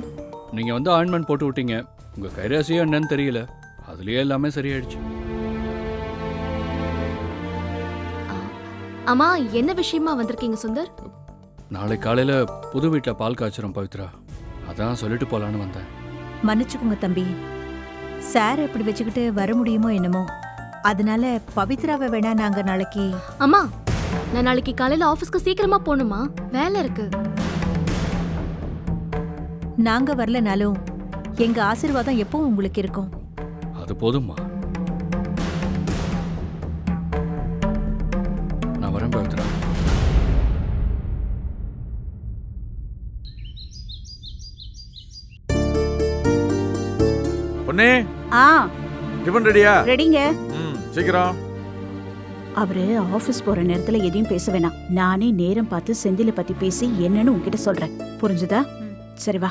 நீங்க வந்து ஆயின்மெண்ட் போட்டு விட்டீங்க. உங்க கைராசியா என்னன்னு தெரியல, அதுலயே எல்லாமே சரியாயிடுச்சு. அம்மா, என்ன விஷயமா வந்திருக்கீங்க சுந்தர்? நாளை காலையில புது வீட்டுல பால் காய்ச்சறோம் பவித்ரா, அதான் சொல்லிட்டு போலான்னு வந்தேன். மன்னிச்சுக்கோங்க தம்பி, சார் எப்படி வச்சுக்கிட்டு வர முடியுமோ என்னமோ, அதனால பவித்ராவை வேணா நாங்க நாளைக்கு. அம்மா, நான் நாளைக்கு காலையில ஆபீஸ்க்கு சீக்கிரமா போகணுமா, வேலை இருக்கு. நாங்க வரலனாலும் எங்க ஆசீர்வாதம் எப்பவும் உங்களுக்கு இருக்கும். அது போதும்மா, நான் வரேன் பவித்ரா. பொண்ணே, டிபன் ரெடியா? ரெடிங்க. சீக்கிரம். அவரு ஆபீஸ் போற நேரத்துல எதையும் பேச வேணாம். நானே நேரம் பார்த்து செந்தில பத்தி பேசி என்னன்னு உன்கிட்ட சொல்றேன். புரிஞ்சுதா? சரி வா.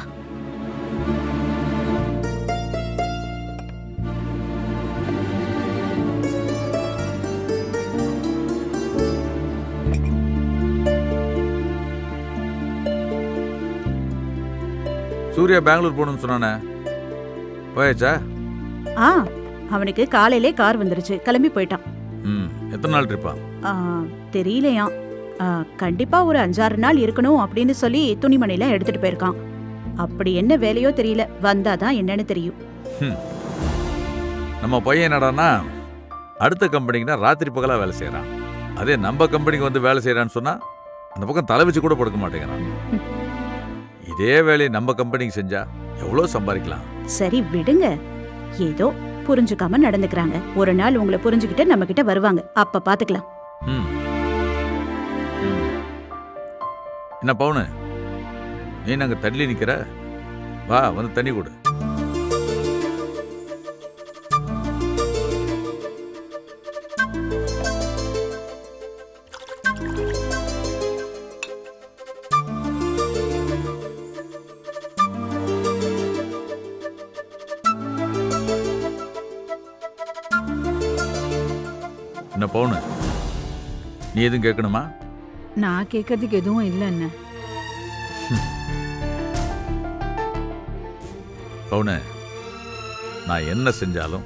சூர்யா பெங்களூர் போகணும்னு சொன்னானே, போயாச்சா? அவனுக்கு காலையிலே கார் வந்துருச்சு, கிளம்பி போயிட்டான். எத்தனை நாள் ட்ரிப்பா? தெரியலையா. கண்டிப்பா ஒரு 5-6 நாள் இருக்கணும் அப்படின்னு சொல்லி துணிமணிலாம் எடுத்துட்டு போயிருக்கான். அப்படி என்ன வேலையோ தெரியல, வந்தாதான் என்னன்னு தெரியும். நம்ம பையன் என்னடான்னா அடுத்த கம்பெனிக்குனா ராத்திரி பகலா வேலை செய்யறான். அதே நம்ம கம்பெனிக்கு வந்து வேலை செய்யறான்னு சொன்னா அந்த பக்கம் தலை வச்சு கூட படுக்க மாட்டேங்கிறான். இதே வேலையை நம்ம கம்பெனிக்கு செஞ்சா எவ்வளவு சம்பாதிக்கலாம். சரி விடுங்க, ஏதோ புரிஞ்சுக்காம நடந்துக்கிறாங்க. ஒரு நாள் உங்களை புரிஞ்சுக்கிட்டு நம்ம கிட்ட வருவாங்க, அப்ப பாத்துக்கலாம். என்ன பவுனு, நீ நாங்க தள்ளி நிக்கிற, வா வந்து தண்ணி கொடு. என்ன பவுனு, நீ எதுவும் கேட்கணுமா? நான் கேட்கறதுக்கு எதுவும் இல்லை அண்ணா. பவுனு, நான் என்ன செஞ்சாலும்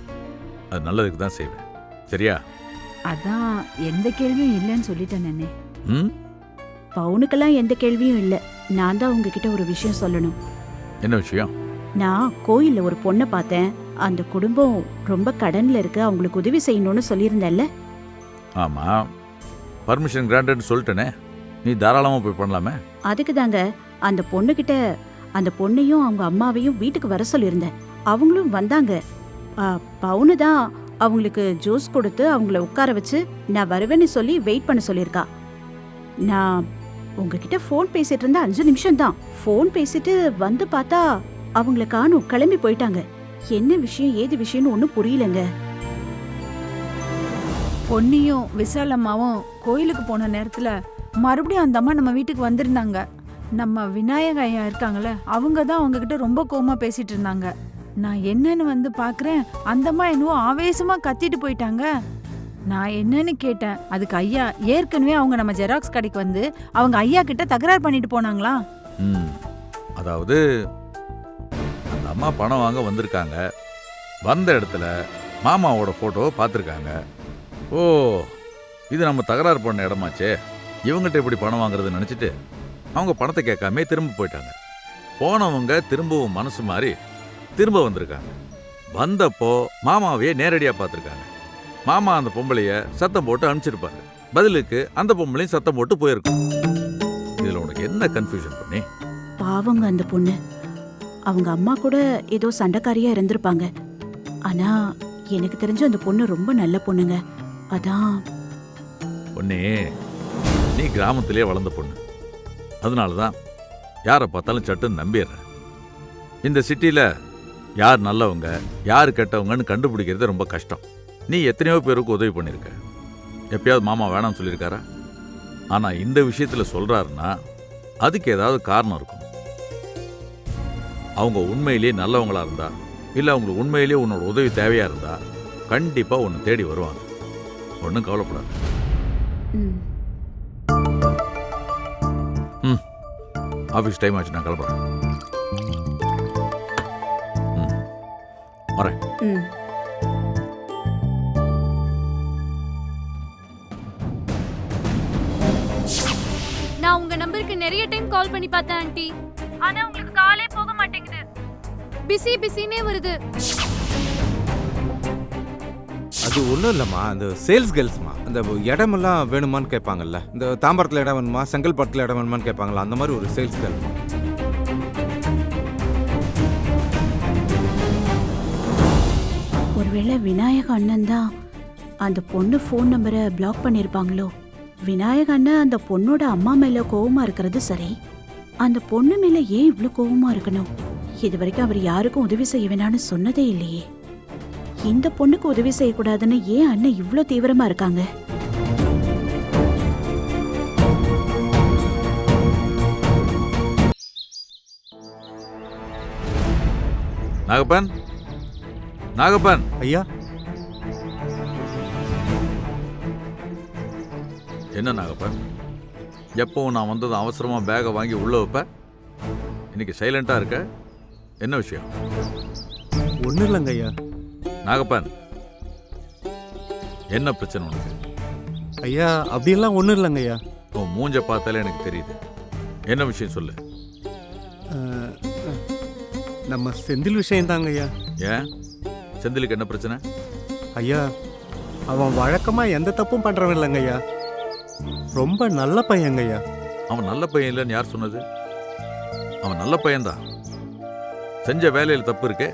அது நல்லதுக்கு தான் செய்வேன், சரியா? அதான் எந்த கேள்வியும் இல்லைன்னு சொல்லிட்டேன் நானே. பவுனுக்கெல்லாம் எந்த கேள்வியும் இல்லை. நான் தான் உங்ககிட்ட ஒரு விஷயம் சொல்லணும். என்ன விஷயம்? நான் கோயில்ல ஒரு பொண்ணை பார்த்தேன். அந்த குடும்பம் ரொம்ப கடன்ல இருக்கு, அவங்களுக்கு உதவி செய்யணும்னு சொல்லியிருந்தேன்ல. ஆமா, பர்மிஷன் கிராண்டட்னு சொல்லிட்டேனே, நீ தாராளமா போய் பண்ணலாமே. அதுக்கு தாங்க அந்த பொண்ணுகிட்ட அந்த பொண்ணையும் அவங்க அம்மாவையும் வீட்டுக்கு வர சொல்லியிருந்தேன். அவங்களும் வந்தாங்க. பவுனு தான் அவங்களுக்கு ஜூஸ் கொடுத்து அவங்கள உட்கார வச்சு நான் வருவேன்னு சொல்லி வெயிட் பண்ண சொல்லியிருக்கா. நான் உங்ககிட்ட ஃபோன் பேசிட்டு இருந்த 5 நிமிஷம் தான். ஃபோன் பேசிட்டு வந்து பார்த்தா அவங்கள காணும், கிளம்பி போயிட்டாங்க. என்ன விஷயம் ஏது விஷயம்னு ஒன்றும் புரியலங்க. பொன்னியும் விசால் அம்மாவும் கோயிலுக்கு போன நேரத்துல மறுபடியும் அந்த அம்மா நம்ம வீட்டுக்கு வந்திருந்தாங்க. நம்ம விநாயக ஐயா இருக்காங்கல்ல, அவங்க தான் அவங்க கிட்ட ரொம்ப கோவமா பேசிட்டு இருந்தாங்க. நான் என்னன்னு வந்து பாக்குறேன், அந்தம்மா என்னவோ ஆவேசமா கத்திட்டு போயிட்டாங்க. நான் என்னன்னு கேட்டேன். அதுக்கு ஐயா ஏற்கனவே அவங்க நம்ம ஜெராக்ஸ் கடைக்கு வந்து அவங்க ஐயா கிட்ட தகராறு பண்ணிட்டு போனாங்களா. அதாவது அந்த அம்மா பணம் வாங்க வந்திருக்காங்க. வந்த இடத்துல மாமாவோட போட்டோவை பார்த்துருக்காங்க. ஓ, இது நம்ம தகராறு பண்ண இடமாச்சே, இவங்ககிட்ட இப்படி பணம் வாங்குறதுன்னு நினச்சிட்டு அவங்க பணத்தை கேட்காம திரும்ப போயிட்டாங்க. போனவங்க திரும்பவும் மனசு மாறி திரும்ப வந்திருக்காங்க. வந்தப்போ மாமாவையே நேரடியாக பார்த்துருக்காங்க. மாமா அந்த பொம்பளைய சத்தம் போட்டு அனுப்பிச்சிருப்பாரு. பதிலுக்கு அந்த பொம்பளையும் சத்தம் போட்டு போயிருக்கும். இதில் உனக்கு என்ன கன்ஃபியூஷன் பண்ணி? பாவங்க அந்த பொண்ணு. அவங்க அம்மா கூட ஏதோ சண்டைக்காரியா இருந்திருப்பாங்க. ஆனா எனக்கு தெரிஞ்ச அந்த பொண்ணு ரொம்ப நல்ல பொண்ணுங்க. அதான் பொண்ணே, நீ கிராமத்திலே வளர்ந்த பொண்ணு. அதனால தான் யாரை பார்த்தாலும் சட்டுன்னு நம்பிடுறேன். இந்த சிட்டியில் யார் நல்லவங்க யார் கெட்டவங்கன்னு கண்டுபிடிக்கிறது ரொம்ப கஷ்டம். நீ எத்தனையோ பேருக்கு உதவி பண்ணியிருக்க. எப்பயாவது மாமா வேணாம்னு சொல்லியிருக்காரா? ஆனால் இந்த விஷயத்தில் சொல்கிறாருன்னா அதுக்கு ஏதாவது காரணம் இருக்கும். அவங்க உண்மையிலேயே நல்லவங்களா இருந்தா, இல்லை அவங்களுக்கு உண்மையிலேயே உன்னோட உதவி தேவையாக இருந்தா கண்டிப்பாக உன்னை தேடி வருவாங்க. ஒன்றும் கவலைப்படாது. ஆஃபீஸ் டைம் ஆச்சு, நான் கிளம்புறேன். வரேன். நான் உங்க நம்பருக்கு நிறைய டைம் கால் பண்ணி பார்த்தேன் ஆண்டி. ஆனா உங்களுக்கு காலே போக மாட்டேங்குது. பிஸினே வருது. அது ஒன்றும் இல்லைம்மா, அந்த சேல்ஸ் கேர்ள்ஸ்மா, அந்த இடமெல்லாம் வேணுமான்னு கேட்பாங்கல்ல. இந்த தாம்பரத்தில் இடம் வேணுமா, செங்கல்பட்டில் இடம் வேணுமான்னு கேட்பாங்கல்ல, அந்த மாதிரி ஒரு சேல்ஸ் கேர்ள். ஒருவேளை விநாயக அண்ணன் தான் அந்த பொண்ணு ஃபோன் நம்பரை பிளாக் பண்ணியிருப்பாங்களோ. விநாயக அண்ணன் அந்த பொண்ணோட அம்மா மேல கோவமா இருக்கிறது சரி, அந்த பொண்ணு மேல ஏன் இவ்வளவு கோவமா இருக்கணும்? இது வரைக்கும் அவர் யாருக்கும் உதவி செய்ய வேணான்னு சொன்னதே இல்லையே. இந்த பொண்ணுக்கு உதவி செய்யக்கூடாதுன்னு ஏன் அண்ணன் இவ்வளவு தீவிரமா இருக்காங்க? நாகப்பன், நாகப்பன் ஐயா. என்ன நாகப்பன், எப்பவும் நான் வந்தது அவசரமா பேகை வாங்கி உள்ள வைப்ப, இன்னைக்கு சைலண்டா இருக்க, என்ன விஷயம்? ஒன்றும் இல்லைங்க ஐயா. நாகப்பன், என்ன பிரச்சனை உனக்கு? ஐயா அப்படியெல்லாம் ஒன்றும் இல்லைங்க ஐயா. உன் மூஞ்ச பார்த்தாலே எனக்கு தெரியுது. என்ன விஷயம் சொல்லு. நம்ம செந்தில் விஷயம் தாங்க ஐயா. ஏன் செந்திலுக்கு என்ன பிரச்சனை? ஐயா, அவன் வழக்கமா எந்த தப்பும் பண்றவன் இல்லைங்க ஐயா. ரொம்ப நல்ல பையங்க ஐயா. அவன் நல்ல பையன் இல்லைன்னு யார் சொன்னது? அவன் நல்ல பையன்தான். செஞ்ச வேலையில் தப்பு இருக்கே.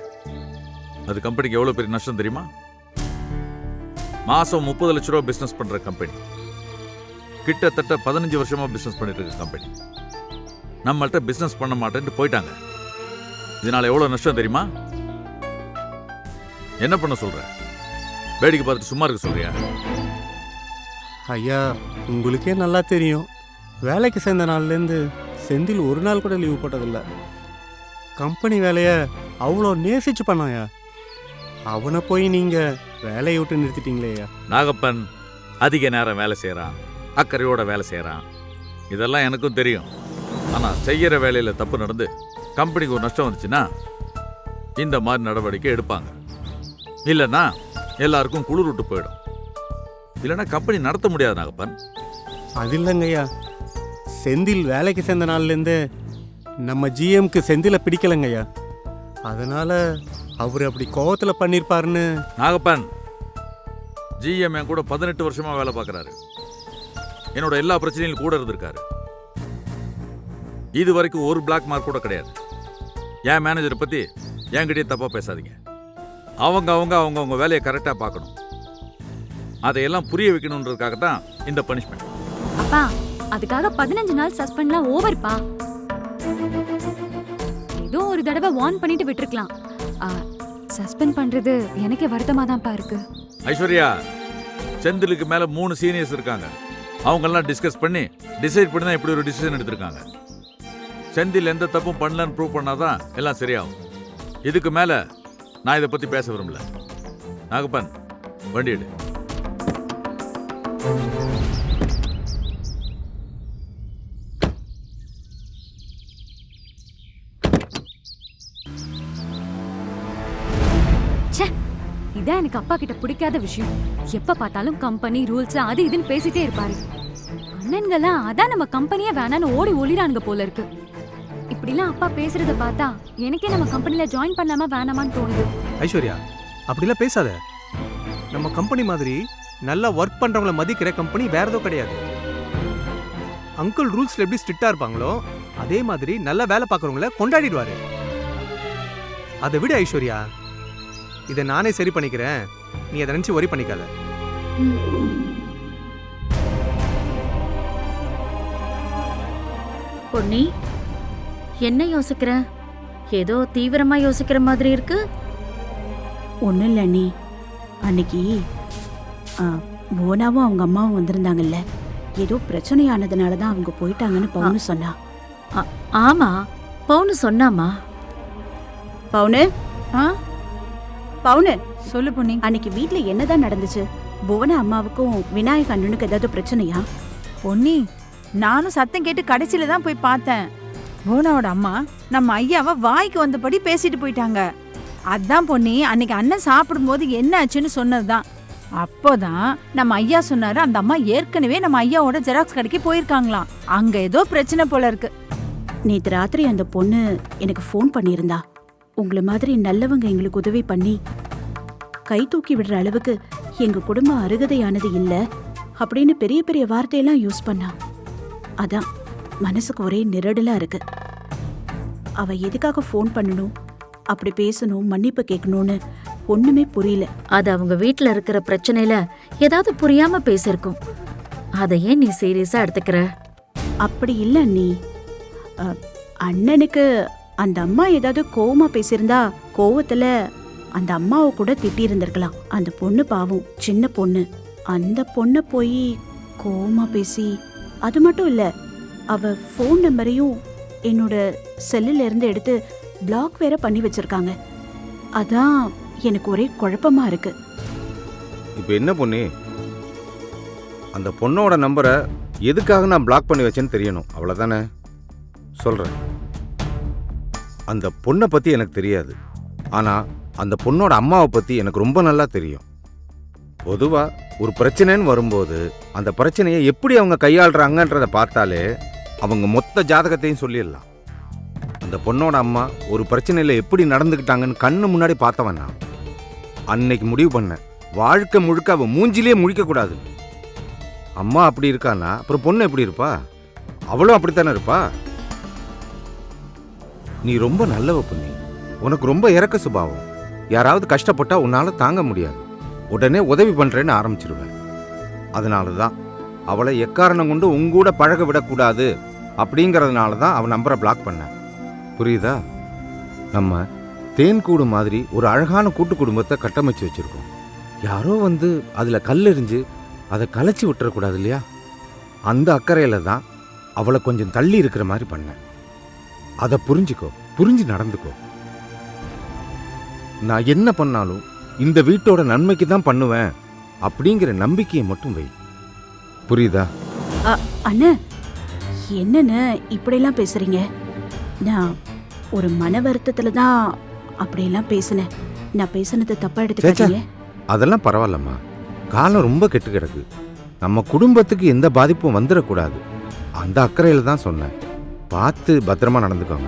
அது கம்பெனிக்கு எவ்வளோ பெரிய நஷ்டம் தெரியுமா? மாசம் 30 லட்ச ரூபா பிஸ்னஸ் பண்ற கம்பெனி, கிட்டத்தட்ட 15 வருஷமா பிஸ்னஸ் பண்ணிட்டு இருக்க கம்பெனி, நம்மள்கிட்ட பிஸ்னஸ் பண்ண மாட்டேன்ட்டு போயிட்டாங்க. இதனால எவ்வளோ நஷ்டம் தெரியுமா? என்ன பண்ண சொல்ற? வேடிக்கை பார்த்துட்டு சும்மா இருக்க சொல்றியா? ஐயா, உங்களுக்கே நல்லா தெரியும், வேலைக்கு சேர்ந்த நாள்லேருந்து செந்தில் ஒரு நாள் கூட லீவு போட்டதில்லை. கம்பெனி வேலையை அவ்வளோ நேசிச்சு பண்ணாயா. அவனை போய் நீங்கள் வேலையை விட்டு நிறுத்திட்டீங்களே ஐயா. நாகப்பன் அதிக நேரம் வேலை செய்கிறான், அக்கறையோட வேலை செய்கிறான், இதெல்லாம் எனக்கும் தெரியும். ஆனால் செய்கிற வேலையில் தப்பு நடந்து கம்பெனிக்கு ஒரு நஷ்டம் வந்துச்சுன்னா இந்த மாதிரி நடவடிக்கை எடுப்பாங்க. இல்லைன்னா எல்லாருக்கும் குளிர் விட்டு போயிடும். இல்லைன்னா கம்பெனி நடத்த முடியாது நாகப்பன். அது இல்லைங்கய்யா, செந்தில் வேலைக்கு சேர்ந்த நாள்லேருந்து நம்ம ஜிஎம்க்கு செந்திலை பிடிக்கலைங்கய்யா. அதனால அவர் அப்படி கோவத்தில் பண்ணியிருப்பாருன்னு. நாகப்பன், ஜிஎம் என் கூட 18 வருஷமா வேலை பார்க்குறாரு. என்னோட எல்லா பிரச்சனையும் கூட இருந்திருக்காரு. இது வரைக்கும் ஒரு பிளாக் மார்க் கூட கிடையாது. என் மேனேஜரை பற்றி என்கிட்டயே தப்பாக பேசாதீங்க. அவங்க வேலையை கரெக்டாக பார்க்கணும். அதையெல்லாம் புரிய வைக்கணுன்றதுக்காக தான் இந்த பனிஷ்மெண்ட். அப்பா, அதுக்காக 15 நாள் சஸ்பெண்ட்லாம் ஓவர்ப்பா. ஏதோ ஒரு தடவை வார்ன் பண்ணிட்டு விட்டுருக்கலாம். சஸ்பெண்ட் பண்றது எனக்கே வருத்தமா தான்ப்பா இருக்கு. ஐஸ்வர்யா, செந்திலுக்கு மேல 3 சீனியர்ஸ் இருக்காங்க. அவங்கெல்லாம் டிஸ்கஸ் பண்ணி டிசைட் பண்ணி தான் இப்படி ஒரு டிசிஷன் எடுத்திருக்காங்க. செந்தில் எந்த தப்பும் பண்ணலன்னு ப்ரூவ் பண்ணாதான் எல்லாம் சரியாகும். இதுக்கு மேல நான் இதை பத்தி பேச விரும்பல. நாகப்பன், வண்டி எடு. இதான் எனக்கு அப்பா கிட்ட பிடிக்காத விஷயம். எப்ப பார்த்தாலும் கம்பெனி ரூல்ஸ் அது இதுன்னு பேசிட்டே இருப்பாரு. அண்ணன்கெல்லாம் அதான் நம்ம கம்பெனியே வேணான்னு ஓடி ஒளிரானுங்க போல இருக்கு. இப்படிலாம் அப்பா பேசுறத பார்த்தா எனக்கே நம்ம கம்பெனில ஜாயின் பண்ணாம வேணாமான்னு தோணுது. ஐஸ்வர்யா, அப்படிலாம் பேசாத. நம்ம கம்பெனி மாதிரி நல்லா ஒர்க் பண்றவங்கள மதிக்கிற கம்பெனி வேற எதுவும் கிடையாது. அங்கிள் ரூல்ஸ்ல எப்படி ஸ்ட்ரிக்டா இருப்பாங்களோ அதே மாதிரி நல்லா வேலை பார்க்கறவங்கள கொண்டாடிடுவாரு. அதை விட ஐஸ்வர்யா, இதை நானே சரி பண்ணிக்கிறேன், நீ அதை நினைச்சு worry பண்ணிக்காத. பொன்னி, என்ன யோசிக்கிற? ஏதோ தீவிரமா யோசிக்கிற மாதிரி இருக்கு. ஒன்றும் இல்லை அண்ணி, அன்னைக்கு மோனாவும் அவங்க அம்மாவும் வந்திருந்தாங்கல்ல, ஏதோ பிரச்சனையானதுனால தான் அவங்க போயிட்டாங்கன்னு பவுனு சொன்னா. ஆமா, பவுனு சொன்னாமா? பவுனு பவுனு சொல்லு பொன்னி. அன்னைக்கு வீட்ல என்னதான் நடந்துச்சு? புவனா அம்மாவுக்கும் விநாயக அண்ணனுக்கு ஏதாவது பிரச்சனையா? பொன்னி, நானும் சத்தம் கேட்டு கடைசியில தான் போய் பார்த்தேன். புவனாவோட அம்மா நம்ம ஐயாவை வாய்க்கு வந்தபடி பேசிட்டு போயிட்டாங்க. அதான் பொன்னி, அன்னைக்கு அண்ணன் சாப்பிடும்போது என்ன ஆச்சுன்னு சொன்னதுதான். அப்போதான் நம்ம ஐயா சொன்னாரு, அந்த அம்மா ஏற்கனவே நம்ம ஐயாவோட ஜெராக்ஸ் கடைக்கு போயிருக்காங்களாம். அங்க ஏதோ பிரச்சனை போல இருக்கு. நேத்து ராத்திரி அந்த பொண்ணு எனக்கு ஃபோன் பண்ணியிருந்தா. உங்களை மாதிரி நல்லவங்க எங்களுக்கு உதவி பண்ணி கை தூக்கி விடுற அளவுக்கு எங்க குடும்பம் அருகதையானது இல்ல அப்படின்னு பெரிய பெரிய வார்த்தையெல்லாம் யூஸ் பண்ணா. அதான் மனசுக்கு ஒரே நிரடலா இருக்கு. அவ எதுக்காக ஃபோன் பண்ணணும், அப்படி பேசணும், மன்னிப்பு கேட்கணும்னு ஒண்ணுமே புரியல. அது அவங்க வீட்டுல இருக்கிற பிரச்சனையில ஏதாவது புரியாம பேசிருக்கும். அதை ஏன் நீ சீரியஸா எடுத்துக்கிற? அப்படி இல்ல அண்ணி. அண்ணனுக்கு அந்த அம்மா ஏதாவது கோவமா பேசியிருந்தா கோவத்துல அந்த அம்மாவை கூட திட்டி இருந்திருக்கலாம். அந்த பொண்ணு பாவம், சின்ன பொண்ணு. அந்த பொண்ணை போய் கோவமா பேசி, அது மட்டும் இல்ல, அவ ஃபோன் நம்பரையும் என்னோட செல்லுல இருந்து எடுத்து பிளாக் வேற பண்ணி வச்சிருக்காங்க. அதான் எனக்கு ஒரே குழப்பமா இருக்கு. இப்போ என்ன பொண்ணு, அந்த பொண்ணோட நம்பரை எதுக்காக நான் பிளாக் பண்ணி வச்சேன்னு தெரியணும், அவ்வளோதானே? சொல்கிறேன். அந்த பொண்ணை பற்றி எனக்கு தெரியாது, ஆனால் அந்த பொண்ணோட அம்மாவை பற்றி எனக்கு ரொம்ப நல்லா தெரியும். பொதுவாக ஒரு பிரச்சனைன்னு வரும்போது அந்த பிரச்சனையை எப்படி அவங்க கையாளுறாங்கன்றதை பார்த்தாலே அவங்க மொத்த ஜாதகத்தையும் சொல்லிடலாம். அந்த பொண்ணோட அம்மா ஒரு பிரச்சனையில் எப்படி நடந்துக்கிட்டாங்கன்னு கண்ணு முன்னாடி பார்த்தவன் நான். அன்னைக்கு முடிவு பண்ணேன், வாழ்க்கை முழுக்க அவன் மூஞ்சிலே முழிக்கக்கூடாது. அம்மா அப்படி இருக்கான்னா அப்புறம் பொண்ணு எப்படி இருப்பா? அவளும் அப்படித்தானே இருப்பா. நீ ரொம்ப நல்லவ பொண்ணு, உனக்கு ரொம்ப இறக்க சுபாவம். யாராவது கஷ்டப்பட்டா உன்னால தாங்க முடியாது, உடனே உதவி பண்றேன்னு ஆரம்பிச்சிருவேன். அதனால தான் அவளை எக்காரணம் கொண்டு உங்கூட பழக விடக்கூடாது அப்படிங்கிறதுனால தான் அவன் நம்பரை பிளாக் பண்ணேன். புரியுதா? நம்ம தேன்கூடு மாதிரி ஒரு அழகான கூட்டு குடும்பத்தை கட்டமைச்சு வச்சிருக்கோம். யாரோ வந்து அதில் கல்லெறிஞ்சு அதை கலைச்சி விட்டுறக்கூடாது இல்லையா? அந்த அக்கறையில் தான் அவளை கொஞ்சம் தள்ளி இருக்கிற மாதிரி பண்ணேன். அதை புரிஞ்சுக்கோ, புரிஞ்சு நடந்துக்கோ. நான் என்ன பண்ணாலும் இந்த வீட்டோட நன்மைக்கு தான் பண்ணுவேன் அப்படிங்கிற நம்பிக்கையை மட்டும் வை. புரியுதா? அண்ணா, என்னன்னு இப்படியெல்லாம் பேசுறீங்க? நான் ஒரு மன வருத்தத்துல தான் அப்படியெல்லாம் பேசினேன். நான் பேசினது தப்பா எடுத்துக்காதீங்க. அதெல்லாம் பரவாயில்லம்மா, காலம் ரொம்ப கெட்டு கிடக்கு. நம்ம குடும்பத்துக்கு எந்த பாதிப்பும் வந்துடக்கூடாது, அந்த அக்கறையில் தான் சொன்னேன். பார்த்து பத்திரமா நடந்துக்கோங்க.